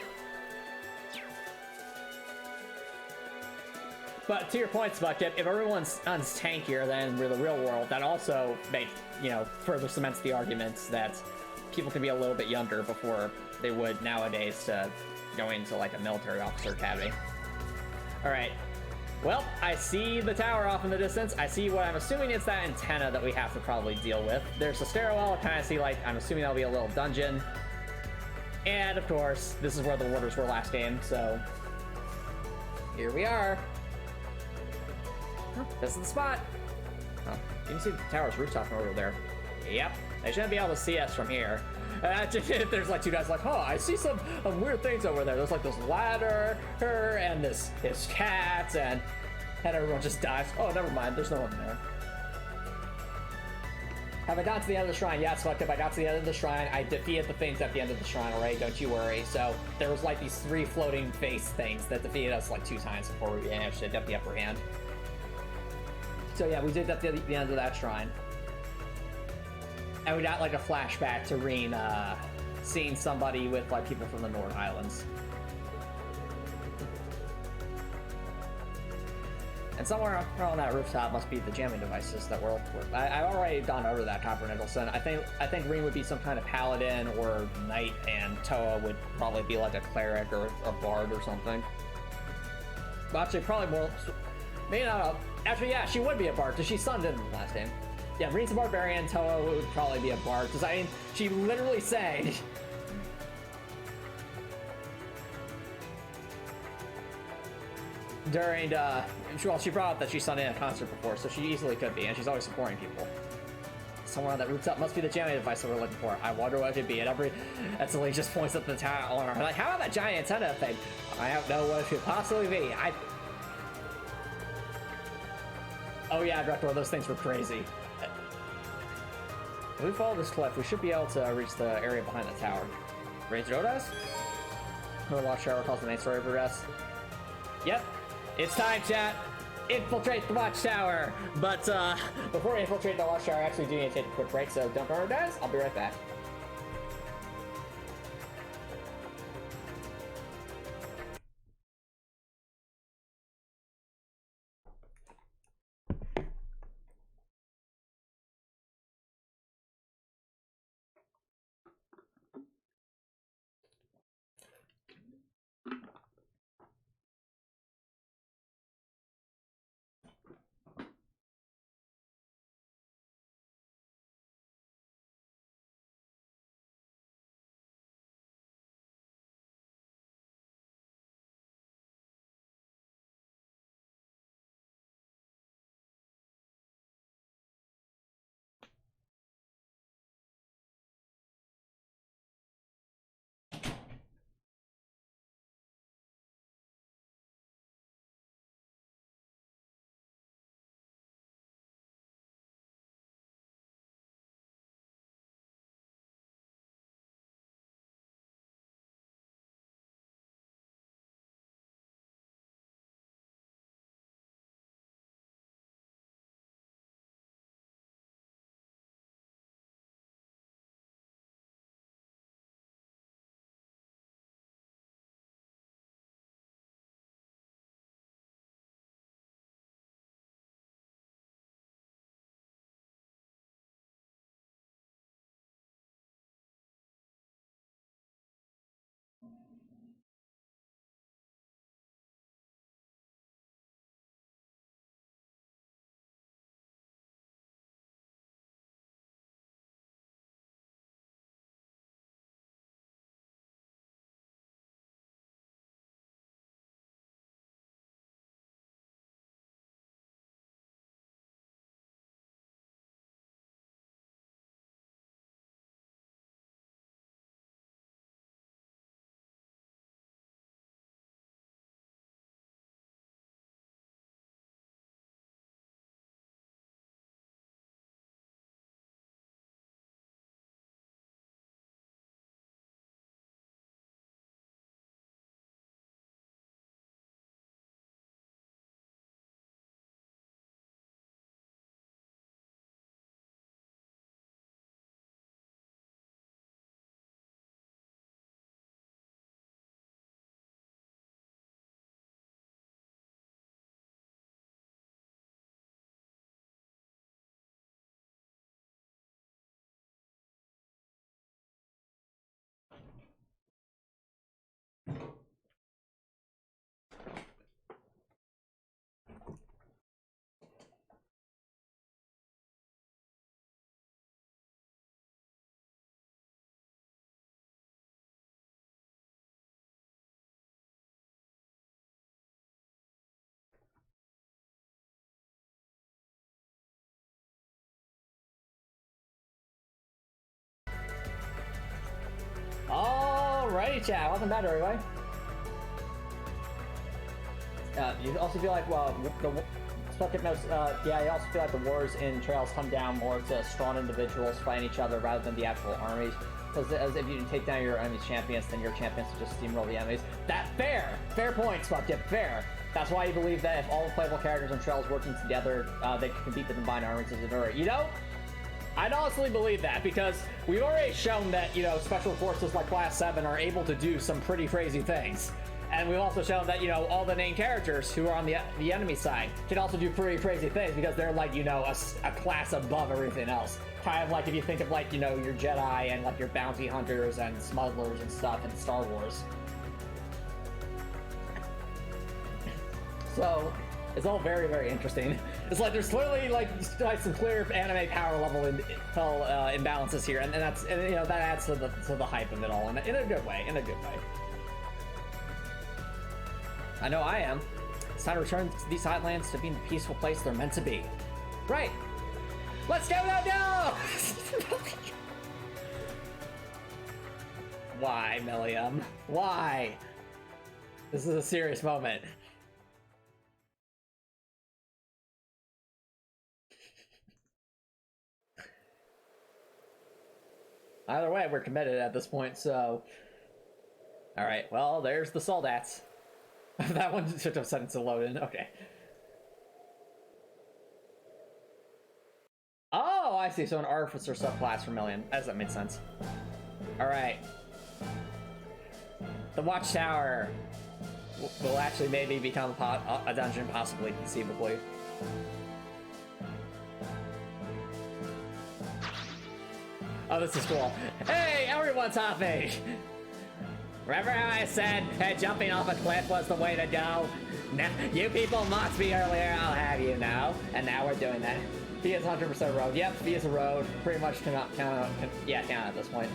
But to your point, Spudkip, if everyone's tankier than the real world, that also makes, you know, further cements the arguments that people can be a little bit younger before they would nowadays to go into, like, a military officer academy. Alright. Well, I see the tower off in the distance. I see what I'm assuming is that antenna that we have to probably deal with. There's a stairwell. I kind of see, like, I'm assuming that'll be a little dungeon. And, of course, this is where the warders were last game, so here we are. Oh, this is the spot. Oh, you can see the tower's rooftop from over there. Yep, they shouldn't be able to see us from here. If there's like two guys like, oh, I see some weird things over there. There's like this ladder, and this cat, and everyone just dies. Oh, never mind, there's no one there. Have I got to the end of the shrine? Yes, fuck, if I got to the end of the shrine, I defeated the things at the end of the shrine already, don't you worry. So there was like these 3 floating face things that defeated us like 2 times before we managed to get the upper hand. So yeah, we did that at the end of that shrine. And we got like a flashback to Reen seeing somebody with like people from the Nord Highlands. And somewhere on that rooftop must be the jamming devices that were. I've already gone over that, Copper Nicholson. I think Reen would be some kind of paladin or knight, and Toa would probably be like a cleric or a bard or something. Well, actually, probably more. Maybe not. Actually, yeah, she would be a bard because she sunned in the last game. Yeah, Reen's a barbarian. Toa would probably be a bard because I mean, she literally sang. During well, she brought up that she sung in a concert before, so she easily could be, and she's always supporting people. Somewhere on that rooftop must be the jamming device that we're looking for. I wonder what it could be. And Italy just points up the tower. Like, how about that giant antenna thing? I don't know what it could possibly be. Oh yeah, Director, those things were crazy. If we follow this cliff, we should be able to reach the area behind the tower. Raise Rodas? No Watchtower calls the main story of Rodas. Yep. It's time, chat. Infiltrate the Watchtower. But before we infiltrate the Watchtower, I actually do need to take a quick break, so don't go, guys. I'll be right back. Alrighty, chat. Welcome back, everybody. You also feel like, well, yeah, you also feel like the wars in Trails come down more to strong individuals fighting each other rather than the actual armies. Because if you take down your enemy's champions, then your champions will just steamroll the enemies. That's fair! Fair point, Spudkip, fair. That's why you believe that if all the playable characters in Trails working together, they can beat the combined armies of Zenura. You know, I'd honestly believe that, because we've already shown that, you know, special forces like Class 7 are able to do some pretty crazy things. And we've also shown that, you know, all the main characters who are on the enemy side can also do pretty crazy things because they're like, you know, a class above everything else. Kind of like if you think of like, you know, your Jedi and like your bounty hunters and smugglers and stuff in Star Wars. So, it's all very, very interesting. It's like there's clearly like some clear anime power level imbalances here, and that's, and, you know, that adds to the hype of it all in a good way, I know I am. It's time to return to these Highlands to being the peaceful place they're meant to be. Right. Let's go now! Why, Milliam? Why? This is a serious moment. Either way, we're committed at this point, so... Alright, well, there's the Soldats. That one should have said it's a load in. Okay. Oh, I see. So an artificer subclass for Million. As that makes sense. Alright. The Watchtower will actually maybe become a dungeon, possibly, conceivably. Oh, this is cool. Hey, everyone's hopping! Remember how I said that jumping off a cliff was the way to go? Now, you people mocked me earlier, I'll have you know. And now we're doing that. V is 100% road. Yep, V is a road. Pretty much count at this point.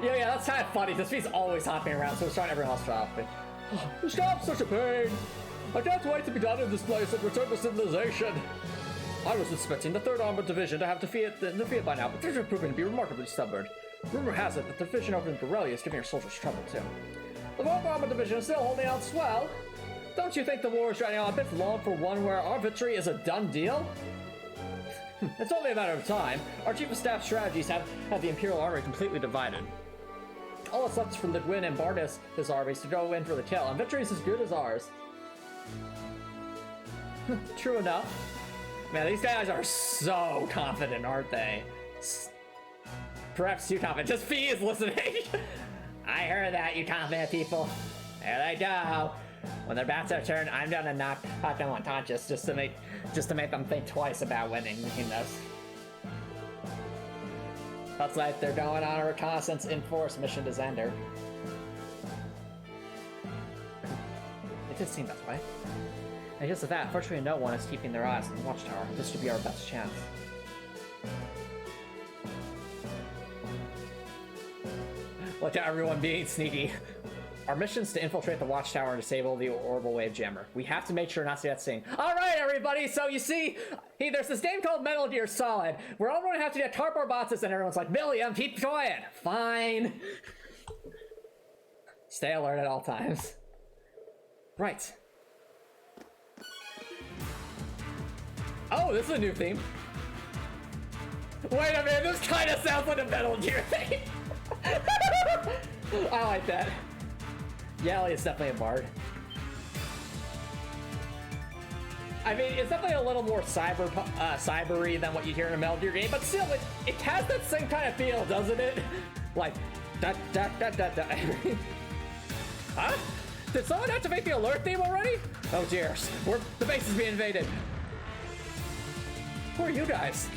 Yeah, that's kind of funny. This V's always hopping around, so it's trying everyone else to hop. Stop such a pain! I can't wait to be done in this place and return to civilization. I was expecting the 3rd Armored Division to have defeated by now, but they're proving to be remarkably stubborn. Rumor has it that the division over in Borrelia is giving our soldiers trouble too. The 4th Armored Division is still holding out swell. Don't you think the war is dragging on a bit long for one where our victory is a done deal? It's only a matter of time. Our Chief of Staff strategies have the Imperial Army completely divided. All that's left is for Lidwin and Bardas, his armies, to go in for the kill, and victory is as good as ours. True enough. Man, these guys are so confident, aren't they? Perhaps too confident. Just Fee is listening. I heard that, you confident people. There they go. When their bats are turned, I'm gonna knock them unconscious just to make them think twice about winning in this. Looks like they're going on a reconnaissance in-force mission to Xander. It did seem that way. And just at that, fortunately no one is keeping their eyes on the Watchtower. This should be our best chance. Look at everyone being sneaky. Our mission is to infiltrate the Watchtower and disable the Orbal Jammer. We have to make sure not to get seen. Alright, everybody, so you see, there's this game called Metal Gear Solid. We're all going to have to get cardboard boxes, and everyone's like, Milliam, keep quiet. Fine. Stay alert at all times. Right. Oh, this is a new theme. Wait a minute, this kind of sounds like a Metal Gear thing. I like that. Yali is definitely a bard. I mean, it's definitely a little more cybery than what you hear in a Metal Gear game, but still, it has that same kind of feel, doesn't it? Like, da da da da da. Huh? Did someone activate the alert theme already? Oh dear, the base is being invaded. Who are you guys?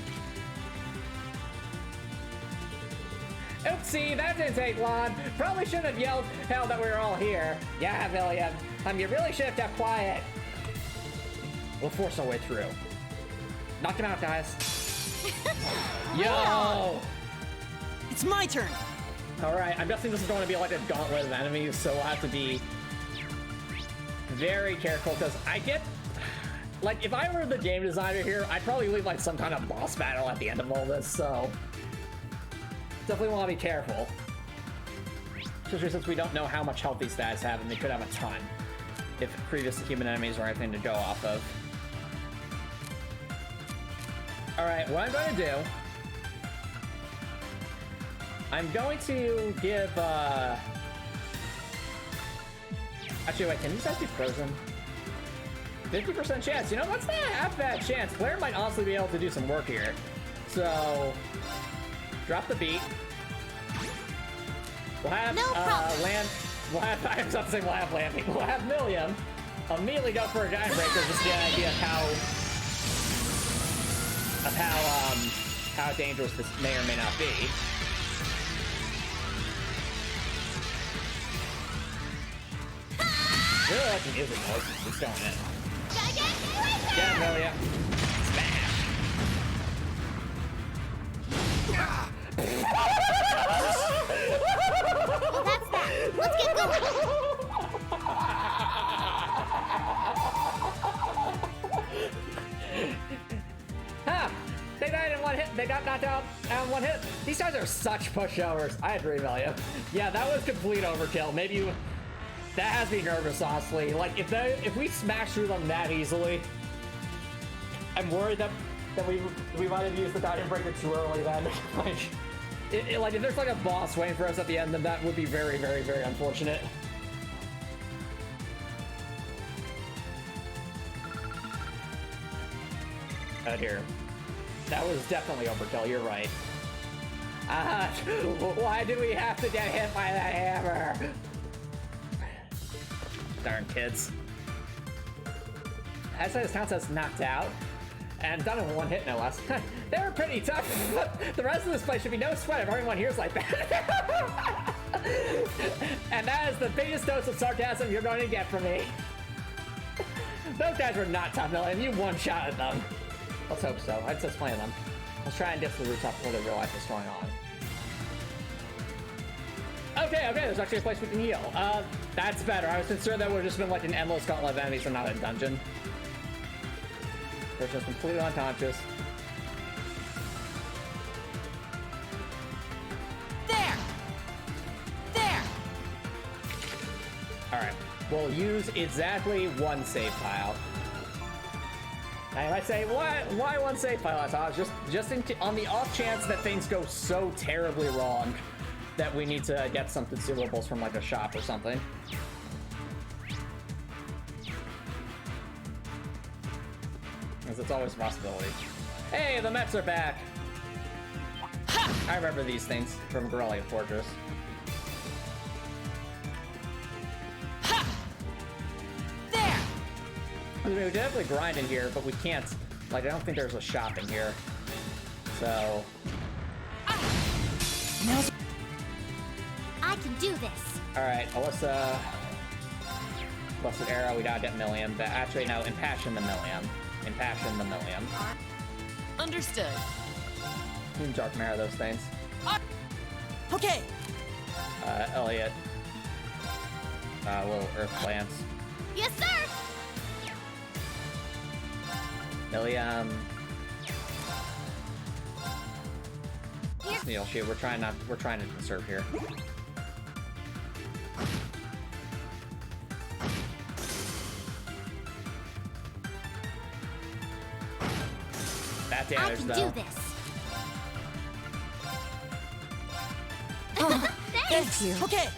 Oopsie, that didn't take long. Probably shouldn't have yelled hell that we were all here. Yeah, William. You really should have kept quiet. We'll force our way through. Knock him out, guys. Yo! It's my turn. Alright, I'm guessing this is going to be like a gauntlet of enemies, so we'll have to be very careful because I get, like, if I were the game designer here, I'd probably leave like some kind of boss battle at the end of all this. So definitely want to be careful, especially since we don't know how much health these guys have, and they could have a ton if previous human enemies were anything to go off of. All right, what I'm going to do, I'm going to give, actually, wait, can these guys be frozen? 50% chance. You know, that's not half bad chance. Claire might honestly be able to do some work here. So, drop the beat. We'll have, no problem. we'll have, I was about to say we'll have landing. We'll have Milliam immediately go for a giant breaker just to get an idea of how dangerous this may or may not be. I really like the music noise. It's going in. Yeah, Milliam. Smash. Well, that's that. Let's get going. Ha! They died in one hit. They got knocked out in one hit. These guys are such pushovers. I agree, Milliam. Yeah, that was complete overkill. Maybe you... That has me nervous, honestly. Like, if we smash through them that easily, I'm worried that we might have used the Diamond Breaker too early then. Like, like, if there's like a boss waiting for us at the end, then that would be very, very, very unfortunate. Oh dear. That was definitely overkill, you're right. Why do we have to get hit by that hammer? Darn kids. I'd say this counts as knocked out. And done in one hit, no less. They were pretty tough. The rest of this place should be no sweat if everyone here's like that. And that is the biggest dose of sarcasm you're going to get from me. Those guys were not tough, Milliam. You one-shotted them. Let's hope so. I'd just playing them. Let's try and get to the rooftop before they realize what's going on. Okay, there's actually a place we can heal. That's better. I was concerned that would have just been like an endless gauntlet of enemies and not a dungeon. They're just completely unconscious. There! Alright, we'll use exactly one save file. I might say, why one save file? I thought just on the off chance that things go so terribly wrong that we need to get some consumables from like a shop or something. Because it's always a possibility. Hey, the Mets are back! Ha! I remember these things from Gorilla Fortress. Ha! There! I mean, we definitely grind in here, but we can't. Like, I don't think there's a shop in here. So. I can do this. Alright, Alyssa. Blessed Arrow, we gotta get Milliam. But actually, no, Impassion the Milliam. Impassion the Milliam. Understood. You can Dark Mirror those things. Okay. Elliot. Little Earth plants. Yes, sir. Milliam. Here. Neil, shoot, we're trying to conserve here. That I damage, can though. do this. Thank you. Okay.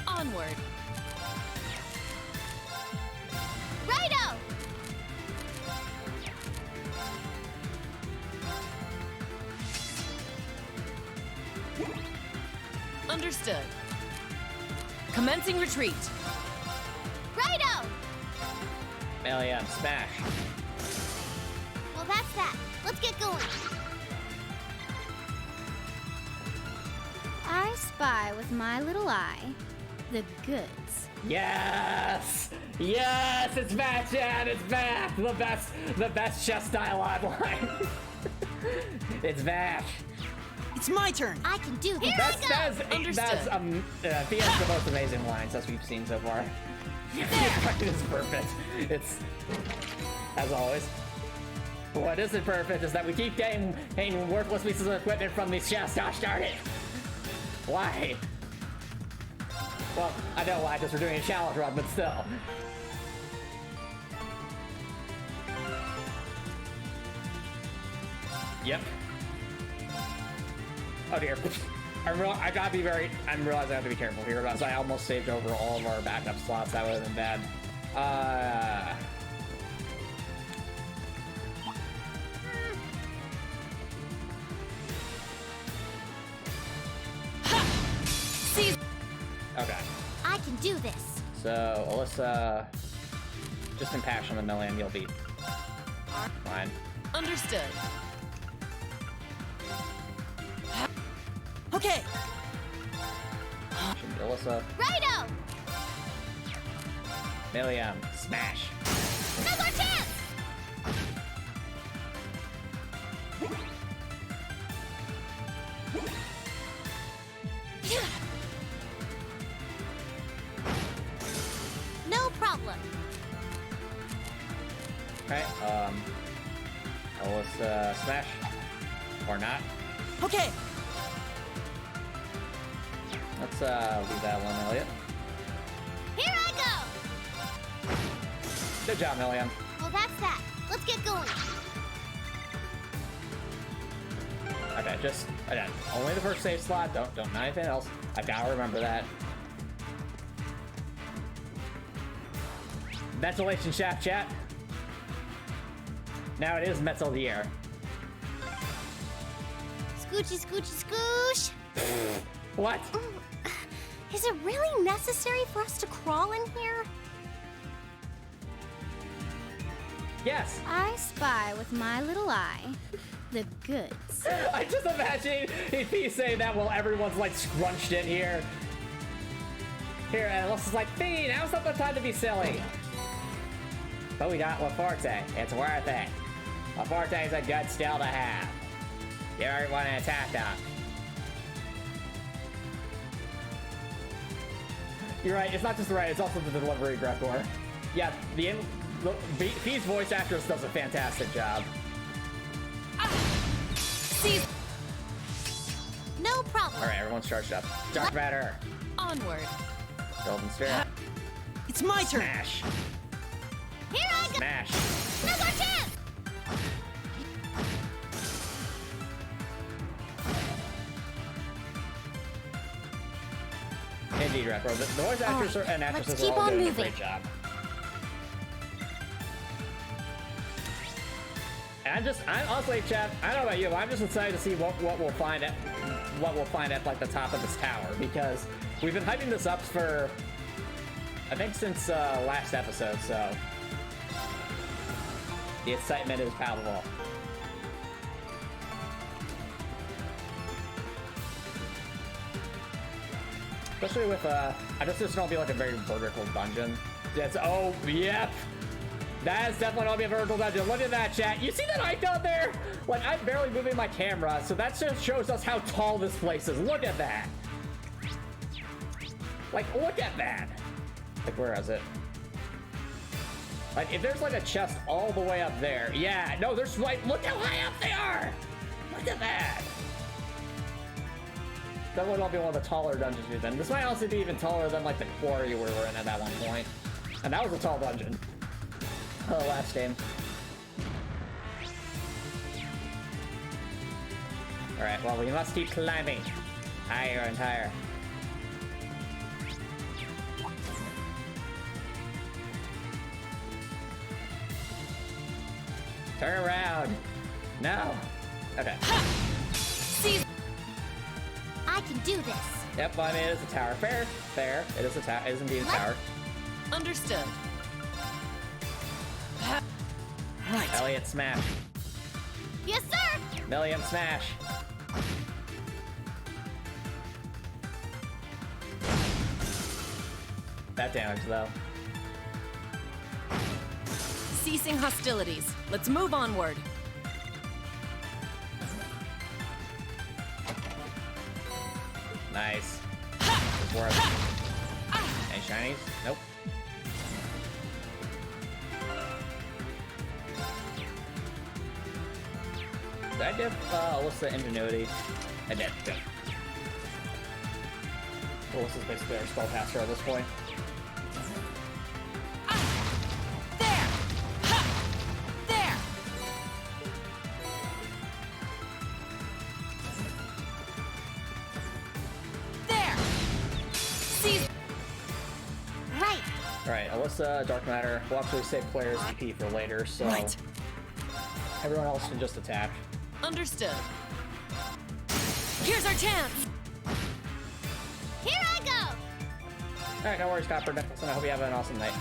Onward. Righto. Understood. Commencing retreat. Righto. Milliam, smash. Well, that's that. Let's get going. I spy with my little eye the goods. Yes! Yes! It's back, Chad! It's back! The best chess dialogue line. It's back. It's my turn. I can do this. That's Understood. Thea's the most amazing lines as we've seen so far. It is perfect. It's, as always. What isn't perfect is that we keep getting worthless pieces of equipment from these chests. Gosh darn it! Why? Well, I know why, because we're doing a challenge run, but still. Yep. Oh dear. I'm realizing I have to be careful here, because I almost saved over all of our backup slots. That would have been bad. Okay. I can do this. So, Alyssa, just impassion the million, you'll be fine. Understood. Okay. Should be Alyssa, Righto! million, smash. Now's our chance! No problem. Okay, Alyssa, smash. Or not. Okay. Let's, leave that one, Elliot. Here I go! Good job, Million. Well, that's that. Let's get going. Okay, again, only the first save slot, don't anything else. I gotta remember that. Ventilation shaft chat. Now it is metal the air. Scoochy, scoochy, scoosh! What? Is it really necessary for us to crawl in here? Yes. I spy with my little eye the goods. I just imagine if he's saying that while everyone's like scrunched in here. Here, and Alyssa's like, Fee, now's not the time to be silly. But we got La Forte. It's worth it. La Forte's a good skill to have. You ever want to attack them? You're right, it's not just the right, it's also the delivery, Gregor. Yeah, Fee's voice actress does a fantastic job. See, No problem. Alright, everyone's charged up. Dark matter. onward. Golden Sphere. It's my turn. Smash. Here I go! Smash. Now's our chance! Indeed, Gregor. The voice actors and actresses let's are keep all on doing a moving. great job. And I'm honestly, Chad, I don't know about you, but I'm just excited to see what we'll find at like the top of this tower, because we've been hyping this up for I think since last episode, so the excitement is palpable. Especially with I just it's gonna be like a very vertical dungeon. That's yep. That is definitely gonna be a vertical dungeon. Look at that, chat. You see that icon there? Like, I'm barely moving my camera, so that just shows us how tall this place is. Look at that. Like, look at that. Like, where is it? Like, if there's like a chest all the way up there. Yeah, no, there's like, look how high up they are. Look at that. That would all be one of the taller dungeons we've been. This might also be even taller than like the quarry we were in at that one point. And that was a tall dungeon. Last game. Alright, well, we must keep climbing. Higher and higher. Turn around. No. Okay. See, I can do this. Yep, well, I mean, it is a tower. Fair. Fair. It is a tower. It is indeed a tower. understood. Right. Elliot, smash. Yes, sir! Million, smash. That damage, though. Ceasing hostilities. Let's move onward. Nice. Worth. Any shinies? Nope. Did I dip Alyssa Ingenuity? I did. Good. Alyssa's basically our spellcaster at this point. There! Ha! There! There! Seize. Right. Alright, Alyssa, Dark Matter. We'll actually save players EP for later, so Right. everyone else can just attack. Understood. Here's our chance! Here I go. Alright, no worries, Copper Nicholson. I hope you have an awesome night.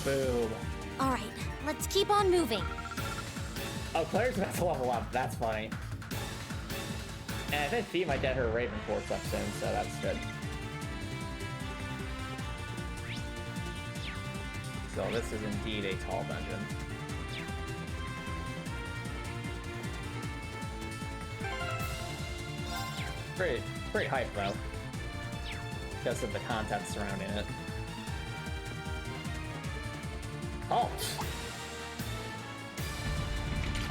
Boom. All right, let's keep on moving. Oh, Claire's about to level up. That's funny. And I think Fee might get her Raven Force up soon, so that's good. So this is indeed a tall dungeon. Pretty hype though, because of the content surrounding it. Halt!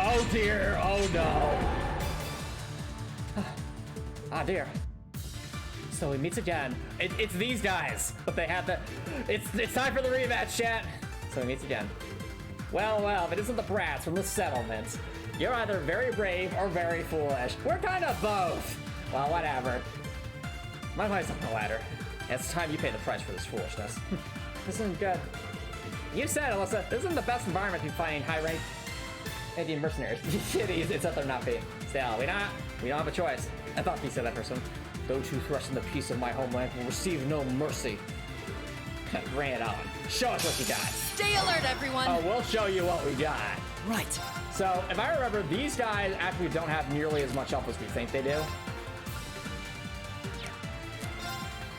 Oh dear! Oh no! Ah dear. So we meet again. It's these guys, but they have the. It's time for the rematch, chat. So we meet again. Well, if it isn't the brats from the settlement, you're either very brave or very foolish. We're kind of both. Well, whatever. My money's on the ladder. It's time you pay the price for this foolishness. This isn't good. You said, Alyssa, this isn't the best environment to be fighting high-ranked Indian mercenaries. It's up there not being. Still, we don't have a choice. I thought he said that person. Those who threaten the peace of my homeland will receive no mercy. Bring it on. Show us what you got. Stay alert, everyone! Oh, we'll show you what we got. Right. So, if I remember, these guys actually don't have nearly as much health as we think they do.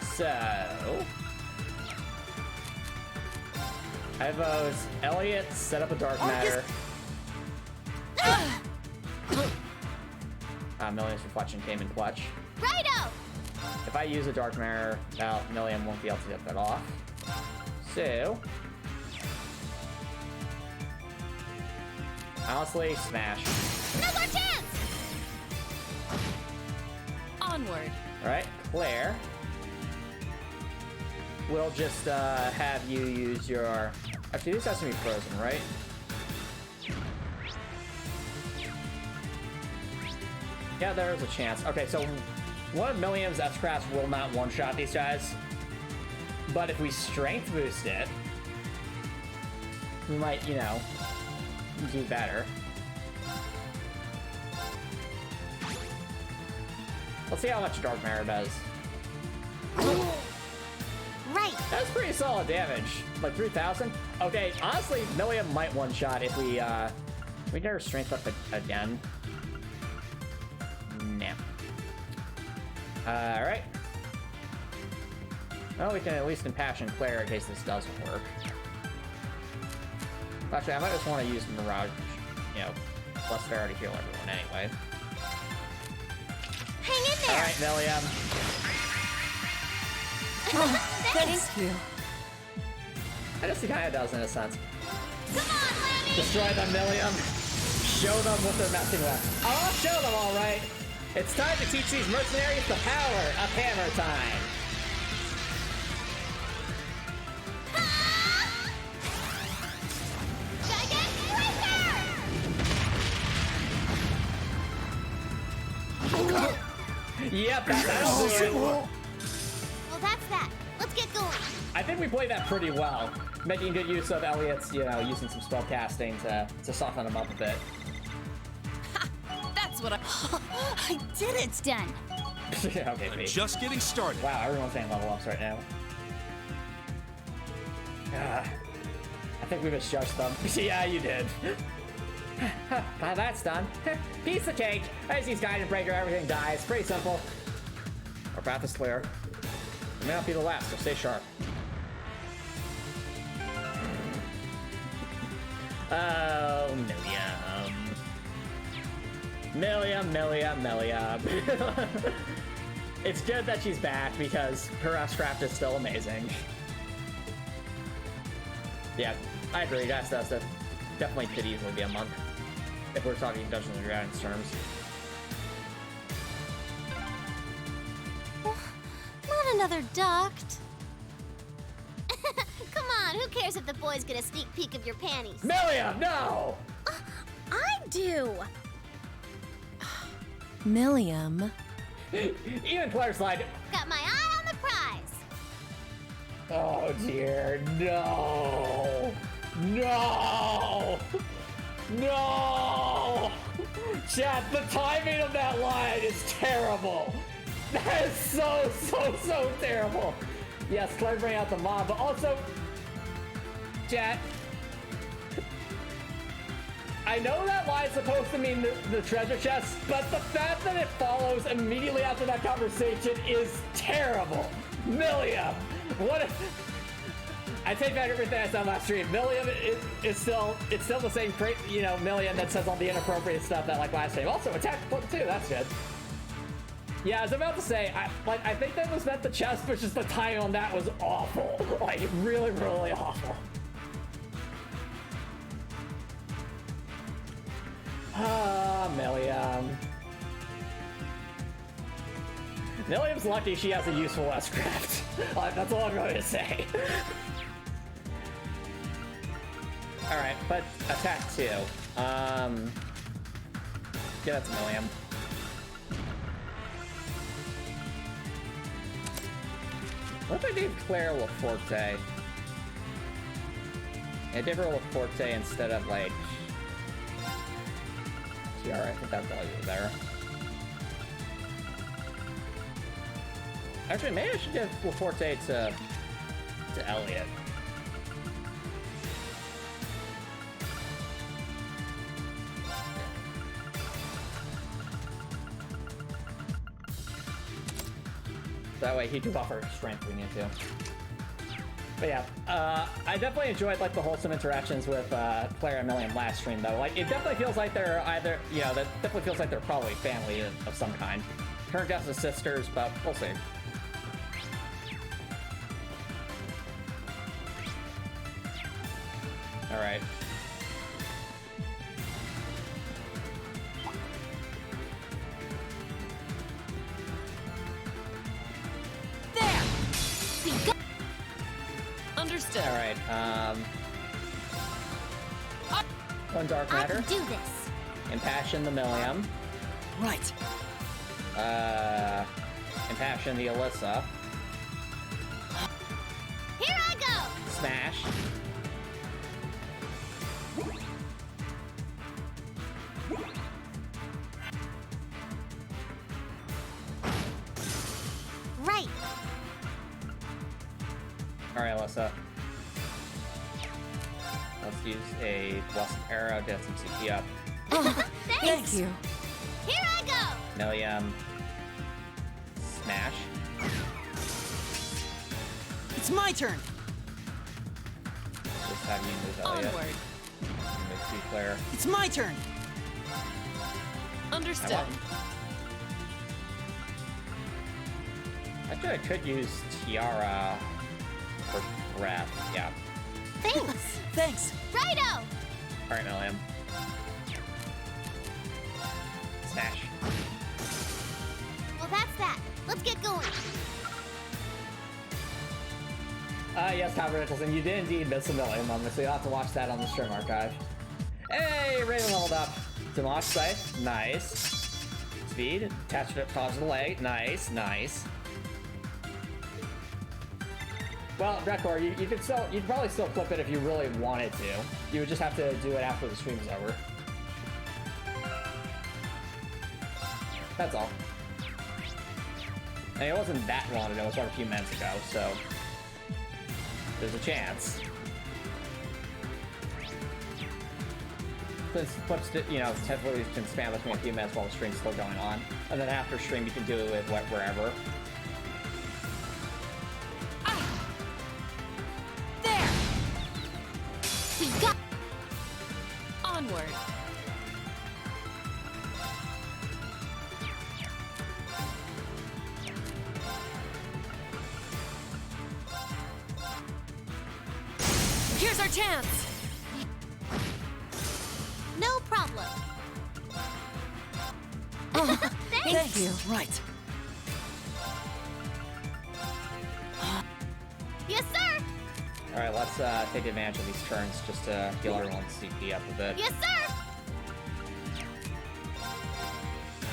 So... I vote Elliot, set up a Dark Matter. Millions Reflection came in clutch. Righto. If I use a Dark Matter, now Million won't be able to get that off. So... honestly, smash. No more chance. Onward. Alright, Claire. We'll just have you use your... actually, this has to be frozen, right? Yeah, there is a chance. Okay, so one of Milliam's S-Crafts will not one-shot these guys. But if we strength boost it, we might, you know, do better. Let's see how much Dark Matter does. Right. That's pretty solid damage. Like 3,000? Okay, honestly, Milliam might one-shot if we get our strength up again. Nah. Alright. Well, we can at least impassion Claire in case this doesn't work. Actually, I might just want to use Mirage, you know, plus fair to heal everyone anyway. Hang in there. Alright, Milliam. Thanks. Thank you. I guess he kind of does in a sense. Come on, Lammy. Destroy them, Milliam. Show them what they're messing with. Oh, I'll show them, all right. It's time to teach these mercenaries the power of hammer time. Yep, that'll do it. Well, that's that. Let's get going. I think we played that pretty well, making good use of Elliot's, you know, using some spell casting to soften him up a bit. That's what I... I did it. It's done. Okay, I'm Pete. just getting started. Wow, everyone's saying level ups right now. I think we misjudged them. Yeah, you did. That's done. Piece of cake. I just use Guided Breaker, everything dies. Pretty simple. Our path is clear. It may not be the last, so stay sharp. Oh, Milliam. Milliam. It's good that she's back because her S-Craft is still amazing. Yeah, I agree, guys. That's definitely could easily be a month if we're talking Dungeons and Dragons terms. Not another duct. Come on, who cares if the boys get a sneak peek of your panties? Milliam, no! I do. Milliam. Even Claire's like, Got my eye on the prize. oh dear, no! No! No! Chat, the timing of that line is terrible! That is so terrible! Yes, Claire bring out the mob, but also... Chat... I know that line's supposed to mean the treasure chest, but the fact that it follows immediately after that conversation is terrible! Milliam! What if... I take back everything I said last stream. Milliam is still the same, Milliam that says all the inappropriate stuff that like last stream. Also, attack flip too. That's good. Yeah, I was about to say, I think that was meant the chest, but just the timing on that was awful. Like really awful. Ah, Milliam. Milliam's lucky she has a useful S-Craft. That's all I'm going to say. Alright, but attack 2. Give that to Milliam. What if I gave Claire Le Forte? I gave her Le Forte instead of, like... Tiara, I think that value is there. Actually, maybe I should give Le Forte to Elliot. That way he can buffer strength if we need to. But yeah, I definitely enjoyed like the wholesome interactions with Claire and Milliam last stream though. Like it definitely feels like they're either, that definitely feels like they're probably family of some kind. Turned out as sisters, but we'll see. All right. Understood. All right. One dark I matter. can do this. Impassion the Milliam. Right. Impassion the Alyssa. Here I go. Smash. Right. Alright, Alyssa. Let's use a Blessed Arrow to get some CP up. Thanks. Thank you. Here I go. Milliam. Smash. It's my turn. Just have you move Elliot. Onward. Move to Claire. It's my turn. Understood. Actually, I could use Tiara for breath. Yeah. Thanks. Thanks. Righto. Alright, Milliam. Smash. Well, that's that. Let's get going. Yes, Howard Nicholson, you did indeed miss a Milliam moment, so you'll have to watch that on the stream archive. Hey, Raven leveled up. Demolish Scythe, nice. Speed, attachment, dodge the leg, nice. Well, Rekor, you'd probably still flip it if you really wanted to. You would just have to do it after the stream's over. That's all. I mean, it wasn't that long ago, it was like a few minutes ago, so there's a chance. Since flips, technically you can span between a few minutes while the stream's still going on. And then after stream, you can do it wherever. There! We got. Onward. Here's our chance! No problem. Thank you. Right. Yes, sir. All right, let's take advantage of these turns just to heal everyone's CP up a bit. Yes, sir.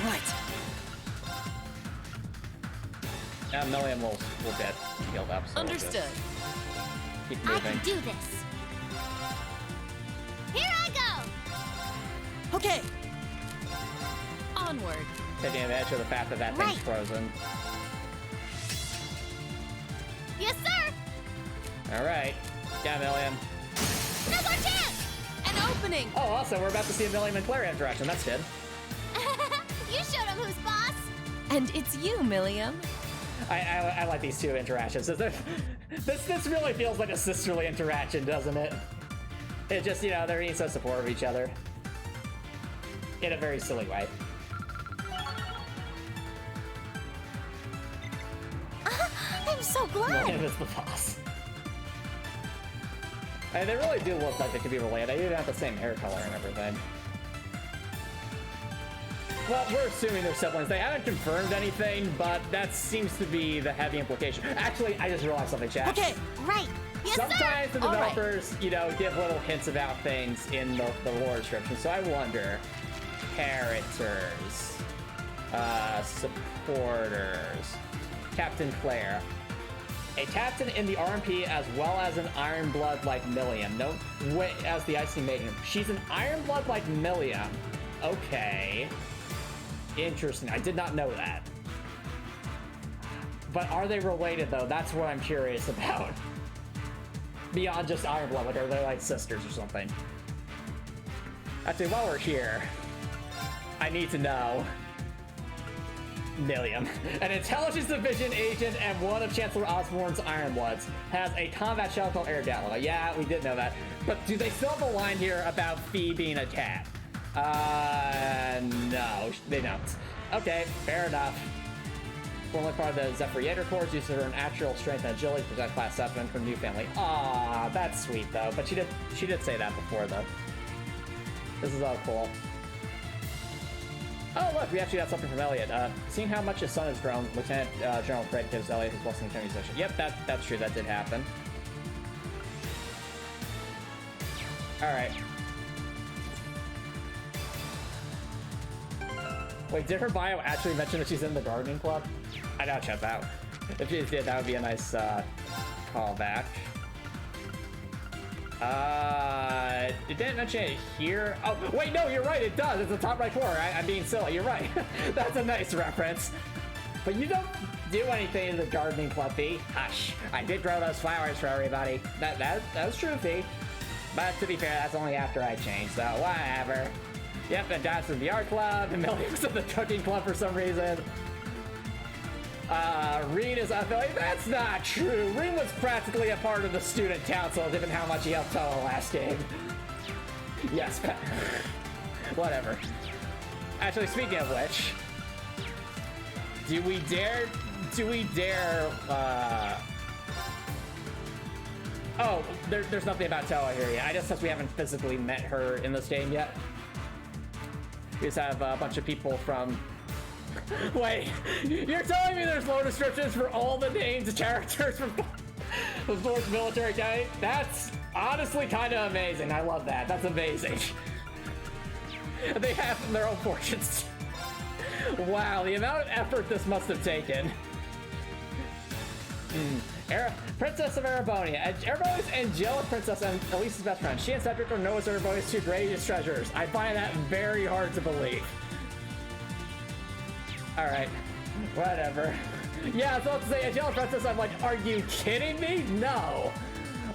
Right. Now Million will get healed up. So we'll just Understood. keep I moving. can do this. Here I go. Okay. Onward. Taking advantage of the fact that that Right. thing's frozen. Yes, sir. All right, yeah, Million. Now's our chance. An opening! Oh, also, we're about to see a Million and Claire interaction. That's good. You showed him who's boss. And it's you, Milliam. I like these two interactions. This really feels like a sisterly interaction, doesn't it? It just, you know, they're being so supportive of each other in a very silly way. I'm so glad. Million is the boss. I mean, they really do look like they could be related. They even have the same hair color and everything. Well, we're assuming they're siblings. They haven't confirmed anything, but that seems to be the heavy implication. Actually, I just realized something, chat. Okay. Right. Yes, Sometimes sir. the All right. developers, you know, give little hints about things in the lore description. So I wonder, characters, supporters, Captain Claire, a captain in the RMP as well as an Iron Blood like Milliam. No, wait, as the Icy Maiden. She's an Iron Blood like Milliam. Okay. Interesting. I did not know that. But are they related though? That's what I'm curious about. Beyond just Iron Blood, like are they like sisters or something? Actually, while we're here, I need to know. Milliam, an intelligence division agent and one of Chancellor Osborne's Ironbloods, has a combat shell called Air Gatla. Yeah, we did know that. But do they still have a line here about Fee being a cat? No, they don't. Okay, fair enough. Formerly part of the Zephyriator Corps, used her natural strength and agility to protect Class 7 from new family. Aw, that's sweet though. But she did say that before though. This is all cool. Oh look, we actually got something from Elliot. Seeing how much his son has grown, Lieutenant General Craig gives Elliot his blessing to musician. Yep, that's true, that did happen. Alright. Wait, did her bio actually mention that she's in the gardening club? I gotta check that out. If she did, that would be a nice callback. It didn't mention it here. Oh, wait, no, you're right, it does. It's the top right corner. I'm being silly, you're right. That's a nice reference. But you don't do anything in the gardening club, Fee. Hush. I did grow those flowers for everybody. That was true, Fee. But to be fair, that's only after I changed, so whatever. Yep, and Dad's in the art club, and Millie was in the cooking club for some reason. Reen is affiliated. That's not true. Reen was practically a part of the student council, given how much he helped Toa last game. Yes, whatever. Actually, speaking of which, do we dare, oh, there's nothing about Toa here yet. I just guess we haven't physically met her in this game yet. We just have a bunch of people from... Wait, you're telling me there's lore descriptions for all the names of characters from the North Military Academy? That's honestly kind of amazing. I love that. That's amazing. They have their own fortunes. Wow, the amount of effort this must have taken. Princess of Erebonian. Erebonia's angelic princess and Elise's best friend. She and Cedric are Noah's Erebonia's two greatest treasures. I find that very hard to believe. Alright, whatever. Yeah, I was about to say angelic princess, I'm like, are you kidding me? No.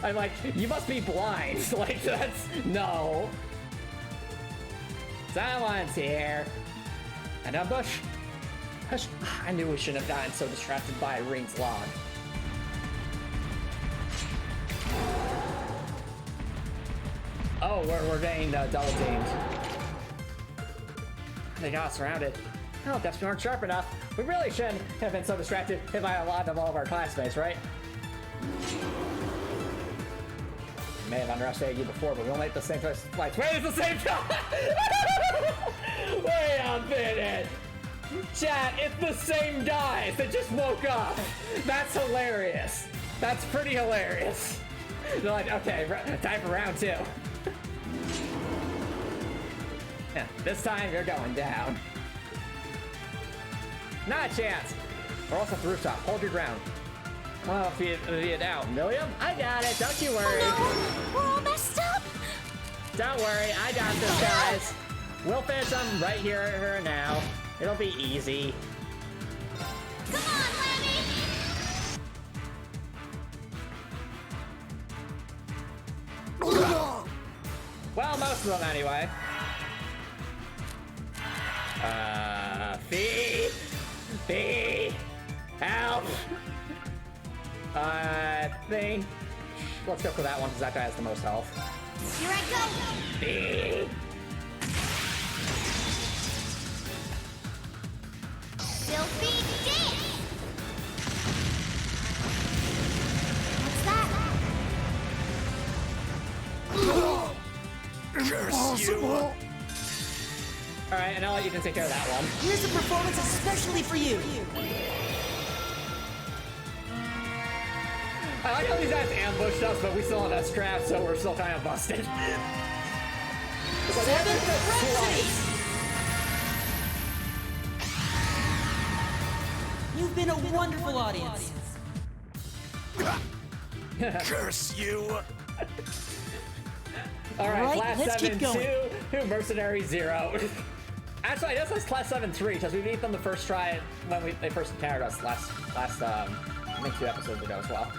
I'm like, you must be blind. Like, that's, no. Someone's here. An ambush? Hush. I knew we shouldn't have gotten so distracted by Ring's log. Oh, we're getting double teamed. They got us surrounded. Oh, guess we weren't sharp enough. We really shouldn't have been so distracted by a lot of all of our classmates, right? may have underestimated you before, but we only hit the same place twice. Wait, it's the same time! Wait a minute! Chat, it's the same guys that just woke up! That's hilarious! That's pretty hilarious! They're like, okay, time for round 2. Yeah, this time you're going down. Not a chance! We're also at the rooftop. Hold your ground. Well, if you out. Milliam? I got it. Don't you worry. Oh no! We're all messed up! Don't worry. I got this, guys. We'll finish them right here and now. It'll be easy. Come on, Lammy! Well, most of them anyway. Fee! Help! Thing. Let's go for that one because that guy has the most health. Here I go! Fee! Filthy dick! What's that? Curse you! Alright, and I'll let you can take care of that one. Here's a performance especially for you. I like how these guys ambushed us, but we still have that strap, so we're still kind of busted. You've been a wonderful audience. Curse you! Alright, Alright, class let's keep 7-2, Mercenary 0. Actually, I guess that's class 7-3, because we beat them the first try when they first encountered us last I think 2 episodes ago as well.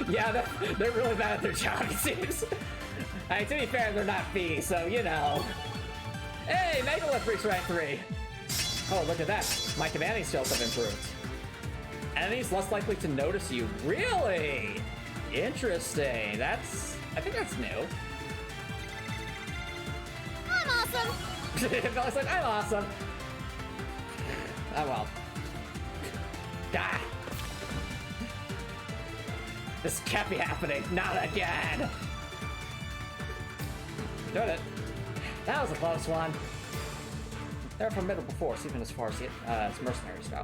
Yeah, they're really bad at their job, it seems. I mean, to be fair, they're not Fee, so you know. Hey, Megalith reached rank 3. Oh, look at that. My commanding skills have improved. Enemies less likely to notice you. Really? Interesting. I think that's new. I'm awesome! Bella's like, I'm awesome. Oh well. Ah. This can't be happening. Not again. Doing it. That was a close one. They're formidable force, even as far as mercenaries go.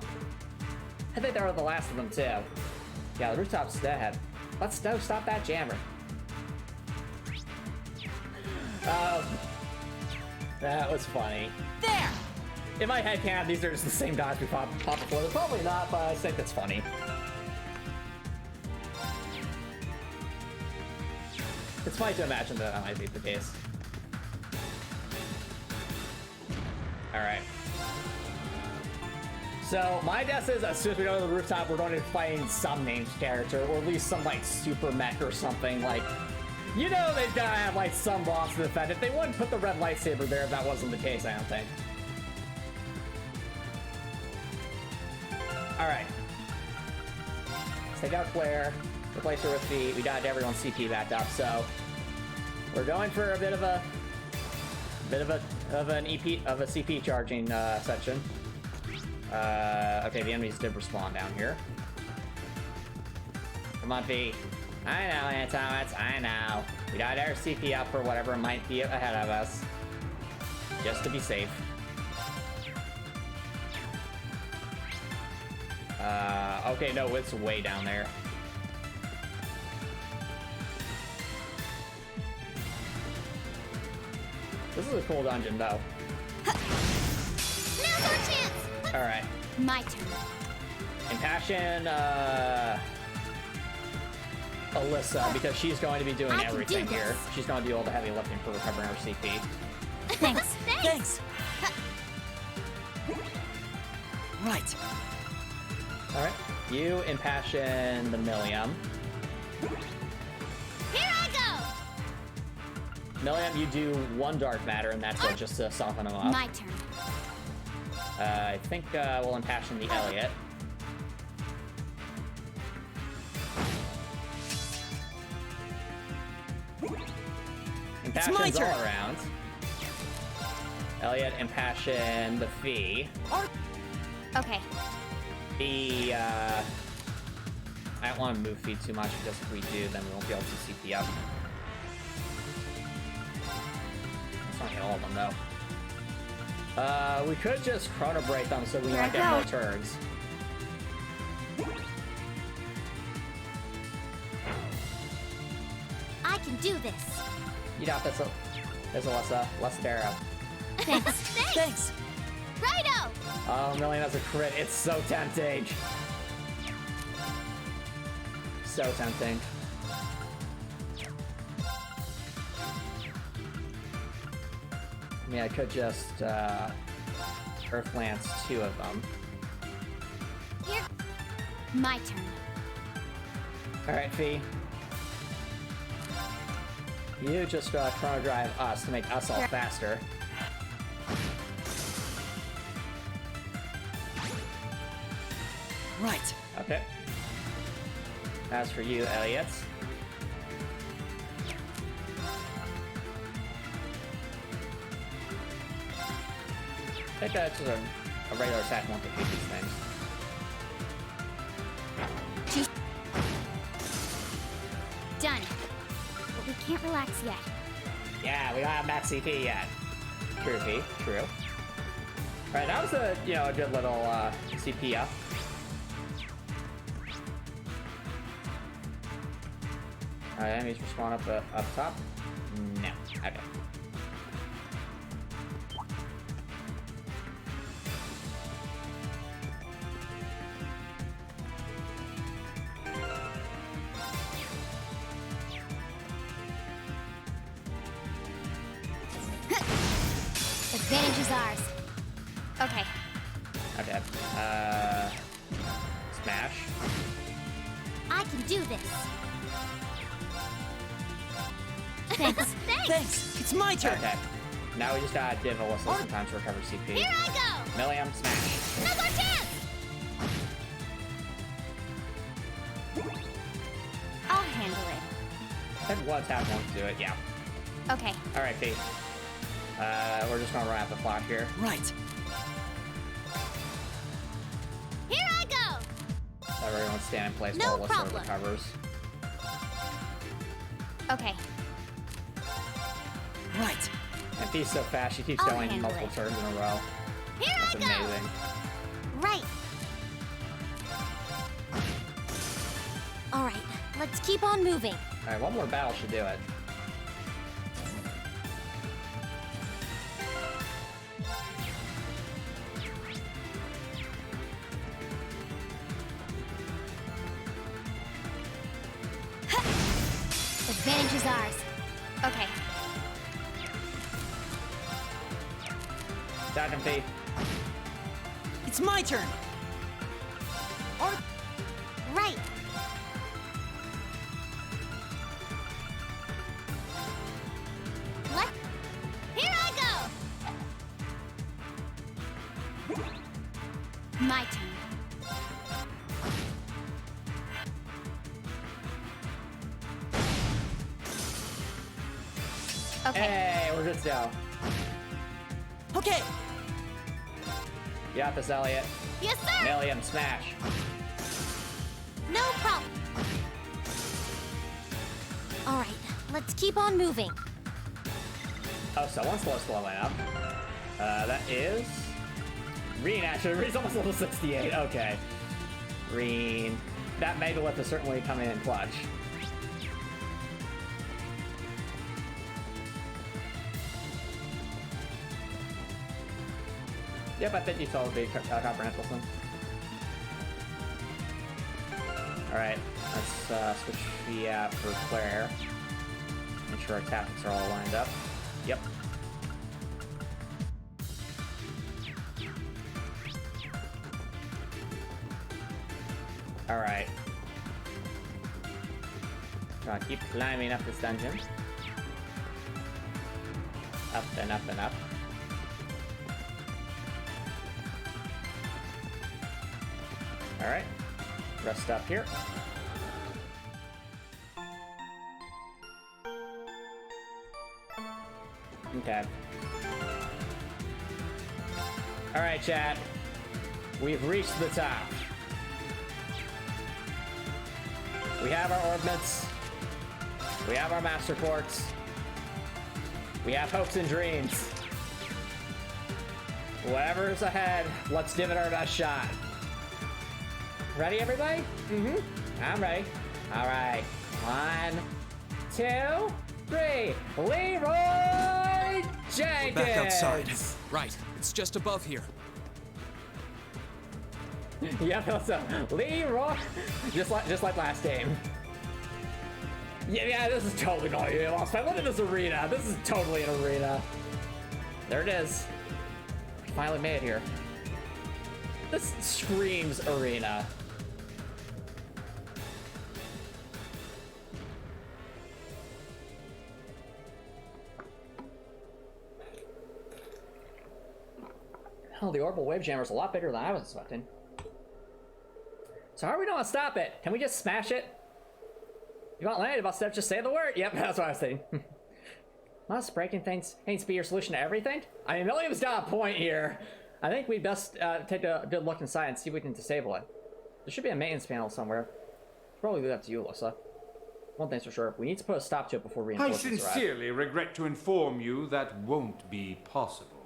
I think they were the last of them too. Yeah, the rooftop's dead. Let's stop that jammer. That was funny. There! In my head canon, these are just the same guys we fought before. They're probably not, but I think that's funny. It's funny to imagine that might be the case. Alright. So, my guess is as soon as we go to the rooftop, we're going to find some named character, or at least some, like, super mech or something, like... You know they've gotta have, like, some boss to defend it. They wouldn't put the red lightsaber there if that wasn't the case, I don't think. Alright. Let's take out Claire, replace her with Fee. We got everyone's CP backed up, so... We're going for a bit of a CP charging section. Okay, the enemies did respawn down here. Come on, Fee. I know, Antomicx, I know. We got our CP up for whatever might be ahead of us. Just to be safe. Okay, no, it's way down there. This is a cool dungeon, though. Now's our chance! Alright. My turn. Impassion, Alyssa, because she's going to be doing I can everything do here. this. She's going to do all the heavy lifting for recovering her CP. Thanks. Thanks. Right. Alright. You impassion the Milliam. Here I go! Milliam, you do 1 dark matter, and that's just to soften him up. My turn. I think we'll impassion the Elliot. Impassion's all around. Elliot, impassion the Fee. Okay. The, I don't want to move Fee too much, because if we do, then we won't be able to CP up. not hit all of them, though. We could just chrono break them so we Here might I get go. more turns. I can do this. You got this, less Darrow. Thanks. Thanks. Righto! Oh, Million has a crit. It's so tempting. So tempting. I mean, I could just, Earth Lance 2 of them. Here. My turn. Alright, Fee. You just, chrono drive us to make us all faster. Right. Okay. As for you, Elliot. I think that's just a regular attack won't defeat these things. Done. But we can't relax yet. Yeah, we don't have max CP yet. True, Fee. True. Alright, that was a, you know, a good little, CP up. Alright, enemies respawn up top? No. Okay. Advantage is ours. Okay. Okay. Smash. I can do this. Thanks. Thanks. It's my turn. Okay. Now we just gotta give Alyssa some time to recover CP. Here I go! Milliam, smash. No more chance! I'll handle it. I think one tap won't do it, yeah. Okay. Alright, Fee. We're just gonna run out the clock here. Right. Here I go! Everyone stand in place No while Alyssa problem. recovers. Okay. Right. And Fee's so fast, she keeps I'll going handle multiple it. turns in a row. Here That's I go! amazing. Right. All right. Let's keep on moving. Alright, one more battle should do it. Advantage is ours. Okay. Dodge him, Fee. It's my turn. Or Right. Let. Here I go. My turn. Okay. Hey, we're good to go. okay. You got this, Elliot. Yes, sir. Milliam, smash. No problem. All right. Let's keep on moving. Oh, someone's slow enough. That is... Reen, actually. Reen's almost level 68. Okay. Reen. That Megalith is certainly coming in clutch. Yep, I think you told me, Comprehensive. Alright, let's switch the app for Claire. Make sure our tactics are all lined up. Yep. Alright. Gonna keep climbing up this dungeon. Up and up and up. Alright. Rest up here. Okay. Alright, chat. We've reached the top. We have our orbits. We have our master quartz. We have hopes and dreams. Whatever's ahead, let's give it our best shot. Ready, everybody? I'm ready. All right. 1, 2, 3. Leroy Jenkins! Back outside. Right, it's just above here. Yep, also Leroy, just like last game. Yeah, this is totally not you. Look at this arena. This is totally an arena. There it is. We finally made it here. This screams arena. Oh, the Orbal Jammer is a lot bigger than I was expecting. So how are we gonna stop it? Can we just smash it? You want land about steps, just say the word. Yep, that's what I was thinking. Must breaking things ain't be your solution to everything? I mean, Milliam's got a point here. I think we best take a good look inside and see if we can disable it. There should be a maintenance panel somewhere. Probably leave that to you, Alyssa. One thing's for sure, we need to put a stop to it before I reinforcements arrive. sincerely regret to inform you that won't be possible.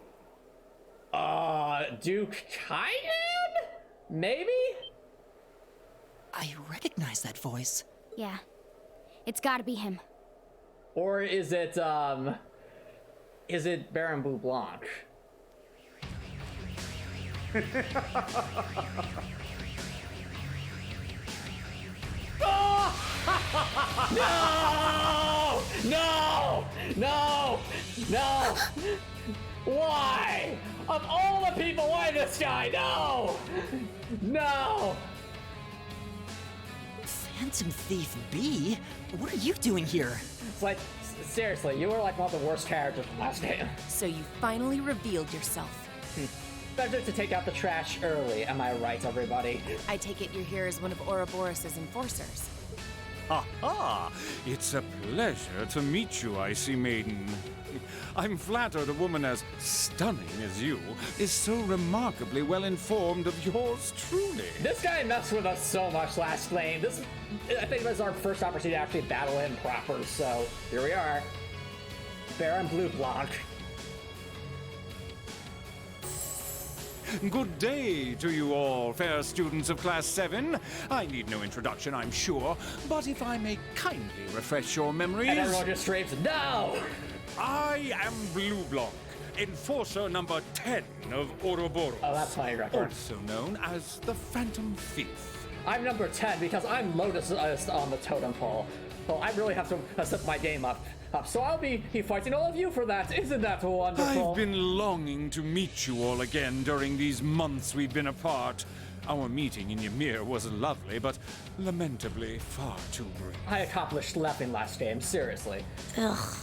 Duke Kaiden? Maybe? I recognize that voice. Yeah. It's gotta be him. Or is it Baron Blue Blanc? No! No! No! No! Why? Of all the people, why this guy? No! No! Phantom Thief B? What are you doing here? It's like, seriously, you were like one of the worst characters from last game. So you finally revealed yourself. Better to take out the trash early, am I right, everybody? I take it you're here as one of Ouroboros' enforcers. Ha ha! It's a pleasure to meet you, Icy Maiden. I'm flattered a woman as stunning as you is so remarkably well informed of yours truly. This guy messed with us so much last game. I think it was our first opportunity to actually battle him proper, so here we are. Baron Blue Blanc. Good day to you all, fair students of Class 7. I need no introduction, I'm sure, but if I may kindly refresh your memories... And everyone just screams, no! I am Blue Blanc, enforcer number 10 of Ouroboros. Oh, that's my record. Also known as the Phantom Thief. I'm number 10 because I'm Lotus on the totem pole. So I really have to step my game up. So I'll be fighting all of you for that. Isn't that wonderful? I've been longing to meet you all again during these months we've been apart. Our meeting in Ymir was lovely, but lamentably far too brief. I accomplished nothing last game, seriously. Ugh.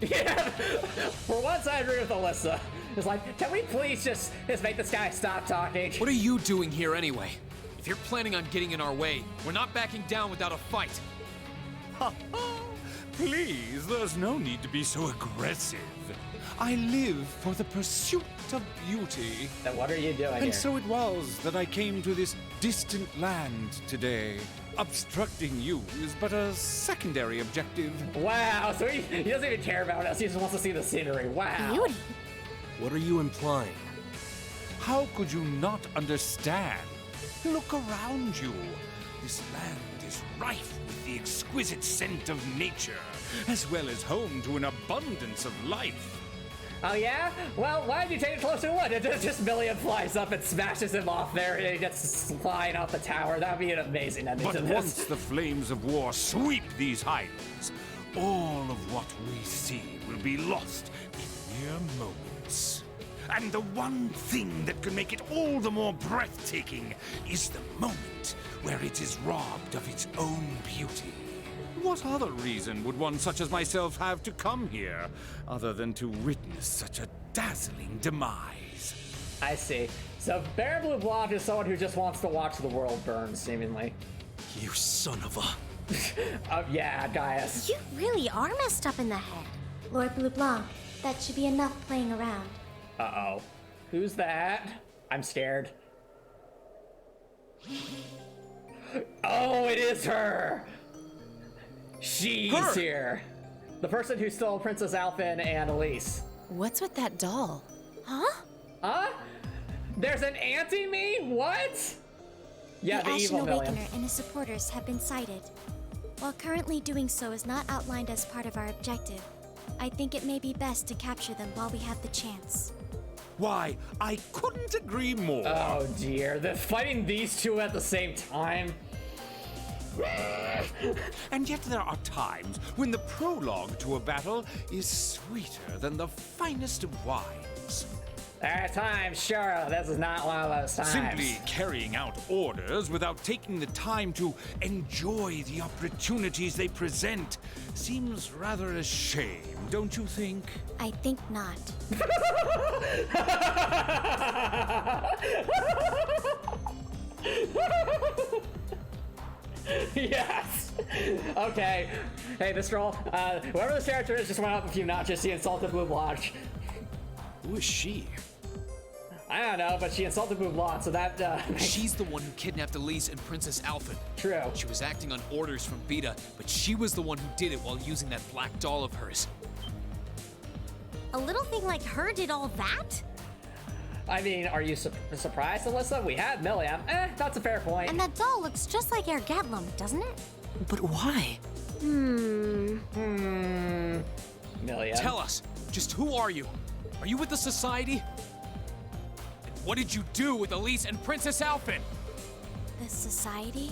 Yeah, for once I agree with Alyssa. It's like, can we please just make this guy stop talking? What are you doing here anyway? If you're planning on getting in our way, we're not backing down without a fight. Ha ha! Please, there's no need to be so aggressive. I live for the pursuit of beauty. Then what are you doing here? And so it was that I came to this distant land today. Obstructing you is but a secondary objective. Wow, so he doesn't even care about us. He just wants to see the scenery. Wow. Beauty. What are you implying? How could you not understand? Look around you. This land is rife with the exquisite scent of nature, as well as home to an abundance of life. Oh yeah? Well, why don't you take a closer look? It just Milliam flies up and smashes him off there and he gets flying off the tower. That'd be an amazing ending But to this. once the flames of war sweep these highlands, all of what we see will be lost in mere moments. And the one thing that can make it all the more breathtaking is the moment where it is robbed of its own beauty. What other reason would one such as myself have to come here, other than to witness such a dazzling demise? I see. So Baron Blue Blanc is someone who just wants to watch the world burn, seemingly. You son of a... Yeah, Gaius. You really are messed up in the head. Lord Blue Blanc, that should be enough playing around. Uh-oh. Who's that? I'm scared. Oh, it is her! She's here. The person who stole Princess Alphen and Elise. What's with that doll? Huh? Huh? There's an anti-me? What? Yeah, the Ashen evil Milliam. Awakener and his supporters have been sighted. While currently doing so is not outlined as part of our objective, I think it may be best to capture them while we have the chance. Why, I couldn't agree more. Oh dear, they're fighting these two at the same time? And yet there are times when the prologue to a battle is sweeter than the finest of wines. There are times, sure, this is not one of those times. Simply carrying out orders without taking the time to enjoy the opportunities they present seems rather a shame, don't you think? I think not. Yes! Okay. Hey, this girl, whoever this character is just went up a few notches. She insulted Blue Blotch. Who is she? I don't know, but she insulted Blue Blotch, so that, She's the one who kidnapped Elise and Princess Alphen. True. She was acting on orders from Beta, but she was the one who did it while using that black doll of hers. A little thing like her did all that? I mean, are you surprised, Alyssa? We had Milliam. That's a fair point. And that doll looks just like Ergetlum, doesn't it? But why? Milliam. Tell us, just who are you? Are you with the Society? And what did you do with Elise and Princess Alphen? The Society?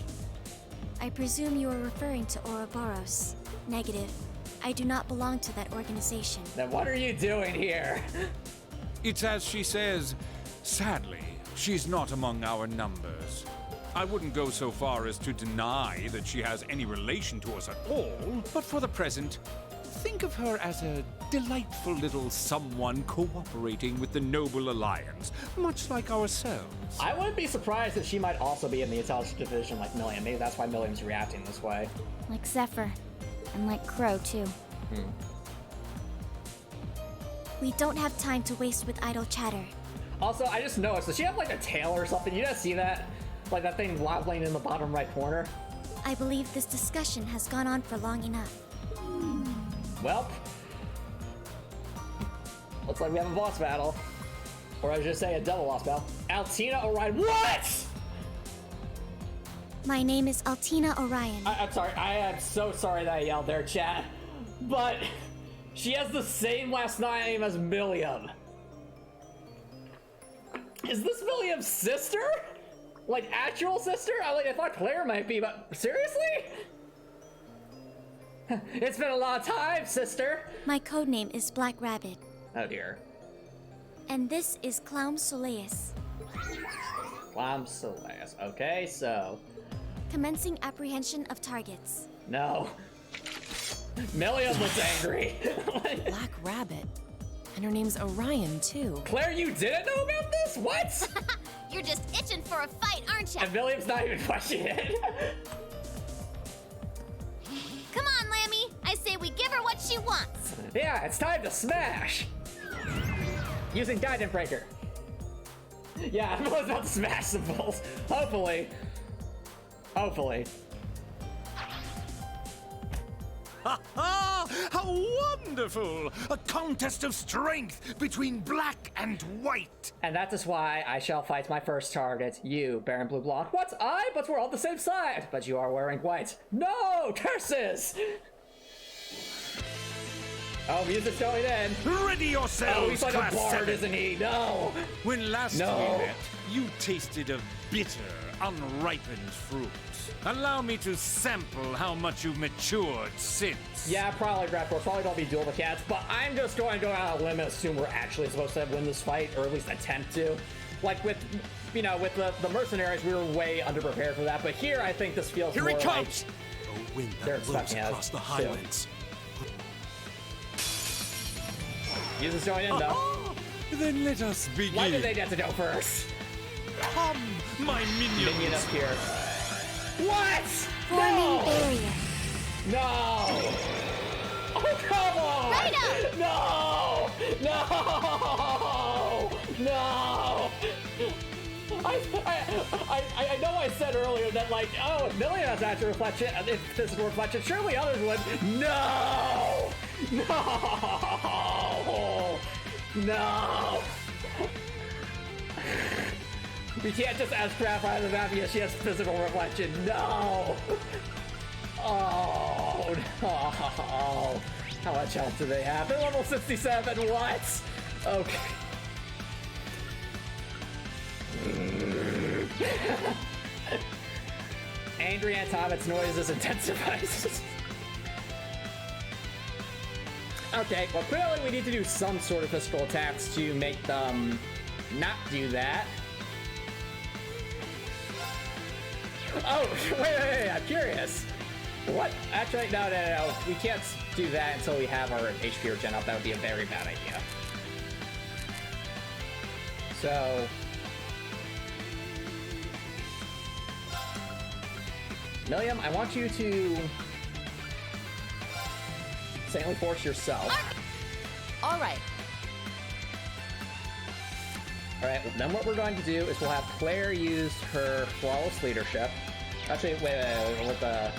I presume you are referring to Ouroboros. Negative. I do not belong to that organization. Then what are you doing here? It's as she says, sadly, she's not among our numbers. I wouldn't go so far as to deny that she has any relation to us at all, but for the present, think of her as a delightful little someone cooperating with the Noble Alliance, much like ourselves. I wouldn't be surprised if she might also be in the intelligence division like Milliam. Maybe that's why Milliam's reacting this way. Like Zephyr. And like Crow, too. We don't have time to waste with idle chatter. Also, I just noticed, does she have like a tail or something? You guys see that? Like that thing wobbling in the bottom right corner? I believe this discussion has gone on for long enough. Well, looks like we have a boss battle. Or I should say a double boss battle. Altina Orion. What? My name is Altina Orion. I'm sorry. I am so sorry that I yelled there, chat. But she has the same last name as Milliam. Is this Milliam's sister? Like actual sister? I thought Claire might be, but seriously? It's been a long time, sister. My codename is Black Rabbit. Oh dear. And this is Clown Soleus. Clam Celeste. Okay, so. Commencing apprehension of targets. No. Milliam was angry. Black Rabbit. And her name's Orion, too. Claire, you didn't know about this? What? You're just itching for a fight, aren't you? And Milliam's not even questioning it. Come on, Lammy. I say we give her what she wants. Yeah, it's time to smash. Using Guidance Breaker. Yeah, I was about to smash some balls. Hopefully. Hopefully. Ha ha! How wonderful! A contest of strength between black and white. And that is why I shall fight my first target, you, Baron Blue Blonde. What? But we're on the same side. But you are wearing white. No! Curses! Oh, music's going in. Ready yourselves, Oh, he's like a Class bard, 7. isn't he? No! When last No. we met, you tasted of bitter, unripened fruits. Allow me to sample how much you've matured since. Yeah, probably, Brad. We're probably going to be duel the cats, but I'm just going to go out on a limb and assume we're actually supposed to win this fight, or at least attempt to. Like with, with the mercenaries, we were way underprepared for that, but here I think this feels Here more he comes! A wind They're that blows expecting us, across the too. Highlands. Use this join in, though. Then let us begin. Why did they get to go first? Come, my minions. Minion up here. What? Forming No! barrier. No! Oh, come on! Right up! No! No! No! I know I said earlier that, like, oh, if Million has natural reflection, if physical reflection, surely others would. No! No! No! We can't just ask crap out of the map because she has physical reflection. No! Oh, no. How much health do they have? They're level 67, what? Okay. Angry Antomicx noises intensifies. Okay, well clearly we need to do some sort of physical attacks to make them not do that. Oh, wait, I'm curious. What? Actually, no. We can't do that until we have our HP regen up. That would be a very bad idea. So... Milliam, I want you to... Saintly force yourself. Alright. Alright, well, then what we're going to do is we'll have Claire use her flawless leadership. Actually, wait, with the...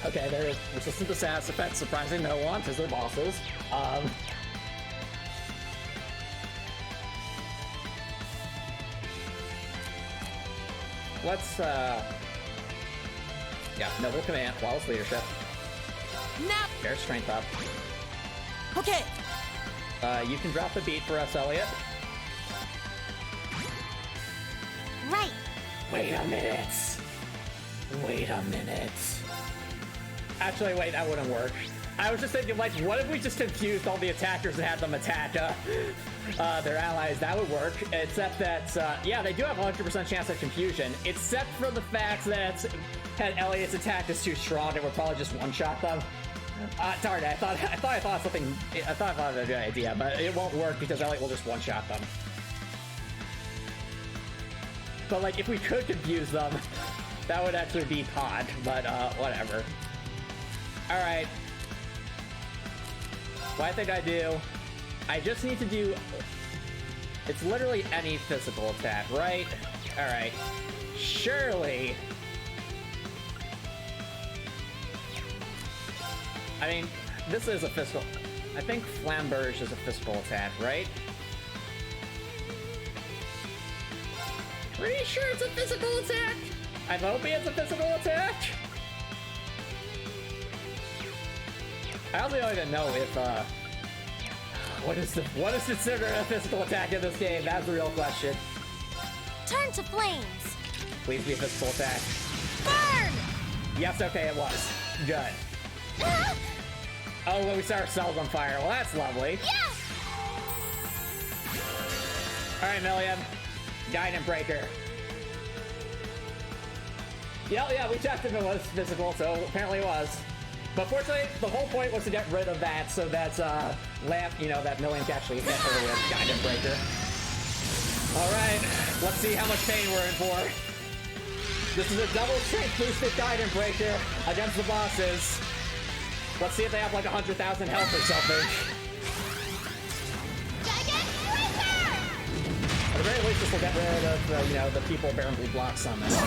Okay, there is resistant to sass effect, surprising no one, because they're bosses. Let's, yeah, noble command, flawless leadership. Now. There's strength up. Okay. You can drop the beat for us, Elliot. Right. Wait a minute. Wait a minute. Actually, wait, that wouldn't work. I was just thinking, like, what if we just confused all the attackers and had them attack their allies? That would work, except that, yeah, they do have a 100% chance of confusion, except for the fact that Elliot's attack is too strong and we'll probably just one-shot them. Darn it, I thought of a good idea, but it won't work because Elliot will just one-shot them. But, like, if we could confuse them, that would actually be pod, but, whatever. Alright. What I think I do, I just need to do... It's literally any physical attack, right? Alright. Surely... I mean, this is a physical... I think Flamberge is a physical attack, right? Pretty sure it's a physical attack! I'm hoping it's a physical attack! I also don't even know if, what is considered a physical attack in this game? That's the real question. Turn to flames. Please be a physical attack. Burn! Yes, okay, it was. Good. Oh, well, we set ourselves on fire. Well, that's lovely. Yeah! Alright, Milliam. Guidance Breaker. Yeah, we checked if it was physical, so apparently it was. But fortunately, the whole point was to get rid of that, so that, that Milliam can actually hit her with Guidance Breaker. Alright, let's see how much pain we're in for. This is a double strength boosted Guidance Breaker against the bosses. Let's see if they have like 100,000 health or something. At the very least, this will get rid of, the people bearing blue blocks on this.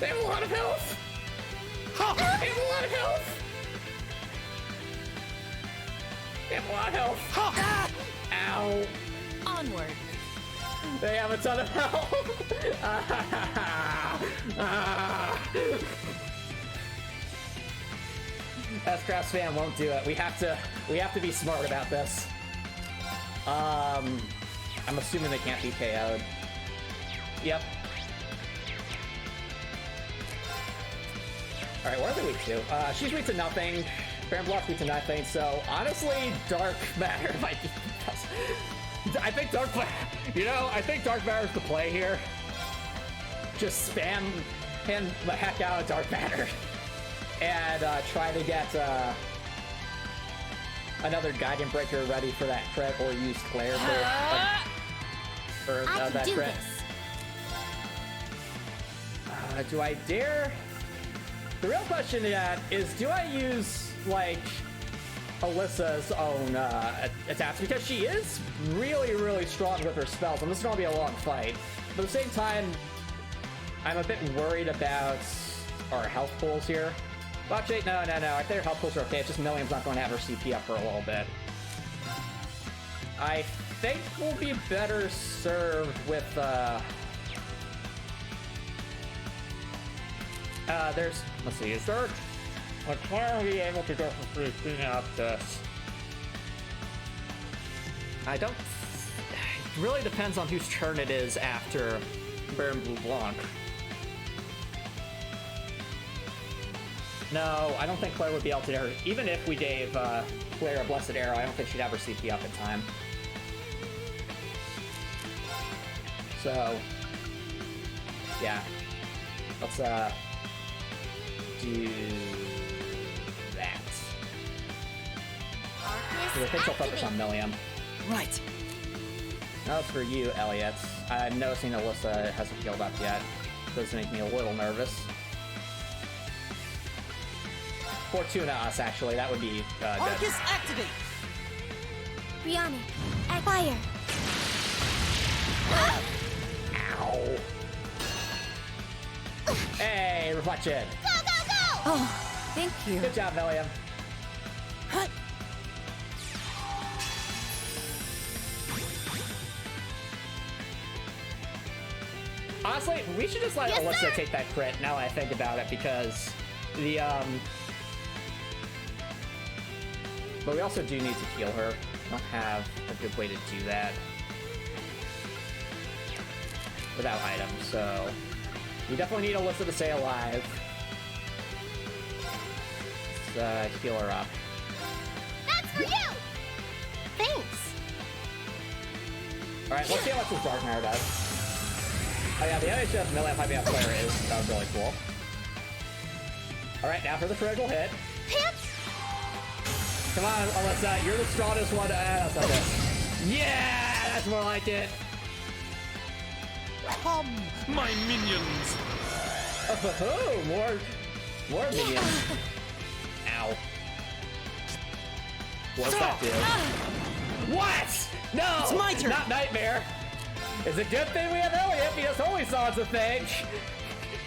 They have a lot of health! They have a lot of health! They have a lot of health! Ow! Onward. They have a ton of health! S-Crafts fan won't do it. We have to be smart about this. I'm assuming they can't be KO'd. Yep. Alright, what are they weak to? She's weak to nothing. Baron Block's weak to nothing, so honestly, Dark Matter might be the best. I think Dark Matter's the play here. Just spam him the heck out of Dark Matter. And try to get another Guidance Breaker ready for that crit, or use Claire for that crit. Do I dare? The real question is, do I use, like, Alyssa's own attacks? Because she is really, really strong with her spells, and this is going to be a long fight. But at the same time, I'm a bit worried about our health pools here. Well, actually, no. I think her health pools are okay. It's just Milliam's not going to have her CP up for a little bit. I think we'll be better served with, let's see, is there a Claire be able to go for free clean out this? It really depends on whose turn it is after Baron Blue Blanc. No, I don't think Claire would be able to do her. Even if we gave Claire a Blessed Arrow, I don't think she'd have her CP up in time. So, yeah. Let's do that. I think she'll focus on Milliam. Right. Now it's for you, Elliot. I'm noticing Alyssa hasn't healed up yet. Does make me a little nervous. Fortuna us, actually. That would be good. Arcus, activate! Brianna, acquire. Ow. Hey, reflection. Go, go, go! Oh, thank you. Good job, Milliam. Hut. Honestly, we should just let Alyssa take that crit now that I think about it, because the, but we also do need to heal her. I don't have a good way to do that without items, so we definitely need Alyssa to stay alive. Let's heal her up. That's for you! Thanks. Alright, let's see how much this Darkmare does. Oh yeah, the NHS melee might be on player is really cool. Alright, now for the critical hit. Come on, Alyssa, you're the strongest one. That's not this. Yeah, that's more like it. Come, my minions! Oh, more minions. Ow. What's that do? What? No! It's my turn. Not Nightmare. It's a good thing we have Elliot, because holy songs of things.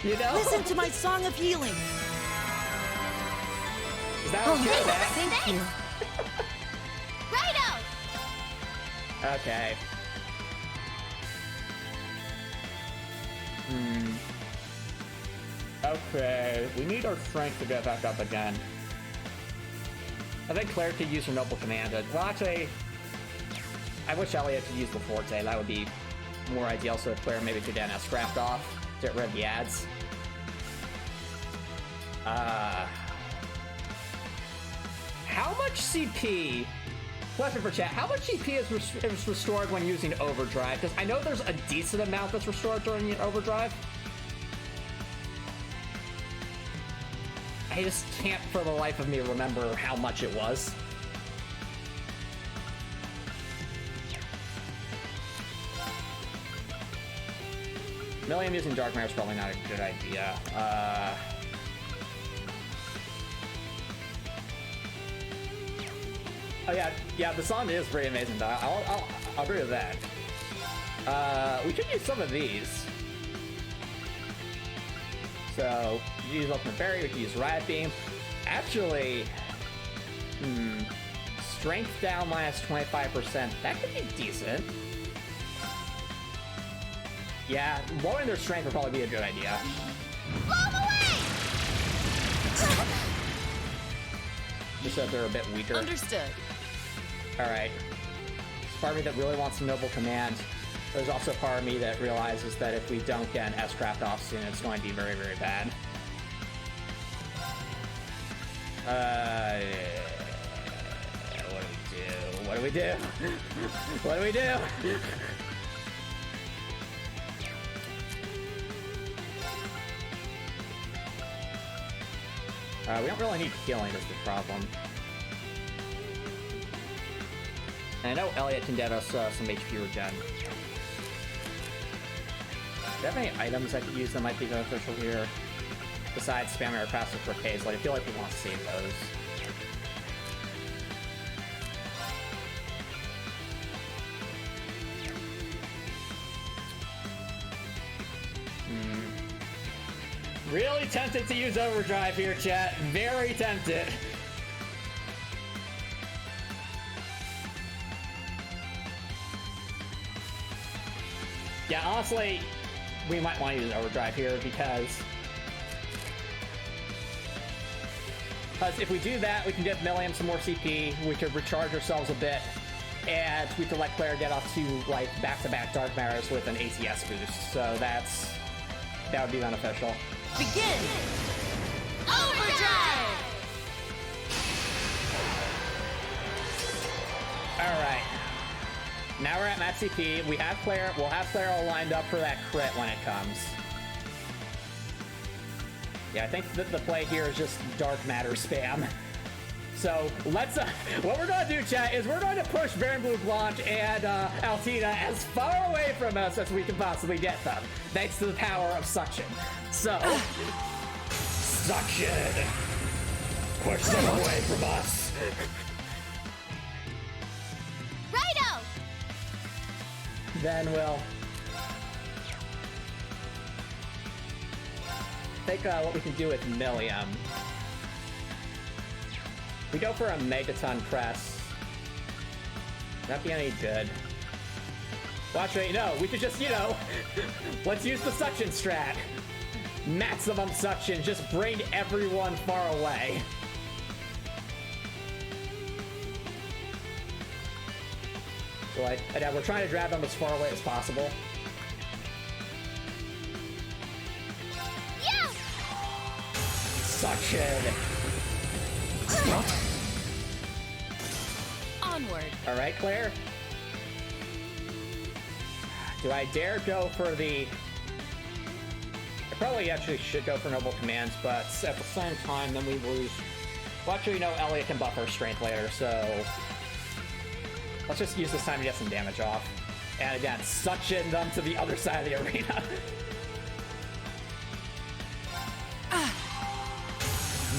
You know? Listen to my song of healing. Is that what you're that? Thank you. Righto! Okay. Okay, we need our strength to get back up again. I think Claire could use her Noble Command. Well, actually, I wish Elliot could use the Forte. That would be more ideal, so Claire maybe could get us scrapped off, get rid of the ads. How much CP? Question for chat. How much CP is restored when using Overdrive? Because I know there's a decent amount that's restored during Overdrive. I just can't for the life of me remember how much it was. Milliam using Darkmare is probably not a good idea. Oh yeah, the song is pretty amazing though. I'll agree with that. We could use some of these. So, we could use Ultimate Berry, we could use Riot Beam. Actually, Strength down minus 25%. That could be decent. Yeah, lowering their strength would probably be a good idea. Blow them away! Just so they're a bit weaker. Understood. Alright. There's part of me that really wants a Noble Command. There's also part of me that realizes that if we don't get an S-Craft off soon, it's going to be very, very bad. What do we do? What do we do? We don't really need healing is the problem. And I know Elliot can get us some HP regen. Do you have any items I could use that might be beneficial here? Besides spamming our passive for K's, like I feel like we want to save those. Really tempted to use overdrive here, chat. Very tempted. Yeah, honestly, we might want to use overdrive here because if we do that, we can give Milliam some more CP, we could recharge ourselves a bit, and we could let Claire get off to, like, back-to-back Dark Matters with an ATS boost. So that would be beneficial. Begin! Overdrive! Alright. Now we're at max CP. We have Claire. We'll have Claire all lined up for that crit when it comes. Yeah, I think that the play here is just Dark Matter spam. So let's, what we're gonna do, chat, is we're going to push Baron Blue Blanche and Altina as far away from us as we can possibly get them, thanks to the power of suction. So, suction! Push them away from us! Righto! Then we'll think what we can do with Milliam. We go for a Megaton press. Not be any good. Well, actually, no, we could just, you know, let's use the suction strat. Maximum suction, just bring everyone far away. So, like, and we're trying to drive them as far away as possible. Yeah! Suction! Onward. Alright, Claire. Do I dare go for the... I probably actually should go for Noble Commands, but at the same time, then we lose... Well, actually, no, Elliot can buff our strength later, so... Let's just use this time to get some damage off. And again, suction them to the other side of the arena.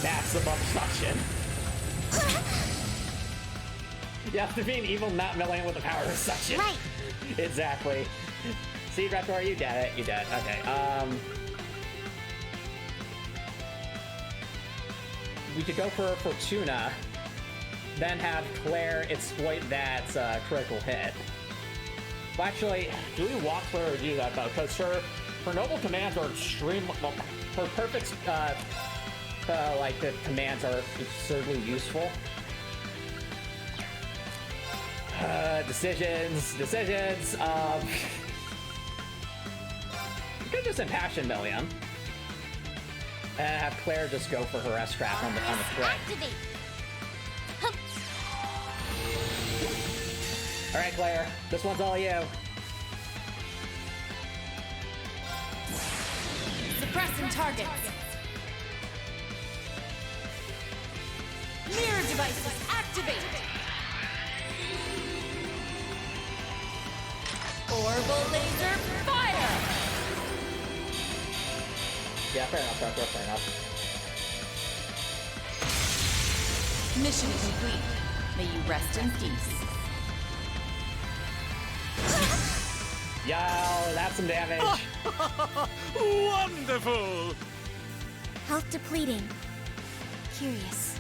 Maximum suction. You have to be an evil not Milliam with the power of suction. Right. Exactly. See, Raptor, you get it. You did. Okay. We could go for Fortuna, then have Claire exploit that critical hit. Well, actually, do we want Claire to do that though? Because her noble commands are extremely, well, her perfect like the commands are absurdly useful. Decisions. You could just impassion Milliam. And have Claire just go for her S-Trap on the crit. Activate! Hup. Alright, Claire. This one's all you. Suppressing targets. Mirror devices activate. Orbal laser fire. Yeah, fair enough, fair enough. Mission complete. May you rest in peace. Yo, that's some damage. Wonderful! Health depleting. Curious.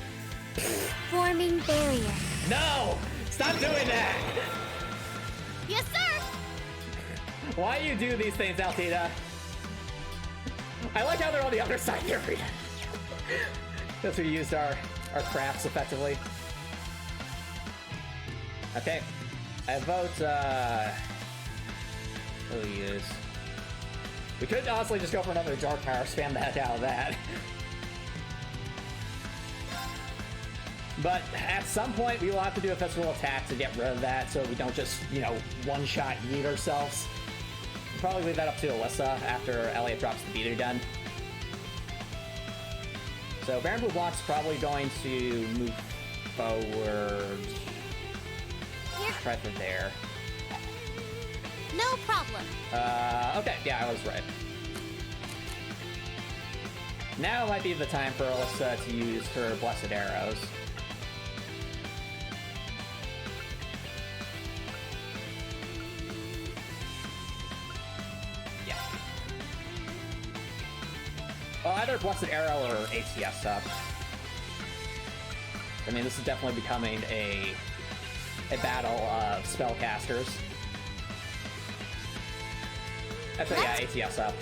Forming barrier. No! Stop doing that! Yes, sir! Why you do these things, Altina? I like how they're on the other side of the arena. Because we used our crafts effectively. Okay. I vote, what do we use? We could honestly just go for another Dark Power, spam the heck out of that. But at some point, we will have to do a physical attack to get rid of that so we don't just, you know, one-shot yeet ourselves. We'll probably leave that up to Alyssa after Elliot drops the beater gun. So Baron Blue Block's probably going to move forward. Right from there. No problem. Okay, yeah, I was right. Now might be the time for Alyssa to use her Blessed Arrows. Yeah. Well, either Blessed Arrow or ATS up. I mean, this is definitely becoming a battle of spellcasters. That's what, yeah, ATS up.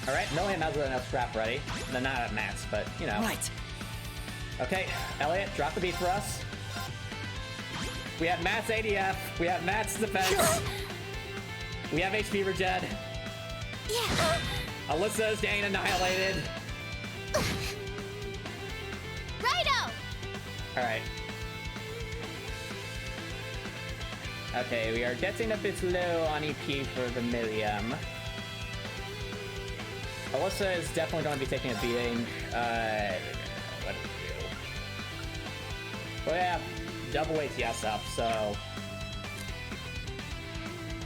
Alright, Milliam has enough scrap ready. No, not at max, but, you know. Right. Okay, Elliot, drop the beat for us. We have Matt's ADF. We have Matt's defense. We have HP regen. Yeah. Alyssa is getting annihilated. Righto! Alright. Okay, we are getting a bit low on EP for the Milliam. Alyssa is definitely going to be taking a beating. What do we do? Well, yeah, double ATS up, so...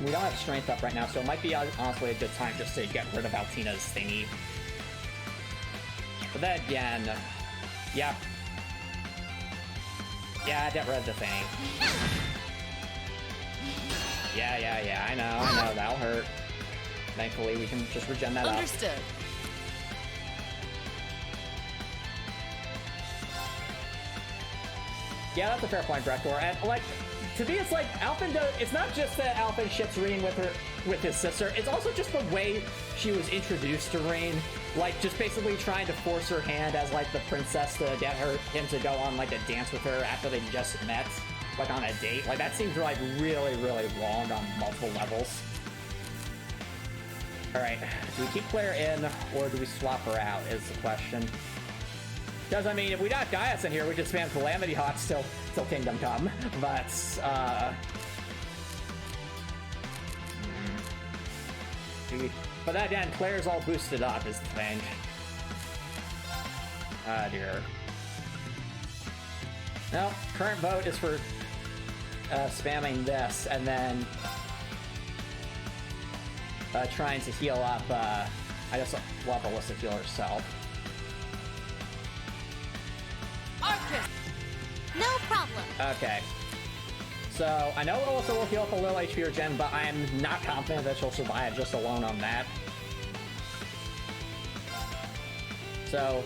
We don't have strength up right now, so it might be honestly a good time just to get rid of Altina's thingy. But then again, yeah. Yeah, get rid of the thing. Yeah, I know, that'll hurt. Thankfully, we can just regen that up. Understood. Yeah, that's a fair point, Drektor. And, like, to me, it's like, Alphen it's not just that Alphen ships Reen with his sister, it's also just the way she was introduced to Reen. Like, just basically trying to force her hand as, like, the princess to get him to go on, like, a dance with her after they just met, like, on a date. Like, that seems, like, really, really wrong on multiple levels. Alright, do we keep Claire in, or do we swap her out, is the question. Because, I mean, if we got Gaius in here, we could spam Calamity Hawks till Kingdom Come, but, But then again, Claire's all boosted up, is the thing. Ah, dear. No, current vote is for, spamming this, and then, trying to heal up, I just love Alyssa heal herself. No problem. Okay. So, I know Alyssa will heal up a little HP or gen, but I am not confident that she'll survive just alone on that. So,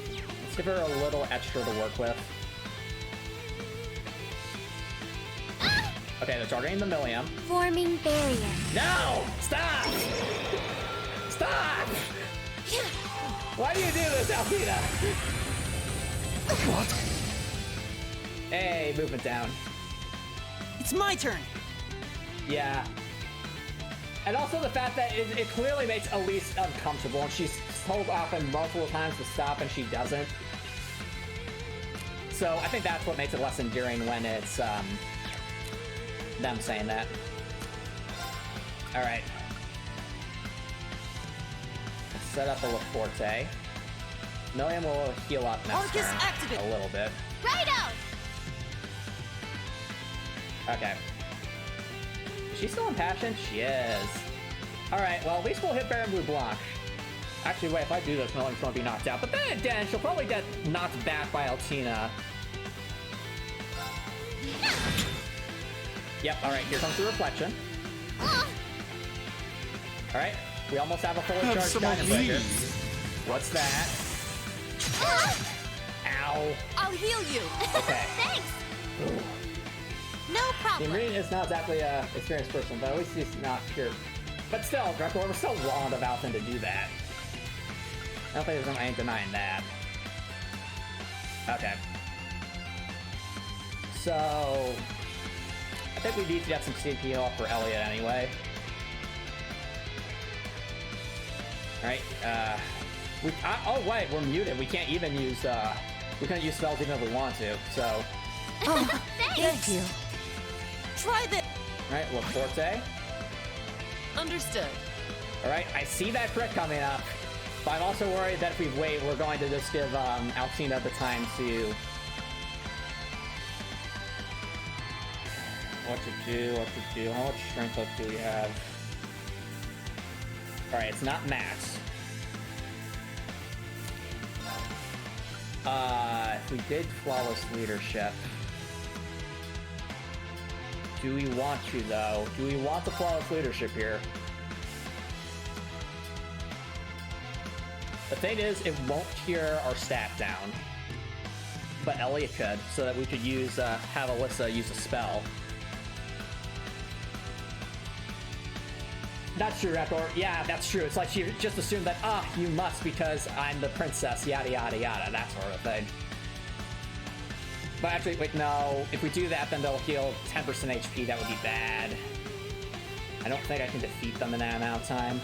let's give her a little extra to work with. Okay, they're targeting the Milliam. Forming barrier. No! Stop! Stop! Why do you do this, Althea? What? Hey, movement down. It's my turn. Yeah. And also the fact that it clearly makes Elise uncomfortable, and she's told often multiple times to stop, and she doesn't. So I think that's what makes it less endearing when it's them saying that. All right. Let's set up a LaForte. Milliam will heal up next Arcus turn activate. a little bit. Righto! Okay. Is she still impassioned? She is. Alright, well, at least we'll hit Baron Blue Blanc. Actually, wait, if I do this, Milliam's gonna be knocked out. But then again, she'll probably get knocked back by Altina. Yep, alright, here comes the reflection. Alright, we almost have a fully charged Diamond Breaker. What's that? Ow. I'll heal you. Okay. Thanks! Ooh. No problem. Reen is not exactly an experienced person, but at least he's not pure. But still, Drektor, we're still wrong of Alphen to do that. I don't think I ain't denying that. Okay. So... I think we need to get some CP off for Elliot anyway. Alright, oh wait, we're muted. We can't even use, we couldn't use spells even if we want to, so... Oh, Thank you. Try this. Alright, LaForte. Understood. Alright, I see that crit coming up, but I'm also worried that if we wait, we're going to just give Altina the time to... What to do. How much strength up do we have? Alright, it's not max. If we did Flawless Leadership... Do we want to, though? Do we want the flawless leadership here? The thing is, it won't tear our stat down. But Elliot could, so that we could use, have Alyssa use a spell. That's true, Rekor. Yeah, that's true. It's like she just assumed that, you must because I'm the princess, yada yada yada, that sort of thing. But actually, wait, no. If we do that, then they'll heal 10% HP. That would be bad. I don't think I can defeat them in that amount of time.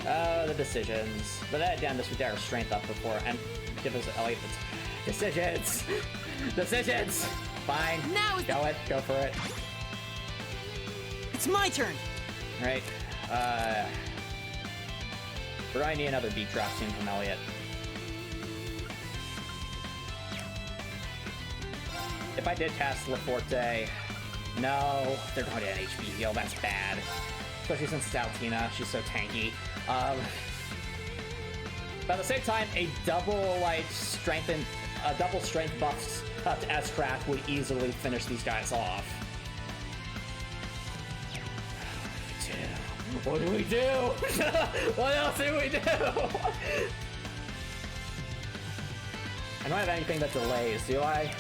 Oh, the decisions. But then again, this would get our strength up before and give us Elliot the decisions. Decisions. Fine. Now go it. Go for it. It's my turn. All right. We're gonna need another beat drop soon from Elliot. If I did cast LaForte, no, they're going to an HP heal. That's bad. Especially since it's Altina, she's so tanky. But at the same time, a double strength buff to S-Craft would easily finish these guys off. What do we do? What else do we do? I don't have anything that delays, do I?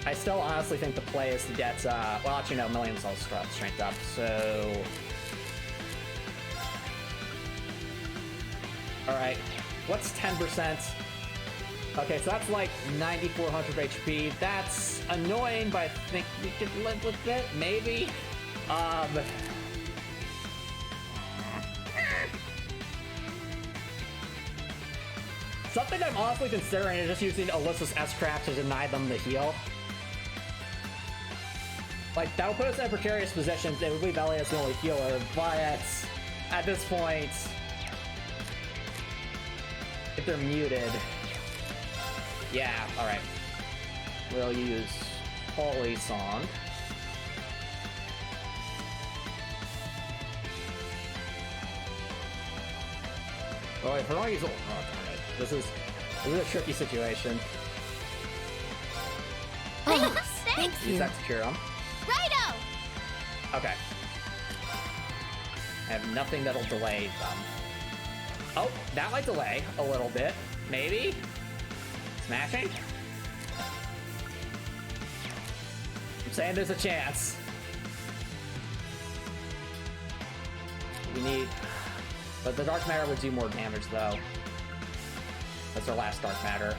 I still honestly think the play is to get, well, actually, no, Million Soul strength up, so... Alright, what's 10%? Okay, so that's like 9,400 HP. That's annoying, but I think we could live with it, maybe? Something I'm honestly considering is just using Alyssa's S-Craft to deny them the heal. Like, that would put us in a precarious position. It would leave Elliot as the only healer, but at this point, if they're muted, yeah, alright. We'll use Holy Song. Oh, if we're gonna use... Oh, darn it. This is a tricky situation. Thanks. Use that to cure him. Righto! Okay. I have nothing that'll delay them. Oh, that might delay a little bit. Maybe? Smashing? I'm saying there's a chance. We need... But the Dark Matter would do more damage, though. That's our last Dark Matter.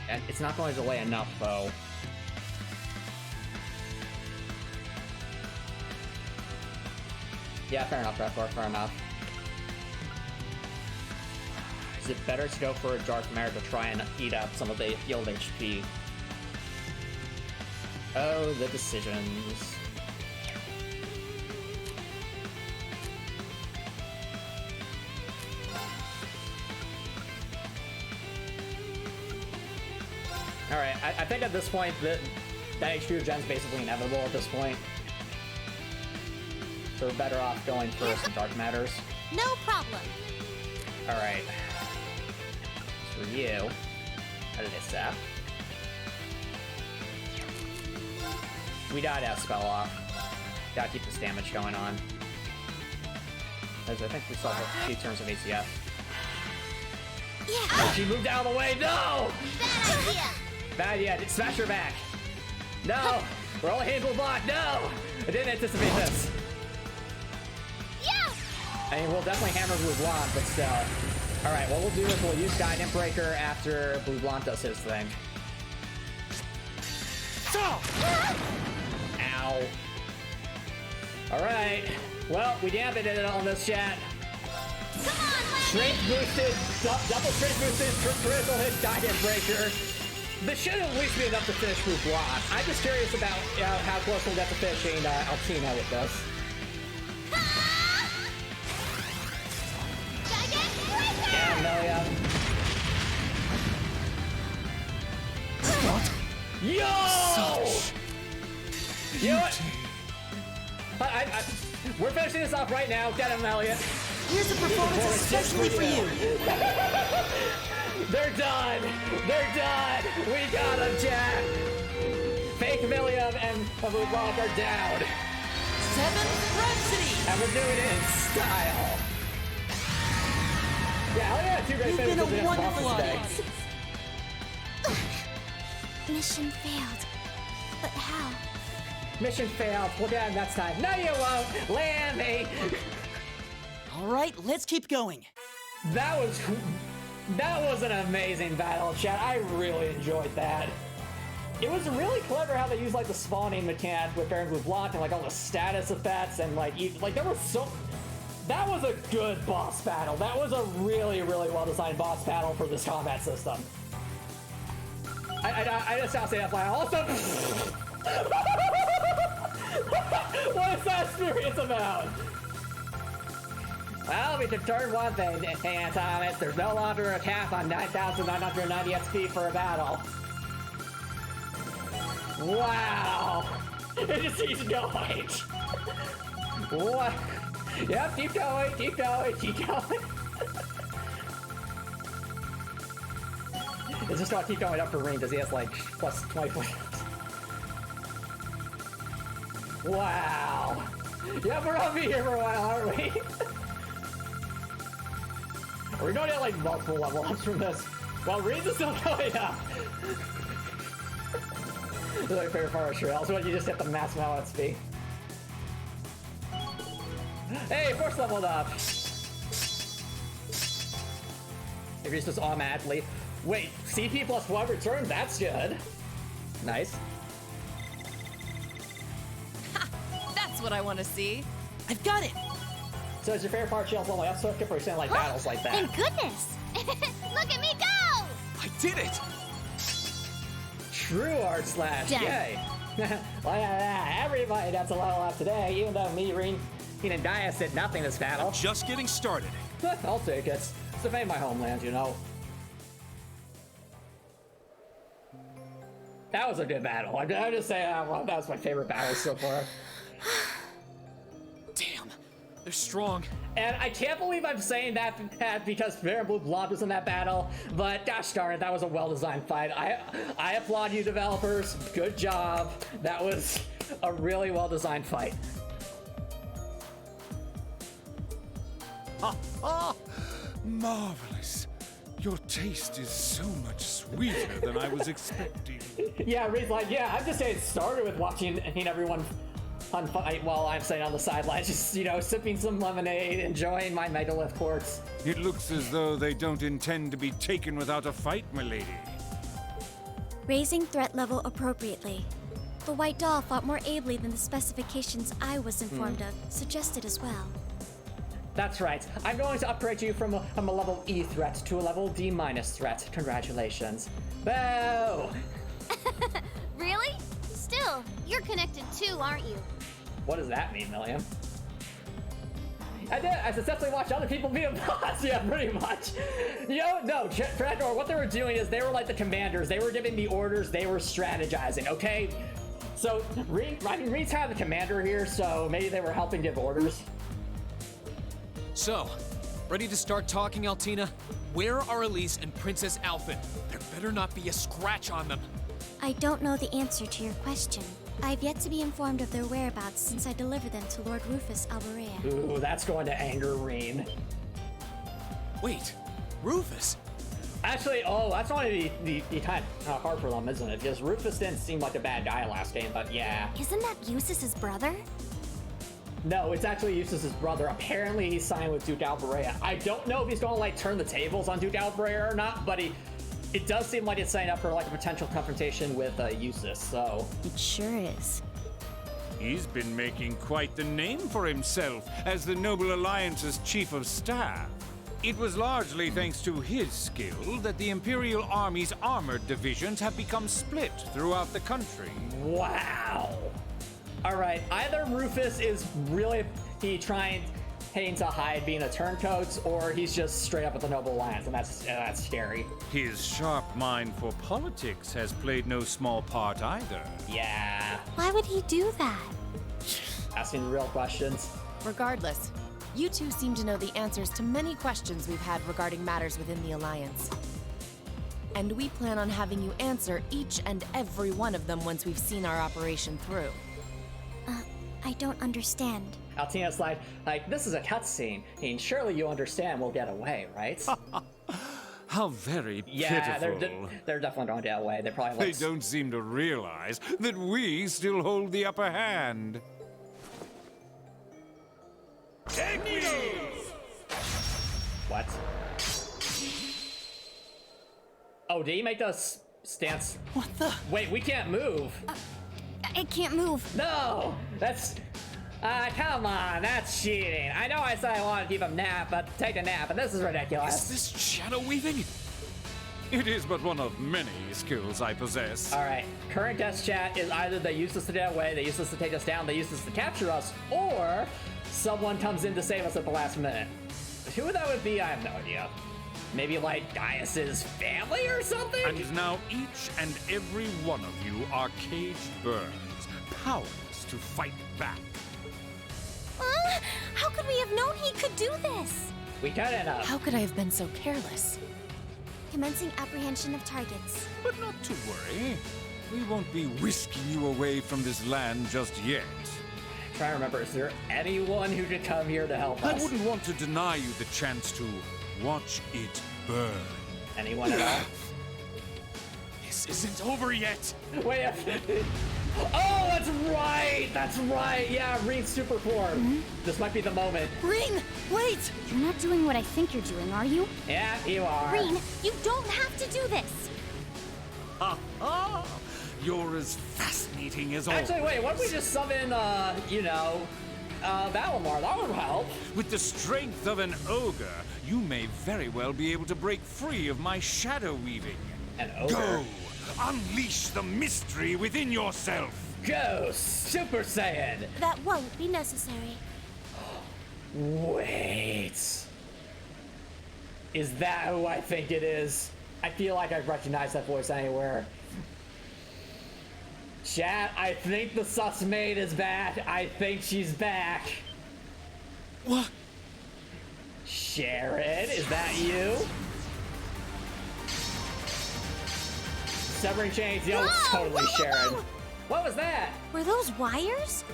And it's not going to delay enough, though. Yeah, fair enough, Breathwork, fair enough. Is it better to go for a Dark Matter to try and eat up some of the healed HP? Oh, the decisions. Alright, I think at this point that HP regen is basically inevitable at this point. So we're better off going for some Dark Matters. No problem. Alright. For you, Alyssa. We gotta have spell off. Gotta keep this damage going on. Because I think we still have 2 turns of ACF. Yeah. Oh, she moved out of the way! No! Bad idea. Bad idea. Smash her back. No! We're all handle block. No! I didn't anticipate this. Yeah. I mean, we'll definitely hammer Blue Blanc, but still. Alright, what we'll do is we'll use Guidant Breaker after Blue Blanc does his thing. Ow. Alright. Well, we dampened it on this chat. Come on, Strength boosted, double strength boosted, critical hit Guidant Breaker. This should at least be enough to finish Blue Blanc. I'm just curious about how close we'll get to finishing Altina with this. Yeah, Amelia. What? Yo! You know what? We're finishing this off right now. Get him, Elliot. Here's a performance especially for you. They're done. They're done. We got him, Jack. Fake William and Rock are down. 7th Rhapsody! And we're doing it in style. Yeah, Elliot had 2 great You've been finishes a against wonderful bosses today. audience. Mission failed. But how? Mission failed. We'll get him next time. No, you won't. Land me. All right, let's keep going. That was an amazing battle, chat. I really enjoyed that. It was really clever how they used like the spawning mechanic with Baron Blue Block and like all the status effects and like there was so. That was a good boss battle. That was a really, really well designed boss battle for this combat system. I just have to say that's why I also. What is that experience about? Well, we determined one thing, Antomicx. There's no longer a cap on 9,990 XP for a battle. Wow! It just keeps going. What? Yep, keep going, keep going, keep going. It's just gonna keep going up for Ring because he has like plus 20 points. Wow! Yeah, we're gonna be here for a while, aren't we? We're going to get like multiple level ups from this. Well, Reed's is still going up. This is my favorite part of Shrill. So when you just hit the max amount of XP. Hey, Force leveled up. If you're just automatically. Wait, CP plus 1 return? That's good. Nice. Ha! That's what I want to see. I've got it. So is your favorite part Shell's level up so for extending like battles like that? Thank goodness! Look at me go! I did it! True art slash, Done. yay! Well, yeah, everybody that's a level up today, even though me, Reen, and Dias did nothing this battle. Just getting started. I'll take it. It's the fate of my homeland, you know. That was a good battle. I'm just saying, well, that was my favorite battle so far. Damn, they're strong. And I can't believe I'm saying that because Baron Blue Blob was in that battle, but gosh darn it, that was a well-designed fight. I applaud you developers. Good job. That was a really well-designed fight. Marvelous. Your taste is so much sweeter than I was expecting. Yeah, Reed's like, yeah, I'm just getting started with watching everyone fun fight while I'm sitting on the sidelines, just, you know, sipping some lemonade, enjoying my megalith quartz. It looks as though they don't intend to be taken without a fight, milady. Raising threat level appropriately. The White Doll fought more ably than the specifications I was informed of suggested as well. That's right. I'm going to upgrade you from a level E threat to a level D- threat. Congratulations. Boo! Really? Still, you're connected too, aren't you? What does that mean, Milliam? I successfully watched other people be a boss. Yeah, pretty much. You know, no, Trapdoor, what they were doing is they were like the commanders. They were giving the orders. They were strategizing, okay? So, Reed's kind of the commander here, so maybe they were helping give orders. So, ready to start talking, Altina? Where are Elise and Princess Alphen? There better not be a scratch on them. I don't know the answer to your question. I've yet to be informed of their whereabouts since I delivered them to Lord Rufus Alborea. Ooh, that's going to anger Reen. Wait, Rufus? Actually, that's only the kind of hard for them, isn't it? Because Rufus didn't seem like a bad guy last game, but yeah. Isn't that Eustace's brother? No, it's actually Eustace's brother. Apparently he's signed with Duke Alborea. I don't know if he's going to like turn the tables on Duke Alborea or not, but it does seem like it's setting up for like a potential confrontation with Eustace, so. It sure is. He's been making quite the name for himself as the Noble Alliance's chief of staff. It was largely thanks to his skill that the Imperial Army's armored divisions have become split throughout the country. Wow. All right, either Rufus is really trying to hide being a turncoat, or he's just straight up with the Noble Alliance, and that's scary. His sharp mind for politics has played no small part either. Yeah. Why would he do that? asking the real questions. Regardless, you two seem to know the answers to many questions we've had regarding matters within the Alliance. And we plan on having you answer each and every one of them once we've seen our operation through. I don't understand. Altina's like, this is a cutscene. I mean, surely you understand we'll get away, right? How very Yeah, pitiful. they're definitely going to get away. They probably They don't seem to realize that we still hold the upper hand. Take me! What? Oh, did he make us stance? What the? Wait, we can't move. I can't move. No! That's... come on, that's cheating. I know I said I wanted to keep him take a nap, and this is ridiculous. Is this shadow weaving? It is but one of many skills I possess. Alright, current guest chat is either they use us to get away, they use us to take us down, they use us to capture us, or someone comes in to save us at the last minute. Who that would be, I have no idea. Maybe like Gaius's family or something? And now each and every one of you are caged birds, powerless to fight back. How could we have known he could do this? We couldn't have. How could I have been so careless? Commencing apprehension of targets. But not to worry. We won't be whisking you away from this land just yet. Try to remember, is there anyone who could come here to help us? I wouldn't want to deny you the chance to watch it burn. Anyone at all? This isn't over yet. Wait, oh, that's right! That's right! Yeah, Reen's super form. This might be the moment. Reen, wait! You're not doing what I think you're doing, are you? Yeah, you are. Reen, you don't have to do this. You're as fascinating as always. Actually, wait, what if we just summon, Valimar? That would help. With the strength of an ogre, you may very well be able to break free of my shadow weaving. An ogre? Go! Unleash the mystery within yourself! Go, Super Saiyan! That won't be necessary. Wait. Is that who I think it is? I feel like I recognize that voice anywhere. Chat, I think the sus maid is back. I think she's back. What? Sharon, is that you? Severing chains, yo, Whoa, totally whoa, whoa, Sharon. whoa. What was that? Were those wires?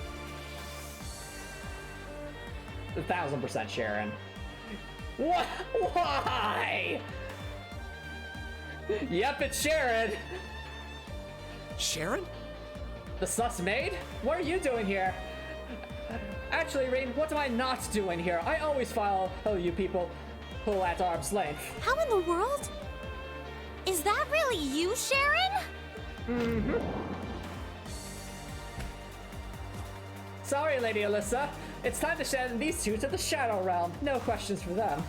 1000% Sharon. What? Why? Yep, it's Sharon. Sharon? The sus maid? What are you doing here? Actually, Reen, what am I not doing here? I always follow you people who at arm's length. How in the world? Is that really you, Sharon? Mm-hmm. Sorry, Lady Alyssa. It's time to send these two to the Shadow Realm. No questions for them.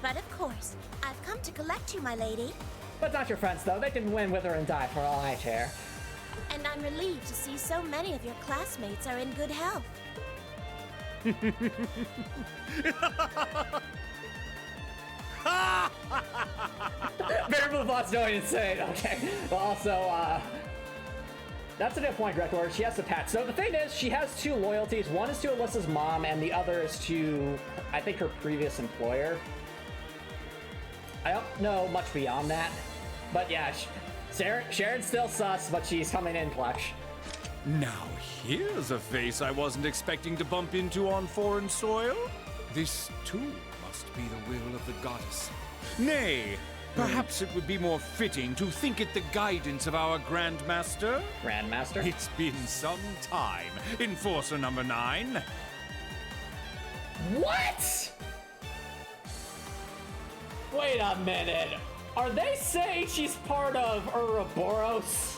But of course, I've come to collect you, my lady. But not your friends, though. They can win, wither, and die for all I care. And I'm relieved to see so many of your classmates are in good health. Variable bots going insane. Okay. Well, also, that's a good point, Gregor. She has to patch. So the thing is, she has two loyalties. One is to Alyssa's mom, and the other is to, I think, her previous employer. I don't know much beyond that. But yeah, Sharon's still sus, but she's coming in clutch. Now here's a face I wasn't expecting to bump into on foreign soil. This, too, must be the will of the goddess. Nay, perhaps it would be more fitting to think it the guidance of our Grandmaster. Grandmaster? It's been some time, Enforcer number 9. What? Wait a minute. Are they saying she's part of Ouroboros?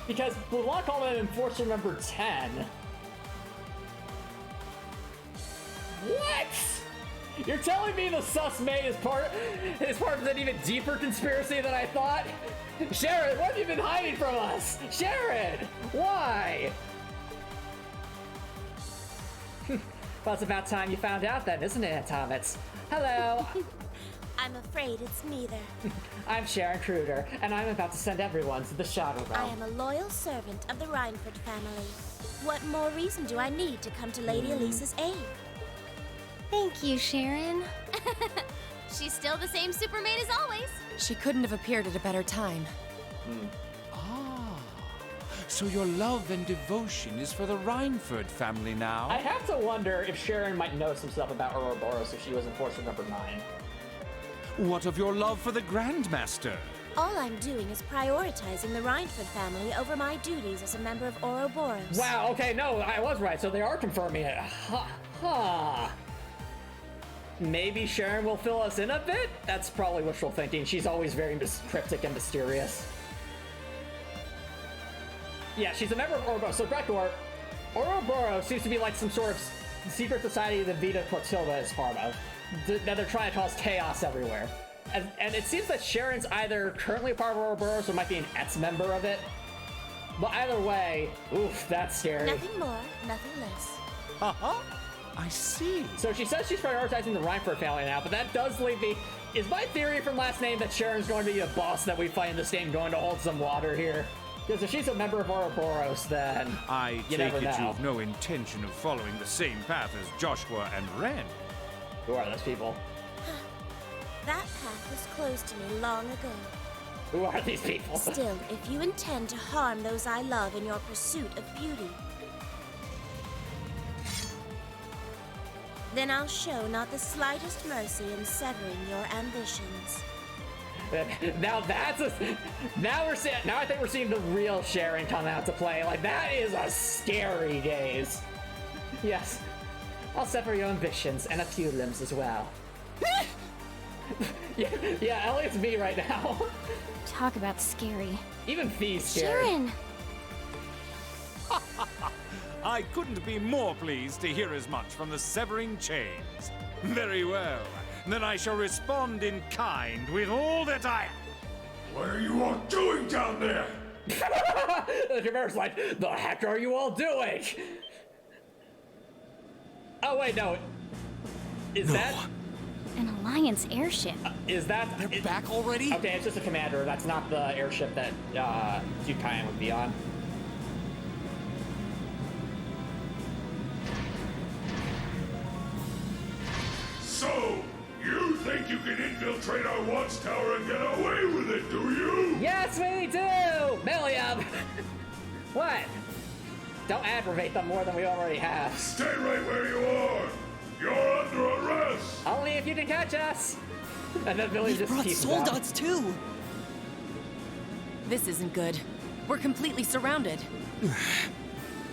Because Blanc called it Enforcer number 10. What? You're telling me the sus maid is part of an even deeper conspiracy than I thought? Sharon, what have you been hiding from us? Sharon, why? Well, it's about time you found out then, isn't it, Antomicx? Hello. I'm afraid it's neither. I'm Sharon Kruger, and I'm about to send everyone to the Shadow I Realm. am a loyal servant of the Rhineford family. What more reason do I need to come to Lady Elisa's aid? Thank you, Sharon. She's still the same super maid as always. She couldn't have appeared at a better time. Ah, so your love and devotion is for the Rhineford family now? I have to wonder if Sharon might know some stuff about Ouroboros if she was Enforcer number 9. What of your love for the Grandmaster? All I'm doing is prioritizing the Rhineford family over my duties as a member of Ouroboros. Wow, okay, no, I was right, so they are confirming it. Ha. Maybe Sharon will fill us in a bit? That's probably wishful thinking. She's always very cryptic and mysterious. Yeah, she's a member of Ouroboros. So, Gregor, Ouroboros seems to be like some sort of secret society that Vita Clotilda is part of. That they're trying to cause chaos everywhere. And it seems that Sharon's either currently a part of Ouroboros or might be an ex-member of it. But either way, oof, that's scary. Nothing more, nothing less. Uh-huh. I see. So she says she's prioritizing the Rhineford family now, but that does leave me... Is my theory from last name that Sharon's going to be a boss that we fight in this game going to hold some water here? Because if she's a member of Ouroboros, then I you take never it know. you've no intention of following the same path as Joshua and Ren. Who are those people? That path was closed to me long ago. Who are these people? Still, if you intend to harm those I love in your pursuit of beauty, then I'll show not the slightest mercy in severing your ambitions. Now that's a... Now I think we're seeing the real Sharon come out to play. Like, that is a scary gaze. Yes. I'll sever your ambitions and a few limbs as well. yeah, Elliot's me right now. Talk about scary. Even Fee's scary. Sharon! I couldn't be more pleased to hear as much from the severing chains. Very well. Then I shall respond in kind with all that I... What are you all doing down there? The Jamer's like, the heck are you all doing? Oh, wait, no. Is that... An Alliance airship. Is that... They're back already? Okay, it's just a commander. That's not the airship that Dukayan would be on. So, you think you can infiltrate our Watchtower and get away with it, do you? Yes, we do! Milliam! What? Don't aggravate them more than we already have. Stay right where you are! You're under arrest! Only if you can catch us! And then Billy just Brought keeps soldats too! This isn't good. We're completely surrounded.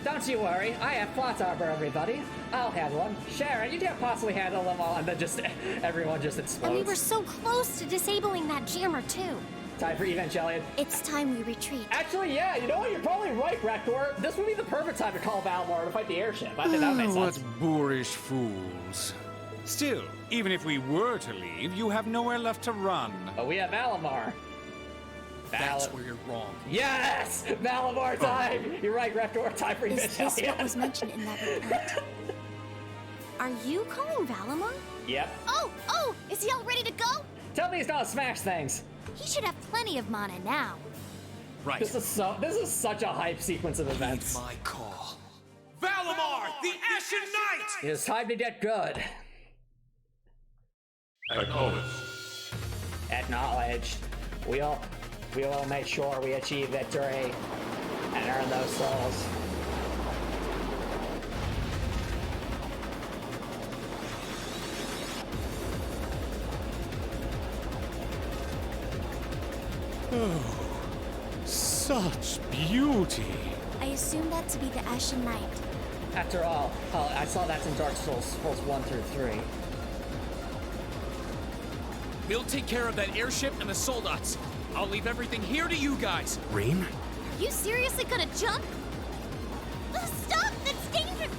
Don't you worry, I have plot arbor, everybody. I'll handle them. Sharon, you can't possibly handle them all, and then just everyone just explodes. And we were so close to disabling that jammer, too. Time for Evangelion. It's time we retreat. Actually, yeah, you know what? You're probably right, Rector. This would be the perfect time to call Valmar to fight the airship. I think that makes sense. What boorish fools. Still, even if we were to leave, you have nowhere left to run. But we have Valimar. That's where you're wrong. Yes! Valimar time! You're right, Rector. Time for Is this Evangelion. what was mentioned in that report? Are you calling Valimar? Yep. Oh, is he all ready to go? Tell me he's gonna smash things. He should have plenty of mana now. Right. This is such a hype sequence of events. My call. Valimar, the Ashen Knight! It is time to get good. Acknowledged. We will make sure we achieve victory and earn those souls. Oh, such beauty. I assume that to be the Ashen Knight. After all, I saw that in Dark Souls 1 through 3. We'll take care of that airship and the soldats. I'll leave everything here to you guys. Reem? Are you seriously gonna jump? Stop! That's dangerous!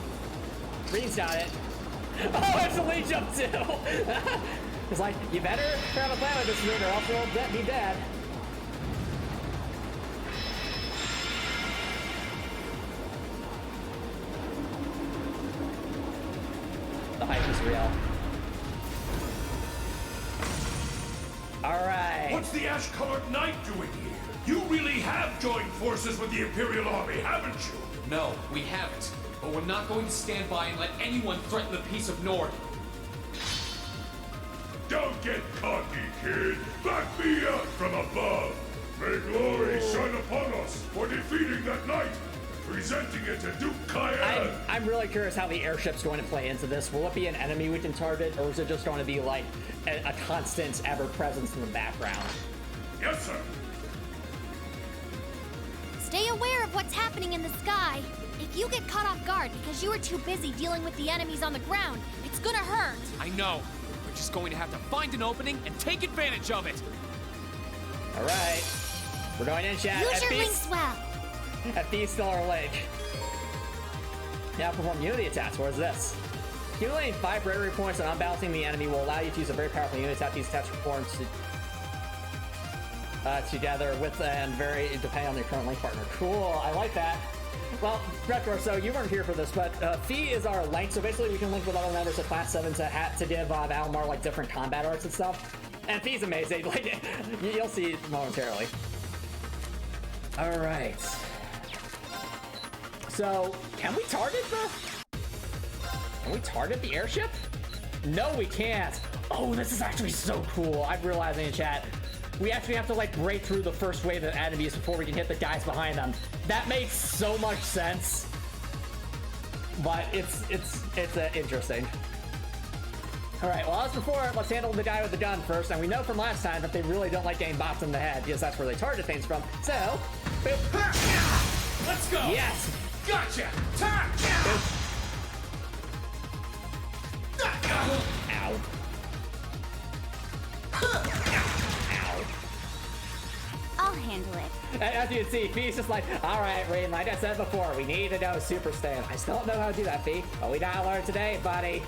Reed's got it. Oh, it's a lead jump too! It's like, you better have a plan with this dude or else you'll be dead. The hype is real. Alright. What's the ash-colored knight doing here? You really have joined forces with the Imperial Army, haven't you? No, we haven't. But we're not going to stand by and let anyone threaten the peace of Nord. Don't get cocky, kid. Back me up from above. May glory shine upon us for defeating that knight, presenting it to Duke Cayenne. I'm really curious how the airship's going to play into this. Will it be an enemy we can target, or is it just going to be like a constant ever-presence in the background? Yes, sir. Stay aware of what's happening in the sky. If you get caught off guard because you were too busy dealing with the enemies on the ground, it's gonna hurt. I know. We're just going to have to find an opening and take advantage of it. All right. We're going in, chat. Use your links well. FD still our link. Now perform unity attacks. What is this? Accumulating 5 bravery points and unbalancing the enemy will allow you to use a very powerful unity attack. These attacks perform together with and vary depending on your current link partner. Cool. I like that. Well, Retro, so you weren't here for this, but Fee is our link, so basically we can link with other members of Class 7 to give Valimar like different combat arts and stuff. And Fee's amazing. Like, you'll see it momentarily. All right. So, can we target the airship? No, we can't. Oh, this is actually so cool. I'm realizing in chat, we actually have to like break through the first wave of enemies before we can hit the guys behind them. That makes so much sense. But it's interesting. All right, well, as before, let's handle the guy with the gun first. And we know from last time that they really don't like getting bopped in the head because that's where they target things from. So, boop. Let's go. Yes. Gotcha. Boop. Ow. Ow. I'll handle it. As you can see, Fee's just like, all right, Rain, like I said before, we need to know Super Stand. I still don't know how to do that, Fee, but we gotta learn today, buddy.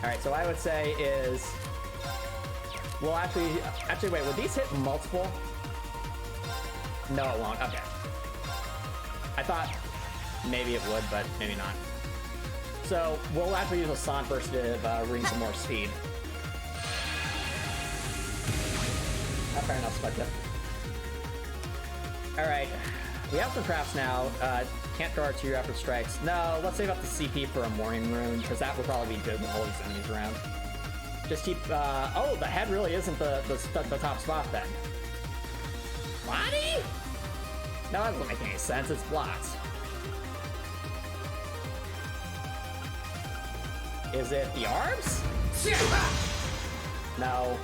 All right, so what I would say is, well, actually, wait, would these hit multiple? No, it won't. Okay. I thought maybe it would, but maybe not. So we'll actually use a Son burst to bring some more speed. Not fair enough, Spudget. All right, we have some traps now. Can't guard 2 rapid strikes. No, let's save up the CP for a morning rune because that would probably be good with all these enemies around. Just keep. Oh, the head really isn't the top spot then. Body? No, that doesn't make any sense. It's blocked. Is it the arms? No.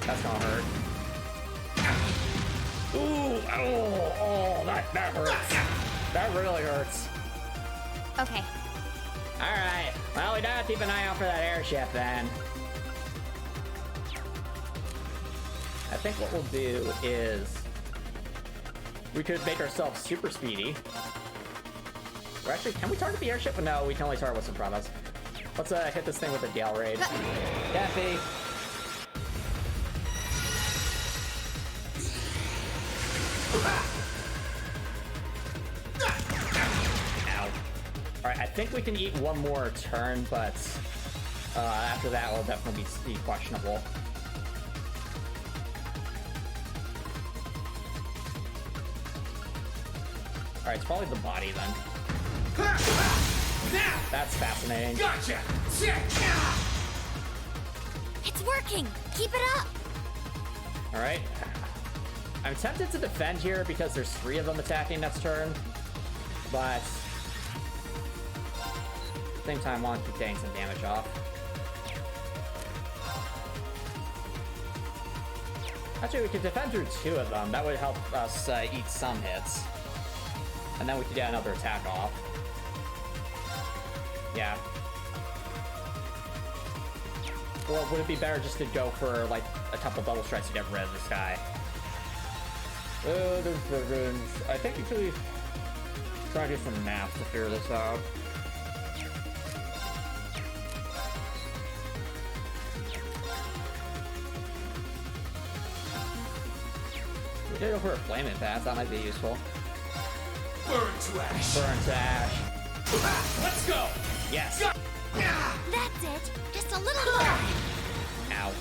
That's gonna hurt. Ooh, oh, that hurts. That really hurts. Okay. Alright. Well, we gotta keep an eye out for that airship then. I think what we'll do is we could make ourselves super speedy. Or actually, can we target the airship? No, we can only target what's in front of us. Let's hit this thing with a Gale Raid. Daffy. Ow. Alright, I think we can eat one more turn, but after that will definitely be questionable. Alright, it's probably the body then. That's fascinating. Gotcha. It's working. Keep it up. All right. I'm tempted to defend here because there's 3 of them attacking next turn, but at the same time, I want to keep getting some damage off. Actually, we could defend through 2 of them. That would help us eat some hits. And then we could get another attack off. Yeah. Or would it be better just to go for, like, a couple double strikes to get rid of this guy? There's the runes. I think we could try to do some math to figure this out. We did go for a flaming pass. That might be useful. Burn to ash. Burn to ash. Let's go! Yes. That's it. Just a little more. Ow.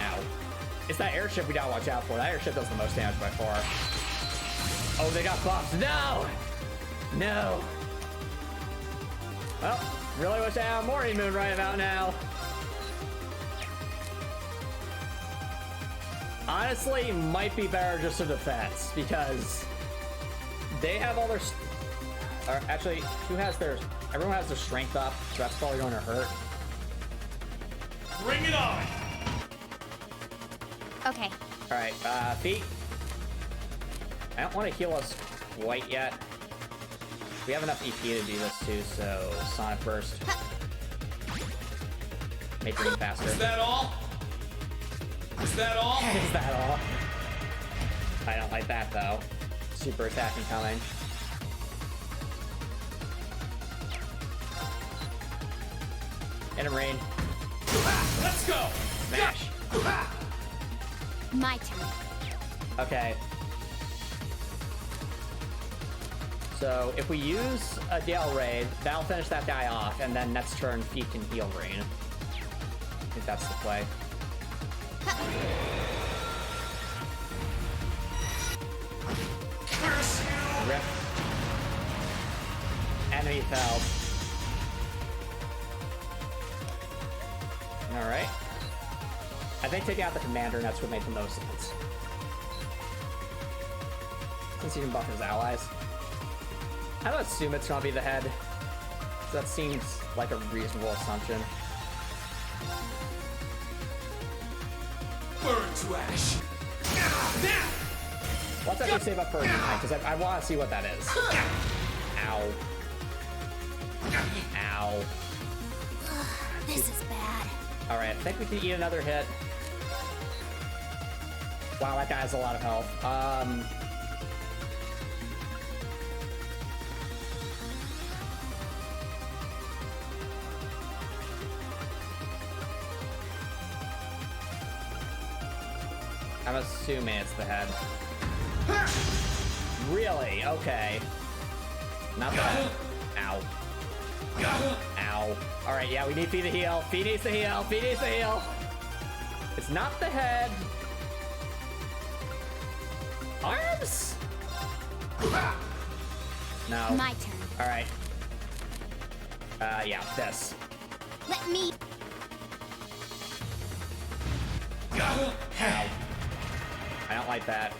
Ow. It's that airship we gotta watch out for. That airship does the most damage by far. Oh, they got buffs. No! No. Well, really wish I had a Morning Moon right about now. Honestly, might be better just a defense, because they have all their... Or actually, who has their... Everyone has their strength up, so that's probably going to hurt. Bring it on! Okay. Alright, feet. I don't want to heal us quite yet. We have enough EP to do this too, so Sonic Burst. Make green faster. Is that all? Is that all? Is that all? I don't like that though. Super attack incoming. Hit him, Rain. Let's go! Smash. My turn. Okay. So if we use a Gale Ray, that'll finish that guy off, and then next turn Feet can heal Rain. I think that's the play. Curse you! Rip. Enemy fell. Alright. I think taking out the commander, that's what made the most sense. Since he can buff his allies. I don't assume it's gonna be the head. So that seems like a reasonable assumption. Burn to ash! Now! Let's actually save up for a unite, because I want to see what that is. Ow. Ow. This is bad. Alright, I think we can eat another hit. Wow, that guy has a lot of health. I'm assuming it's the head. Really? Okay. Not that. Ow. Ow. Alright, yeah, we need Fee to heal. Fee needs to heal. Fee needs to heal. It's not the head. Arms? No. My turn. Alright. Yeah, this. Let me. Ow. I don't like that.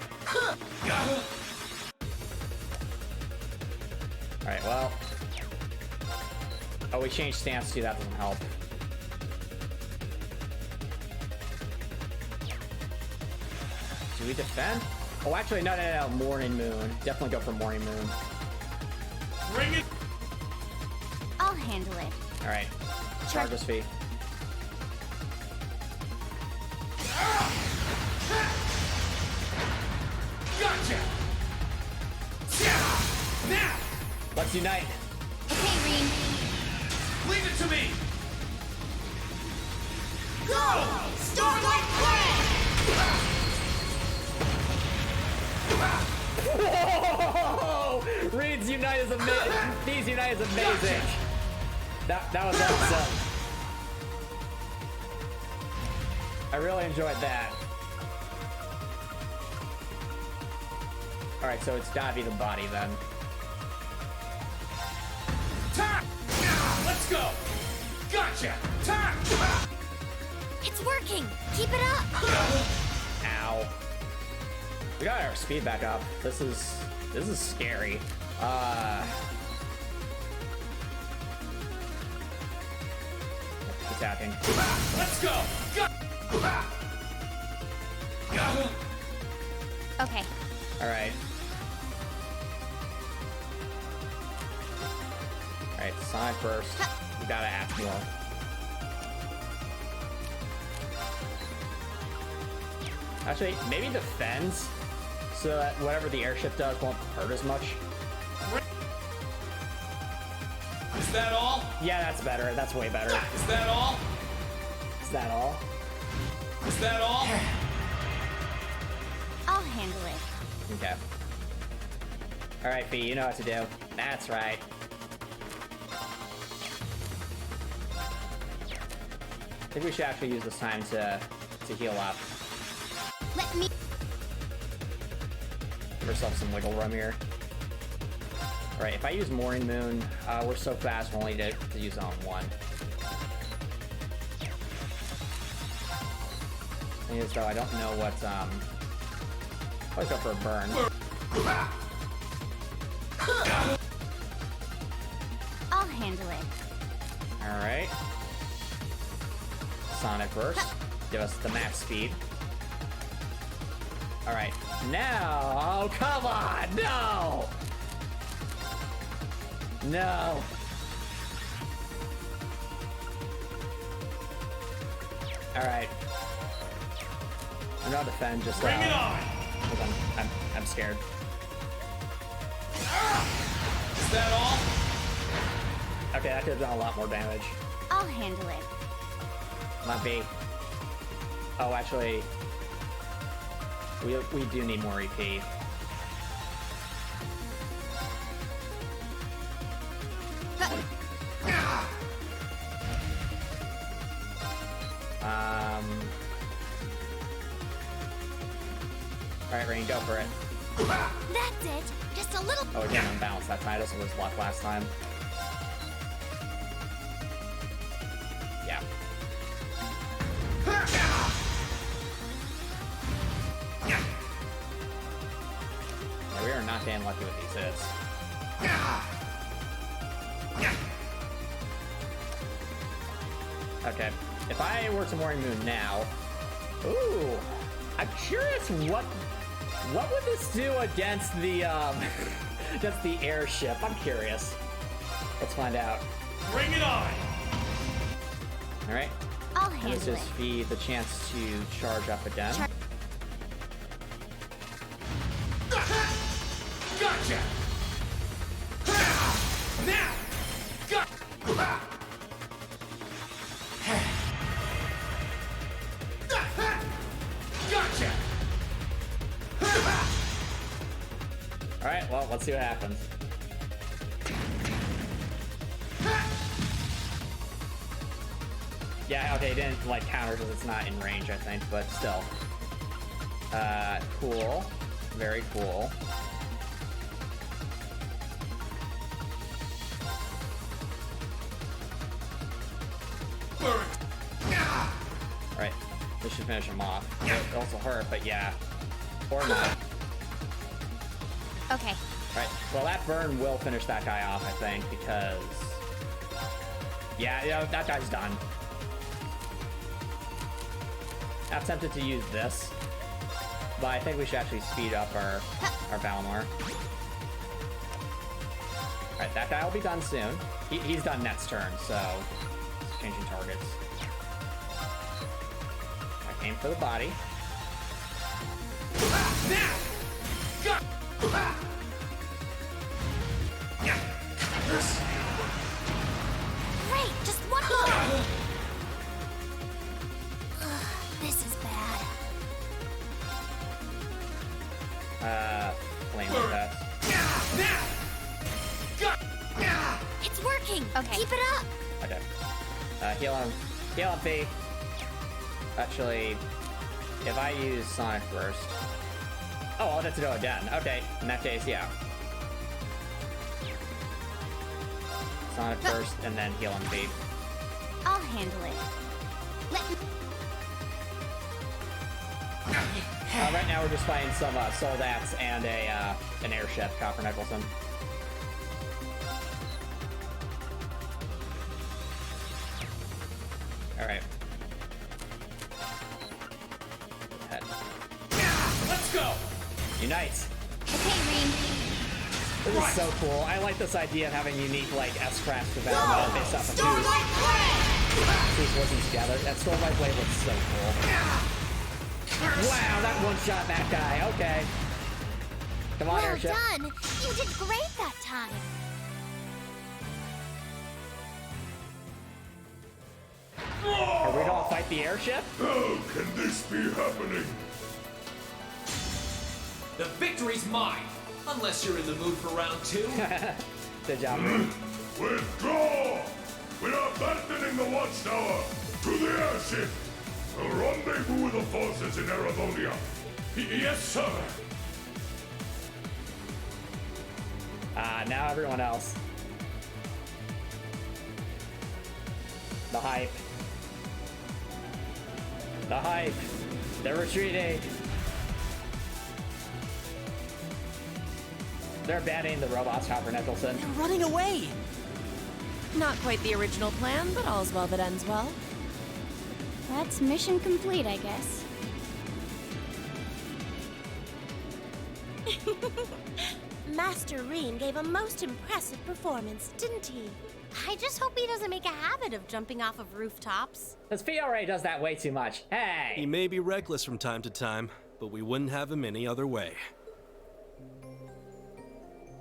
Alright, well. Oh, we changed stance too, that doesn't help. Do we defend? Oh, actually, no. Morning Moon. Definitely go for Morning Moon. Bring it! I'll handle it. Alright. Charge us, Fee. Gotcha! Now! Let's unite. Okay, Reem. Leave it to me! Go! Starlight Blade! Whoa! Reed's unite is amazing. Fee's unite is amazing. That was awesome. I really enjoyed that. Alright, so it's gotta be the body then. Time! Let's go! Gotcha! Time! It's working! Keep it up! Ow. We got our speed back up. This is scary. Attacking. Let's go! Okay. Alright. Alright, Sonic Burst. We gotta act more. Actually, maybe defends so that whatever the airship does won't hurt as much. Is that all? Yeah, that's better. That's way better. Is that all? Is that all? Is that all? I'll handle it. Okay. Alright, Fee, you know what to do. That's right. I think we should actually use this time to heal up. Let me. Give ourselves some wiggle room here. Alright, if I use Morning Moon, we're so fast we'll only need to use it on one. Thing is, though, I don't know what, let's go for a burn. I'll handle it. Alright. Sonic Burst. Give us the max speed. Alright, now... Oh, come on! No! No! Alright. I'm gonna defend, just Bring it on! Hold on, I'm scared. Is that all? Okay, that could have done a lot more damage. I'll handle it. Might be. Oh, actually, we do need more EP. Alright, Rain, go for it. That's it. Just a little. Oh, again, unbalanced that time. This was luck last time. Yeah. Yeah, we are not damn lucky with these hits. Okay, if I were to Morning Moon now... Ooh! I'm curious what would this do against the, against the airship? I'm curious. Let's find out. Bring it on! Alright. I'll And handle this it. gives Fee the chance to charge up again. Gotcha! Now! Gotcha! Alright, well, let's see what happens. Yeah, okay, it didn't, like, counter because it's not in range, I think, but still. Cool. Very cool. Alright, this should finish him off. It also hurt, but yeah. Or not. Okay. Right, well, that burn will finish that guy off, I think, because... Yeah, that guy's done. I'm tempted to use this, but I think we should actually speed up our Valinor. Alright, that guy will be done soon. He's done next turn, so... Changing targets. I aim for the body. Great, just one more. This is bad. Flame with that. It's working. Okay. Keep it up. Okay. Heal him. Heal him, Fee. Actually, if I use Sonic Burst... Oh, I'll have to go again. Okay, in that case, yeah. Sonic Burst, and then heal him, Fee. I'll handle it. Let me. Right now we're just fighting some soldats and an airship, Copper Nicholson. Alright. Head. Let's go! Unite! Okay, Rain. This is so cool. I like this idea of having unique, like, S-craft development based off of who's working together. That Starlight Blade looks so cool. Wow, that one-shot that guy. Okay. Come on, Well airship. done. You did great that time. Are we gonna fight the airship? How can this be happening? The victory's mine! Unless you're in the mood for round 2. Good job. Withdraw! We're abandoning the Watchtower to the airship. We'll rendezvous with the forces in Erebonia. Yes, sir. Now everyone else. The hype. The hype. They're retreating. They're abandoning the robots, Copper Nicholson. They're running away! Not quite the original plan, but all's well that ends well. That's mission complete, I guess. Master Reen gave a most impressive performance, didn't he? I just hope he doesn't make a habit of jumping off of rooftops. This PRA does that way too much. Hey! He may be reckless from time to time, but we wouldn't have him any other way.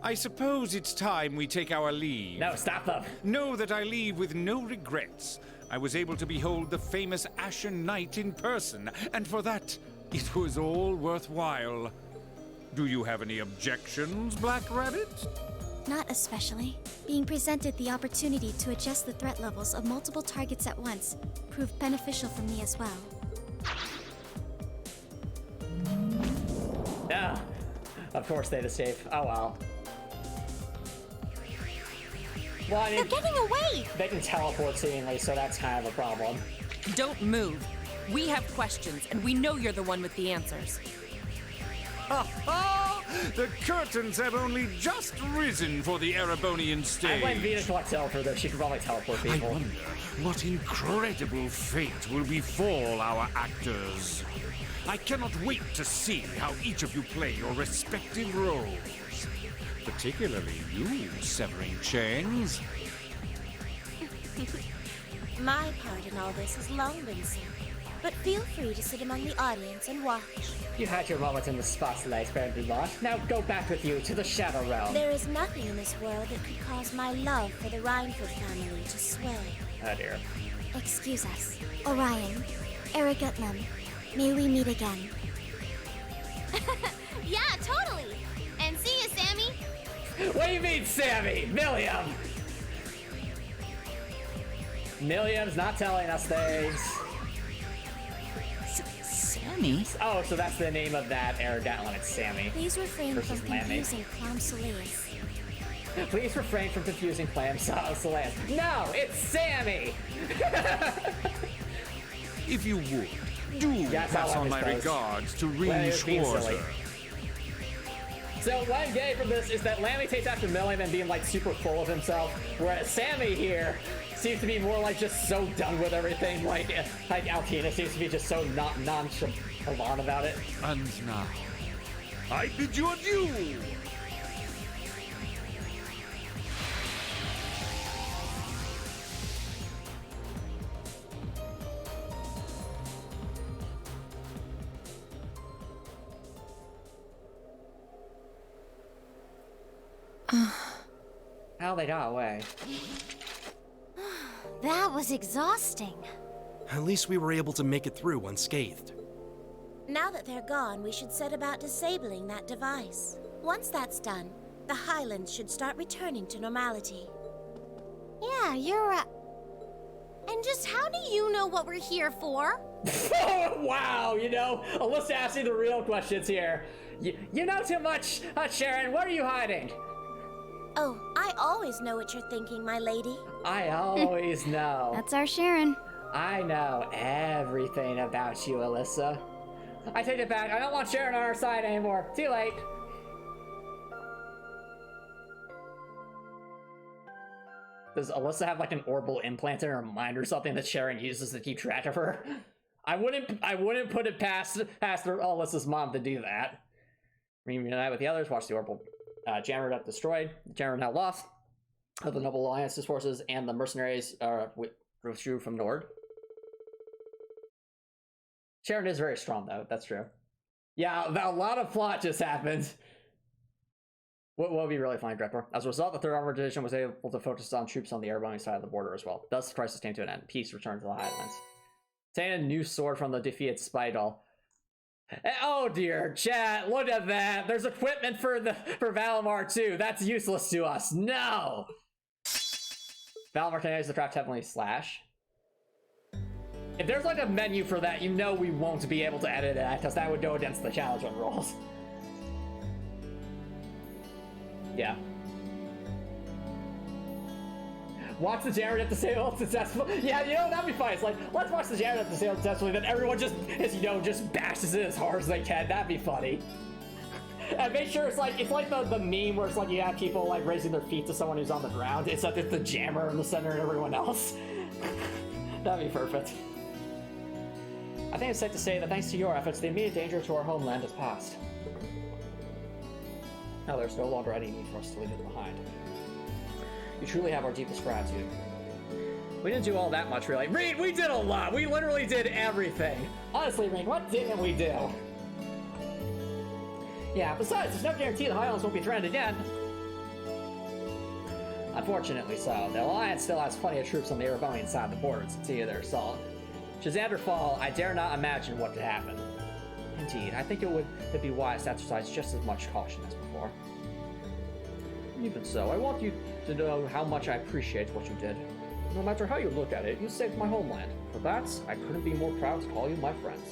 I suppose it's time we take our leave. No, stop them. Know that I leave with no regrets. I was able to behold the famous Ashen Knight in person, and for that, it was all worthwhile. Do you have any objections, Black Rabbit? Not especially. Being presented the opportunity to adjust the threat levels of multiple targets at once proved beneficial for me as well. Yeah. Of course they'd escape. Oh well. Well, I mean, They're getting away! they can teleport seemingly, so that's kind of a problem. Don't move. We have questions, and we know you're the one with the answers. Ha ha! The curtains have only just risen for the Erebonian I stage. blame Venus Wattel for this. She can probably teleport I people. wonder what incredible fate will befall our actors. I cannot wait to see how each of you play your respective roles. Particularly you, Severing Chains. My part in all this has long been seen, but feel free to sit among the audience and watch. You had your moments in the spotlight, Baron Lost. Now go back with you to the Shadow Realm. There is nothing in this world that could cause my love for the Rhineford family to sway. Oh dear. Excuse us. Orion, Eragutnum, may we meet again. Yeah, totally! And see you, Sammy! What do you mean, Sammy? Milliam! Milliam's not telling us things. Sammy? Oh, so that's the name of that Eragatlin. It's Sammy. Please refrain Versus from Lammy. confusing Clam Soleus. Please refrain from confusing Clam Soleil. No, it's Sammy! If you would, do That's pass how I on my suppose. regards to Well, Reen it's being silly. Schwarzer. So what I'm getting from this is that Lammy takes after Milliam and being like super full of himself, whereas Sammy here seems to be more like just so done with everything. Like Altina seems to be just so not nonchalant about it. And now, I bid you adieu! How they got away. That was exhausting. At least we were able to make it through unscathed. Now that they're gone, we should set about disabling that device. Once that's done, the Highlands should start returning to normality. Yeah, you're And just how do you know what we're here for? Wow, you know, Alyssa asking the real questions here. You know too much, Sharon. What are you hiding? Oh, I always know what you're thinking, my lady. I always know. That's our Sharon. I know everything about you, Alyssa. I take it back. I don't want Sharon on our side anymore. Too late. Does Alyssa have like an Orbal implant in her mind or something that Sharon uses to keep track of her? I wouldn't put it past Alyssa's mom to do that. Reunite with the others, watch the Orbal Jammer got destroyed. The Jammer now lost. The Noble Alliance's forces and the mercenaries withdrew from Nord. Sharon is very strong, though. That's true. Yeah, a lot of plot just happened. What would be really funny, Gripper? As a result, the 3rd Armored Division was able to focus on troops on the Erebonian side of the border as well. Thus, the crisis came to an end. Peace returned to the Highlands. Obtain a new sword from the defeated Spydal. Oh dear, chat, look at that. There's equipment for Valimar too. That's useless to us. No! Valimar can use the craft heavenly slash. If there's like a menu for that, you know we won't be able to edit that, because that would go against the challenge run rules. Yeah. Watch the Jammer get the sale successfully. Yeah, you know, that'd be fun. It's like, let's watch the Jammer get the sale successfully, then everyone just, as you know, just bashes it as hard as they can. That'd be funny. And make sure it's like the meme where it's like you have people like raising their feet to someone who's on the ground. It's like it's the Jammer in the center and everyone else. That'd be perfect. I think it's safe to say that thanks to your efforts, the immediate danger to our homeland has passed. Now there's no longer any need for us to leave it behind. You truly have our deepest gratitude. We didn't do all that much, really. Reed, we did a lot! We literally did everything! Honestly, Reed, what didn't we do? Yeah, besides, there's no guarantee the Highlands won't be threatened again. Unfortunately so. The Alliance still has plenty of troops on the Erebonian side of the border to continue their assault. Should Xander fall, I dare not imagine what could happen. Indeed, I think it'd be wise to exercise just as much caution as before. Even so, I want you to know how much I appreciate what you did. No matter how you look at it, you saved my homeland. For that, I couldn't be more proud to call you my friends.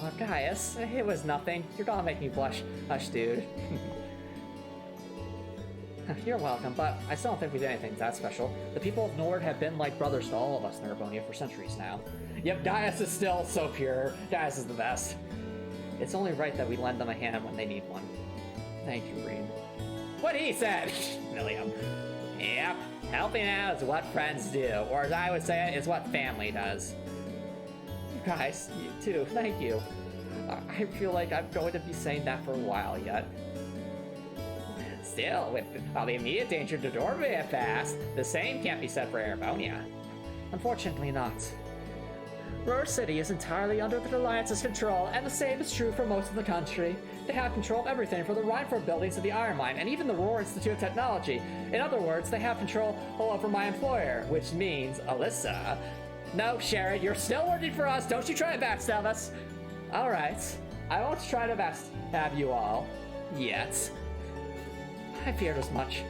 Aw, Gaius, it was nothing. You're gonna make me blush. Hush, dude. You're welcome, but I still don't think we did anything that special. The people of Nord have been like brothers to all of us in Erebonia for centuries now. Yep, Gaius is still so pure. Gaius is the best. It's only right that we lend them a hand when they need one. Thank you, Reed. What he said! William. Yep, helping out is what friends do, or as I would say it, is what family does. You guys, you too, thank you. I feel like I'm going to be saying that for a while yet. Still, with all the immediate danger to Dorby have passed, the same can't be said for Erebonia. Unfortunately not. Roar City is entirely under the Alliance's control, and the same is true for most of the country. They have control of everything from the Rhineford buildings to the Iron Mine, and even the Roar Institute of Technology. In other words, they have control over my employer, which means Alyssa. No, Sharon, you're still working for us. Don't you try to backstab us. Alright, I won't try to backstab you all. Yet. I feared as much.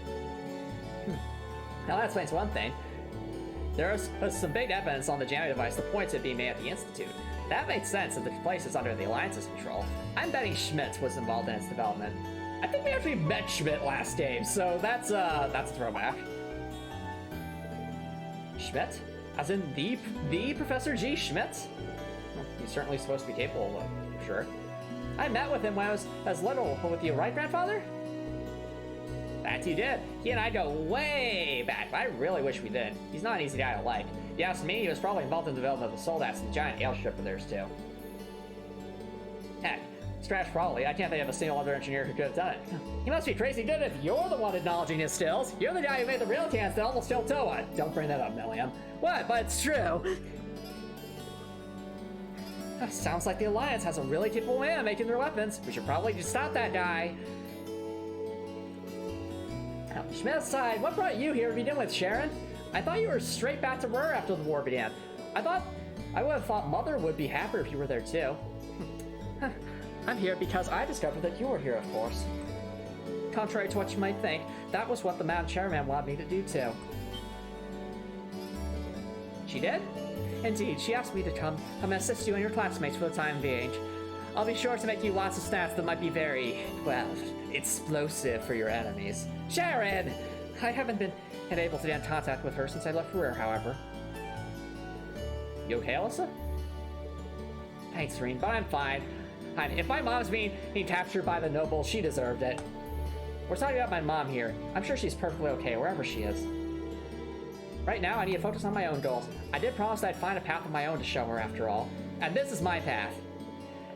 Now that explains one thing. There's some big evidence on the jamming device that points to it being made at the Institute. That makes sense if the place is under the Alliance's control. I'm betting Schmidt was involved in its development. I think we actually met Schmidt last game, so that's a throwback. Schmidt? As in the Professor G. Schmidt? Well, he's certainly supposed to be capable of it, sure. I met with him when I was little, with you, right, Grandfather? That you did. He and I go way back, but I really wish we did. He's not an easy guy to like. If you ask me, he was probably involved in the development of the Soldass and the giant airship of theirs too. Heck, Scratch probably. I can't think of a single other engineer who could have done it. He must be crazy good if you're the one acknowledging his skills. You're the guy who made the real cans that almost killed Toa. Don't bring that up, Milliam. What? But it's true. Sounds like the Alliance has a really capable man making their weapons. We should probably just stop that guy. Schmidt aside, what brought you here to begin with, Sharon? I thought you were straight back to Rur after the war began. I would have thought Mother would be happier if you were there too. I'm here because I discovered that you were here, of course. Contrary to what you might think, that was what the Madam Chairman wanted me to do too. She did? Indeed, she asked me to come and assist you and your classmates for the time being. I'll be sure to make you lots of stats that might be very, well, explosive for your enemies. Sharon! I haven't been able to get in contact with her since I left Rur, however. You okay, Alyssa? Thanks, Reen, but I'm fine. If my mom's being captured by the nobles, she deserved it. We're talking about my mom here. I'm sure she's perfectly okay wherever she is. Right now, I need to focus on my own goals. I did promise that I'd find a path of my own to show her, after all. And this is my path.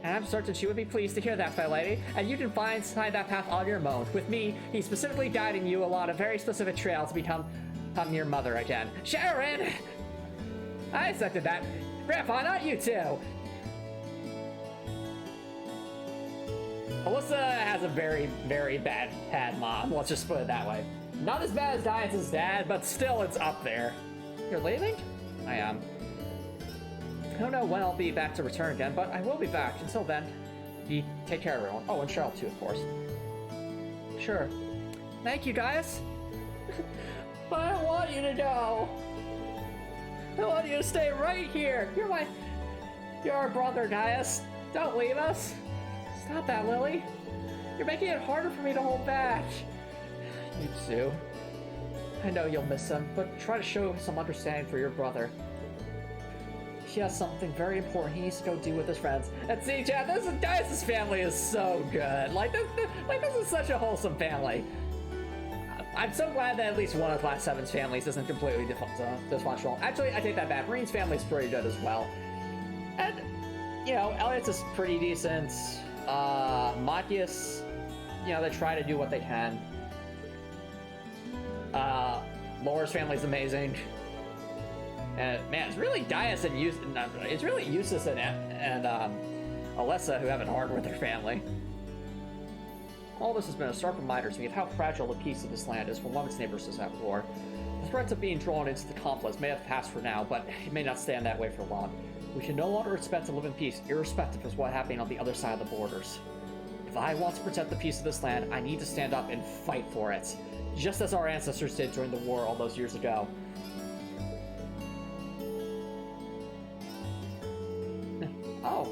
And I'm certain she would be pleased to hear that, fair lady, and you can find that path on your own. With me, he's specifically guiding you along a very specific trail to become your mother again. Sharon! I accepted that. Grandpa, not you too! Alyssa has a very, very bad mom. Let's just put it that way. Not as bad as Diance's dad, but still it's up there. You're leaving? I am. I don't know when I'll be back to return again, but I will be back. Until then, you take care, everyone. Oh, and Cheryl too, of course. Sure. Thank you, guys. But I want you to go. I want you to stay right here. You're our brother, Gaius. Don't leave us. Stop that, Lily. You're making it harder for me to hold back. You too. I know you'll miss him, but try to show some understanding for your brother. He has something very important he needs to go do with his friends. And see, Chad, Gaius' family is so good. Like this is such a wholesome family. I'm so glad that at least one of Class 7's families isn't completely dysfunctional. Actually, I take that back. Marine's family is pretty good as well. And, you know, Elliot's is pretty decent. Machias, you know, they try to do what they can. Laura's family's amazing. And, man, it's really Gaius and it's really Eustace and Alessa who have it hard with their family. All this has been a stark reminder to me of how fragile the peace of this land is when one of its neighbors is at war. The threats of being drawn into the conflict may have passed for now, but it may not stand that way for long. We can no longer expect to live in peace, irrespective of what's happening on the other side of the borders. If I want to protect the peace of this land, I need to stand up and fight for it, just as our ancestors did during the war all those years ago. Oh.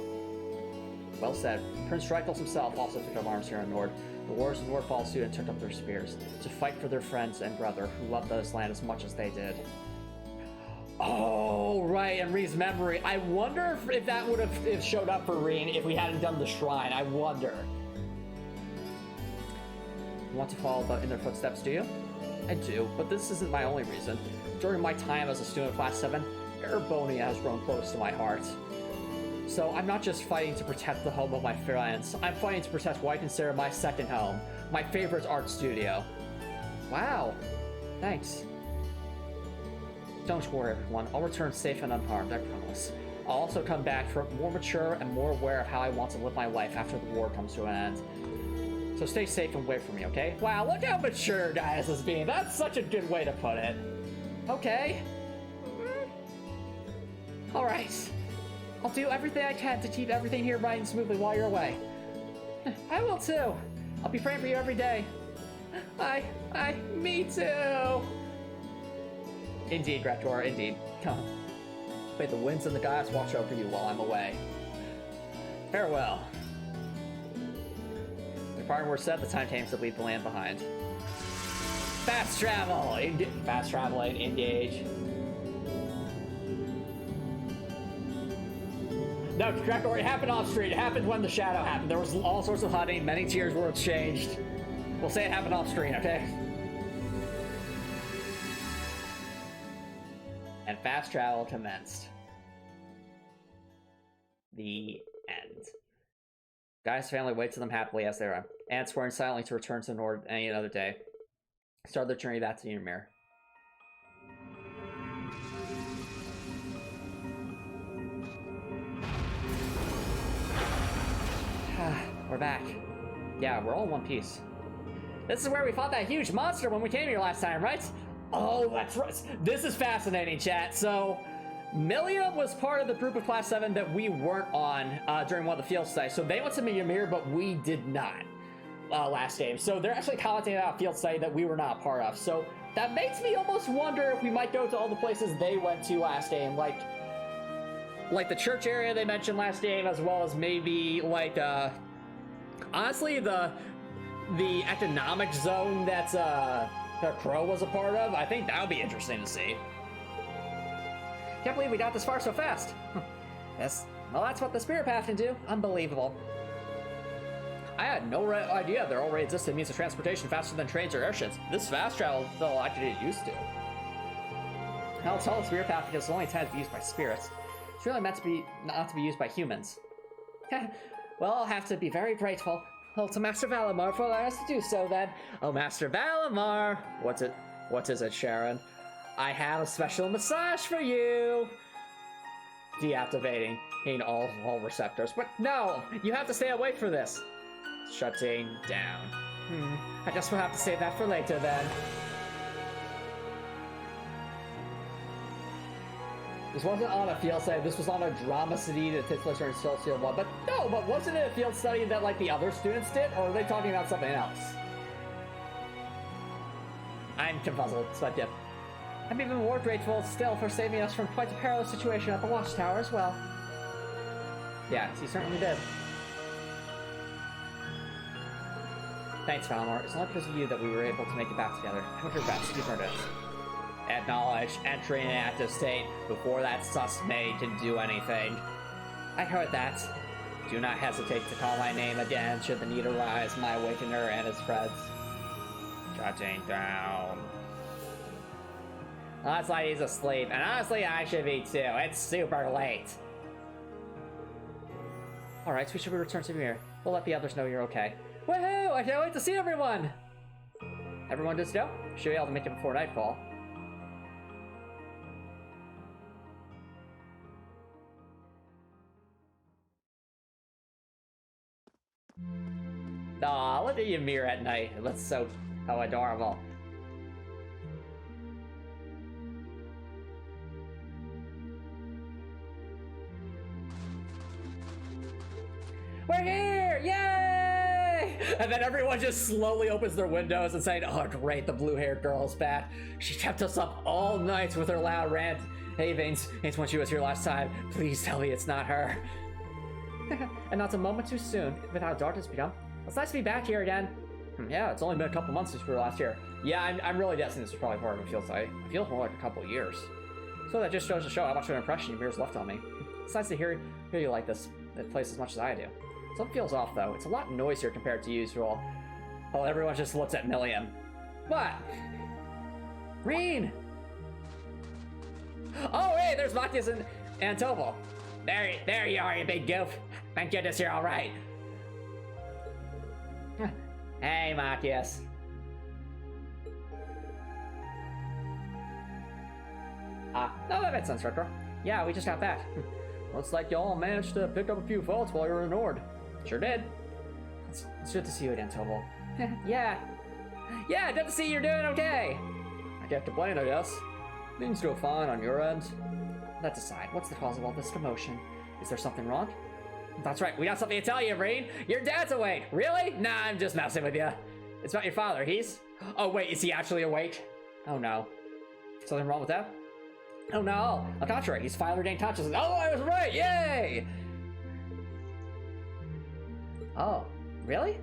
Well said. Prince Dracula himself also took up arms here in Nord. The warriors of Nord followed suit and took up their spears to fight for their friends and brother who loved this land as much as they did. Oh, right, and Reen's memory. I wonder if that would have showed up for Reen if we hadn't done the shrine. I wonder. You want to follow in their footsteps, do you? I do, but this isn't my only reason. During my time as a student of Class 7, Erebonia has grown close to my heart. So I'm not just fighting to protect the home of my friends, I'm fighting to protect what I consider my second home, my favorite art studio. Wow, thanks. Don't worry, everyone, I'll return safe and unharmed, I promise. I'll also come back more mature and more aware of how I want to live my life after the war comes to an end. So stay safe and wait for me, okay? Wow, look how mature Gaius is being. That's such a good way to put it. Okay. Alright. I'll do everything I can to keep everything here running smoothly while you're away. I will too. I'll be praying for you every day. Me too. Indeed, Graftor, indeed. Come. May the winds and the gods watch over you while I'm away. Farewell. The parting words said, the time came to leave the land behind. Fast travel! Fast traveling, engage. No, Graftor, it happened off screen. It happened when the shadow happened. There was all sorts of hunting, many tears were exchanged. We'll say it happened off screen, okay? And fast travel commenced. The end. Gaius' family waits for them happily as they run, and swearing silently to return to the Nord any other day. Start their journey back to Ymir. We're back. Yeah, we're all in one piece. This is where we fought that huge monster when we came here last time, right? Oh, that's right. This is fascinating, chat. So, Milliam was part of the group of Class 7 that we weren't on during one of the field studies. So they went to Ymir, but we did not last game. So they're actually commenting about a field study that we were not part of. So that makes me almost wonder if we might go to all the places they went to last game, like the church area they mentioned last game, as well as maybe like honestly the economic zone that's Crow was a part of. I think that would be interesting to see. Can't believe we got this far so fast. Yes, well, that's what the Spirit Path can do. Unbelievable. I had no idea there already existed means of transportation faster than trains or airships. This fast travel, though, I could get used to. I'll tell the Spirit Path because it's only intended to be used by spirits. It's really meant to be not to be used by humans. Well, I'll have to be very grateful. Well, to Master Valimar for allowing us to do so, then. Oh, Master Valimar! What is it, Sharon? I have a special massage for you! Deactivating in all receptors. But no! You have to stay awake for this! Shutting down. I guess we'll have to save that for later, then. This wasn't on a field study, this was on a drama study that takes place during Celestial 1. But no, but wasn't it a field study that like the other students did? Or are they talking about something else? I'm confuzzled, but yeah. I'm even more grateful still for saving us from quite a perilous situation at the Watchtower as well. Yes, you certainly did. Thanks, Valinor. It's not because of you that we were able to make it back together. Do your best. You've earned it. Acknowledge entry in an active state before that sus maid can do anything. I heard that. Do not hesitate to call my name again should the need arise, my awakener and his friends. Shutting down. Looks like he's asleep, and honestly, I should be too. It's super late. Alright, so we should return to here. We'll let the others know you're okay. Woohoo! I can't wait to see everyone! Everyone just go? Should be able to make it before nightfall. Aw, look at Ymir at night. It looks so adorable. We're here! Yay! And then everyone just slowly opens their windows and saying, oh great, the blue-haired girl is back. She kept us up all night with her loud rant. Hey Veins, it's when she was here last time. Please tell me it's not her. And not a moment too soon, with how dark it's become. It's nice to be back here again. Yeah, it's only been a couple months since we were last here. Yeah, I'm really guessing this was probably part of a field study. It feels more like a couple years. So that just goes to show how much of an impression Ymir's left on me. It's nice to hear you like this place as much as I do. Something feels off though. It's a lot noisier compared to usual. Oh, everyone just looks at Milliam. What? Green! Oh, hey, there's Matthias and Topol. There you are, you big goof. Thank goodness you're all right. Hey, Matthias. No, that makes sense, Retro. Yeah, we just got back. Looks like y'all managed to pick up a few faults while you were in Nord. Sure did. It's good to see you again, Topol. Yeah, good to see you're doing okay. I can't complain, I guess. Things go fine on your end. Let's decide. What's the cause of all this commotion? Is there something wrong? That's right, we got something to tell you, Breen. Your dad's awake. Really? Nah, I'm just messing with you. It's about your father. He's... Oh, wait, is he actually awake? Oh, no. Something wrong with that? Oh, no. On the contrary, he's finally regained consciousness. Oh, I was right. Yay! Oh, really?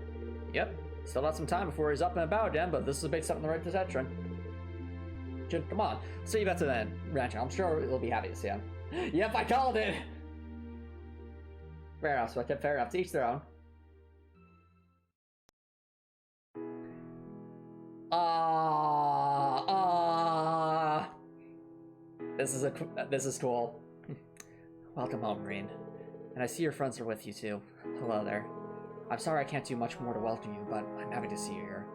Yep. Still got some time before he's up and about again, but this is a big step in the right direction. Come on. See you better then, Rancho. I'm sure he'll be happy to see him. Yep, I called it! Fair enough, so fair enough. To each their own. This is cool. Welcome home, Breen. And I see your friends are with you too. Hello there. I'm sorry I can't do much more to welcome you, but I'm happy to see you here.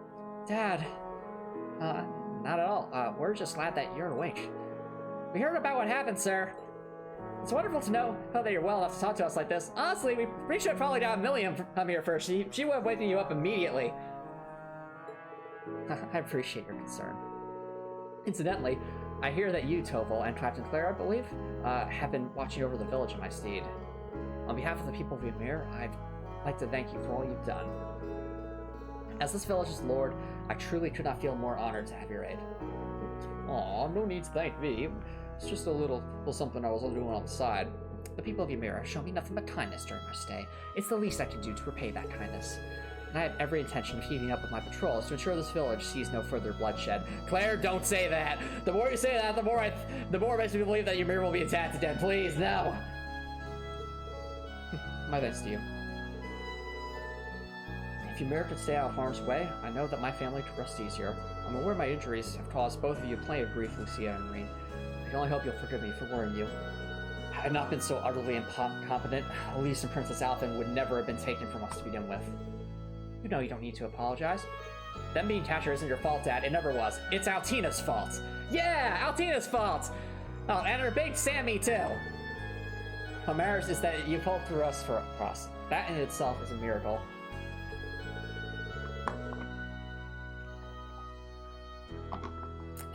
Dad! Not at all. We're just glad that you're awake. We heard about what happened, sir. It's wonderful to know that you're well enough to talk to us like this. Honestly, we should have probably got Milliam come here first. She would have waken you up immediately. I appreciate your concern. Incidentally, I hear that you, Topol, and Captain Claire, I believe, have been watching over the village of my steed. On behalf of the people of Ymir, I'd like to thank you for all you've done. As this village's lord, I truly could not feel more honored to have your aid. Aw, no need to thank me. It's just a little something I was doing on the side. The people of Ymir have shown me nothing but kindness during my stay. It's the least I can do to repay that kindness. And I have every intention of keeping up with my patrols to ensure this village sees no further bloodshed. Claire, don't say that! The more you say that, the more it makes me believe that Ymir will be attacked again. Please, no! My thanks to you. If Ymir could stay out of harm's way, I know that my family could rest easier. I'm aware my injuries have caused both of you plenty of grief, Lucia and Marine. I can only hope you'll forgive me for worrying you. Had I not been so utterly incompetent, Elise and Princess Alphen would never have been taken from us to begin with. You know you don't need to apologize. Them being captured isn't your fault, Dad. It never was. It's Altina's fault. Yeah, Altina's fault! Oh, and her big Sammy, too. What matters is that you pulled through us for us. That in itself is a miracle.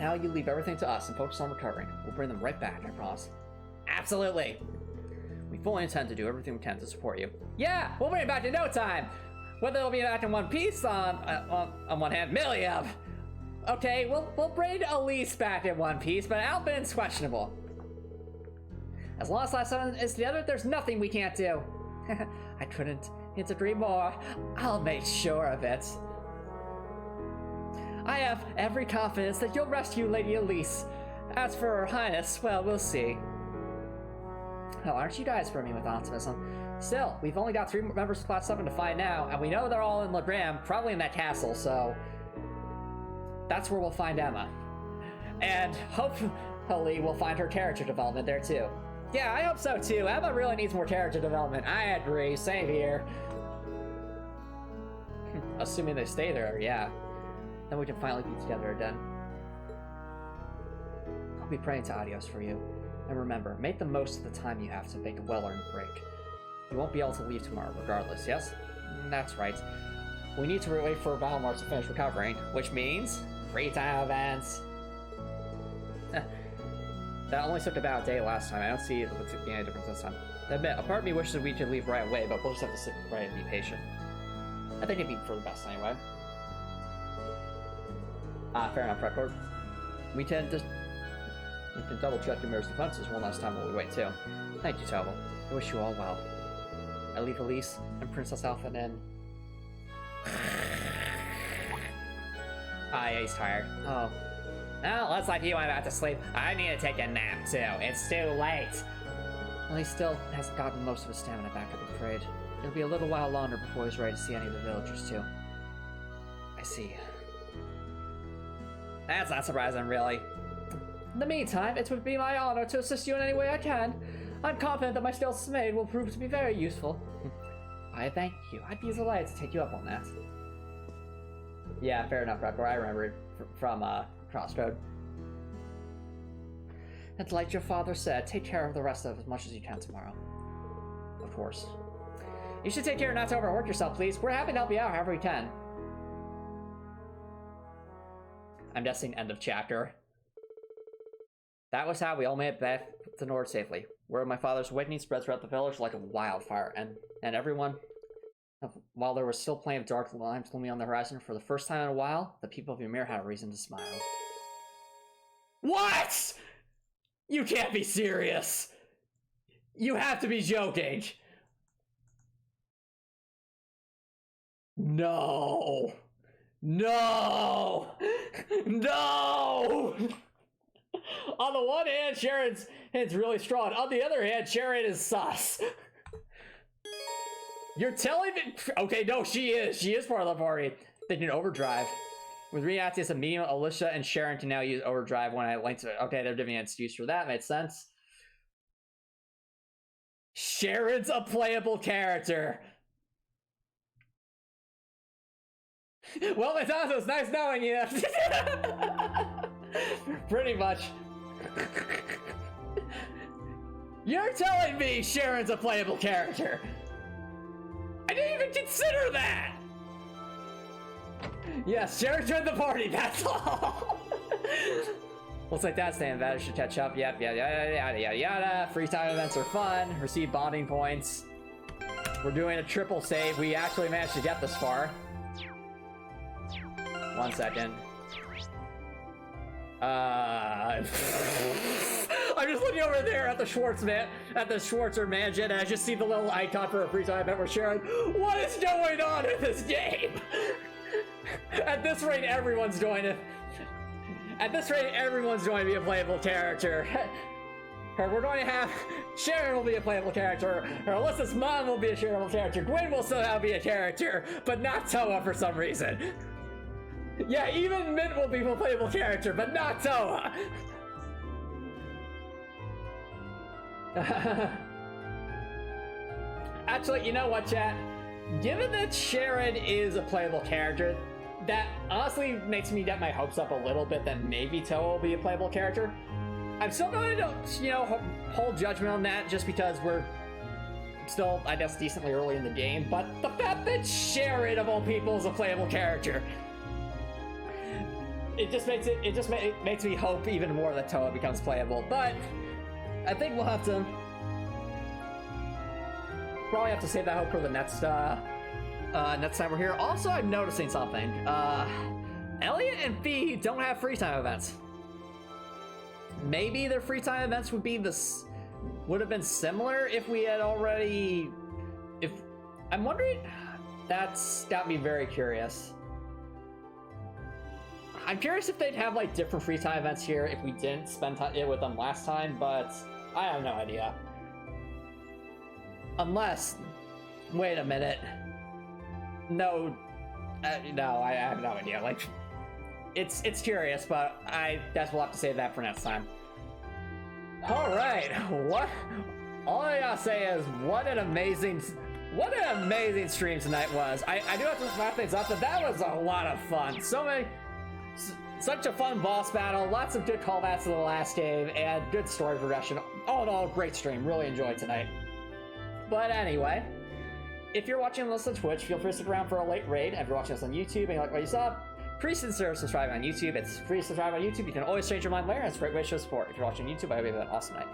Now you leave everything to us and focus on recovering. We'll bring them right back, I promise. absolutely. We fully intend to do everything we can to support you. Yeah, we'll bring it back in no time. Whether it'll be back in one piece on one hand, Millie of. Okay, we'll bring Elise back in one piece, but Albin's questionable. As long as Last Seven is together, there's nothing we can't do. I couldn't agree more. I'll make sure of it. I have every confidence that you'll rescue Lady Elise. As for Her Highness, well, we'll see. Hell, aren't you guys brimming with optimism? Still, we've only got 3 members of Class 7 to find now, and we know they're all in Legram, probably in that castle, so... that's where we'll find Emma. And hopefully we'll find her character development there too. Yeah, I hope so too. Emma really needs more character development. I agree, same here. Assuming they stay there, yeah. Then we can finally be together again. I'll be praying to Adios for you. And remember, make the most of the time you have to make a well-earned break. You won't be able to leave tomorrow regardless, yes? That's right. We need to wait for Battle Mars to finish recovering, which means free time events. That only took about a day last time. I don't see it being any difference this time. I admit, a part of me wishes we could leave right away, but we'll just have to sit right and be patient. I think it'd be for the best anyway. Fair enough, Record. We can double check your mirror's defenses one last time while we wait too. Thank you, Tobal. I wish you all well. I leave Elise and Princess Alpha in. Yeah, he's tired. Oh. Well, looks like you went back to sleep. I need to take a nap, too. It's too late. Well, he still hasn't gotten most of his stamina back, I'm afraid. It'll be a little while longer before he's ready to see any of the villagers, too. I see. That's not surprising, really. In the meantime, it would be my honor to assist you in any way I can. I'm confident that my skills made will prove to be very useful. I thank you. I'd be delighted to take you up on that. Yeah, fair enough, Record. I remember it from Crossroad. And like your father said, take care of the rest of as much as you can tomorrow. Of course. You should take care not to overwork yourself, please. We're happy to help you out however we can. I'm guessing end of chapter. That was how we all made it back to Nord safely. Word of my father's awakening spread throughout the village like a wildfire, and everyone, while there was still plenty of dark lines looming on the horizon, for the first time in a while, the people of Ymir had a reason to smile. What? You can't be serious. You have to be joking. No. No. No. On the one hand, Sharon's really strong. On the other hand, Sharon is sus. You're telling me? Okay, no, she is. She is part of the party. They can overdrive. With Reactius and Medium, Alicia and Sharon can now use overdrive when I linked to it. Okay, they're giving an excuse for that. Made sense. Sharon's a playable character. Well, Matanto, it's nice knowing you. Pretty much. You're telling me Sharon's a playable character? I didn't even consider that! Yes, Sharon joined the party, that's all! Looks like that stand value should catch up. Yep, yada yada yada yada. Free time events are fun. Receive bonding points. We're doing a triple save. We actually managed to get this far. 1 second. I'm just looking over there at the Schwarzer mansion, and I just see the little icon for a free time event. We're sharing. What is going on in this game? At this rate, everyone's going to. At this rate, everyone's going to be a playable character. We're going to have Sharon will be a playable character. Or Alyssa's mom will be a shareable character. Gwen will somehow be a character, but not Toa for some reason. Yeah, even Mint will be a playable character, but not Toa. Actually, you know what, chat? Given that Sharon is a playable character, that honestly makes me get my hopes up a little bit that maybe Toa will be a playable character. I'm still going to, you know, hold judgment on that just because we're still, I guess, decently early in the game. But the fact that Sharon, of all people, is a playable character, it makes me hope even more that Toa becomes playable. But I think we'll have to probably have to save that hope for the next next time we're here. Also, I'm noticing something. Elliot and Fee don't have free time events. Maybe their free time events would have been similar if we had already. I'm wondering. That's got me very curious. I'm curious if they'd have like different free time events here if we didn't spend it with them last time, but I have no idea. Unless, wait a minute. No, no, I have no idea. Like, it's curious, but I guess we'll have to save that for next time. All right, all I gotta say is what an amazing stream tonight was. I do have to wrap things up, but that was a lot of fun. Such a fun boss battle, lots of good callbacks to the last game, and good story progression. All in all, great stream. Really enjoyed tonight. But anyway, if you're watching this on Twitch, feel free to stick around for a late raid. If you're watching us on YouTube and you like what you saw, please consider subscribing on YouTube. It's free to subscribe on YouTube. You can always change your mind later. It's a great way to show support. If you're watching YouTube, I hope you have an awesome night.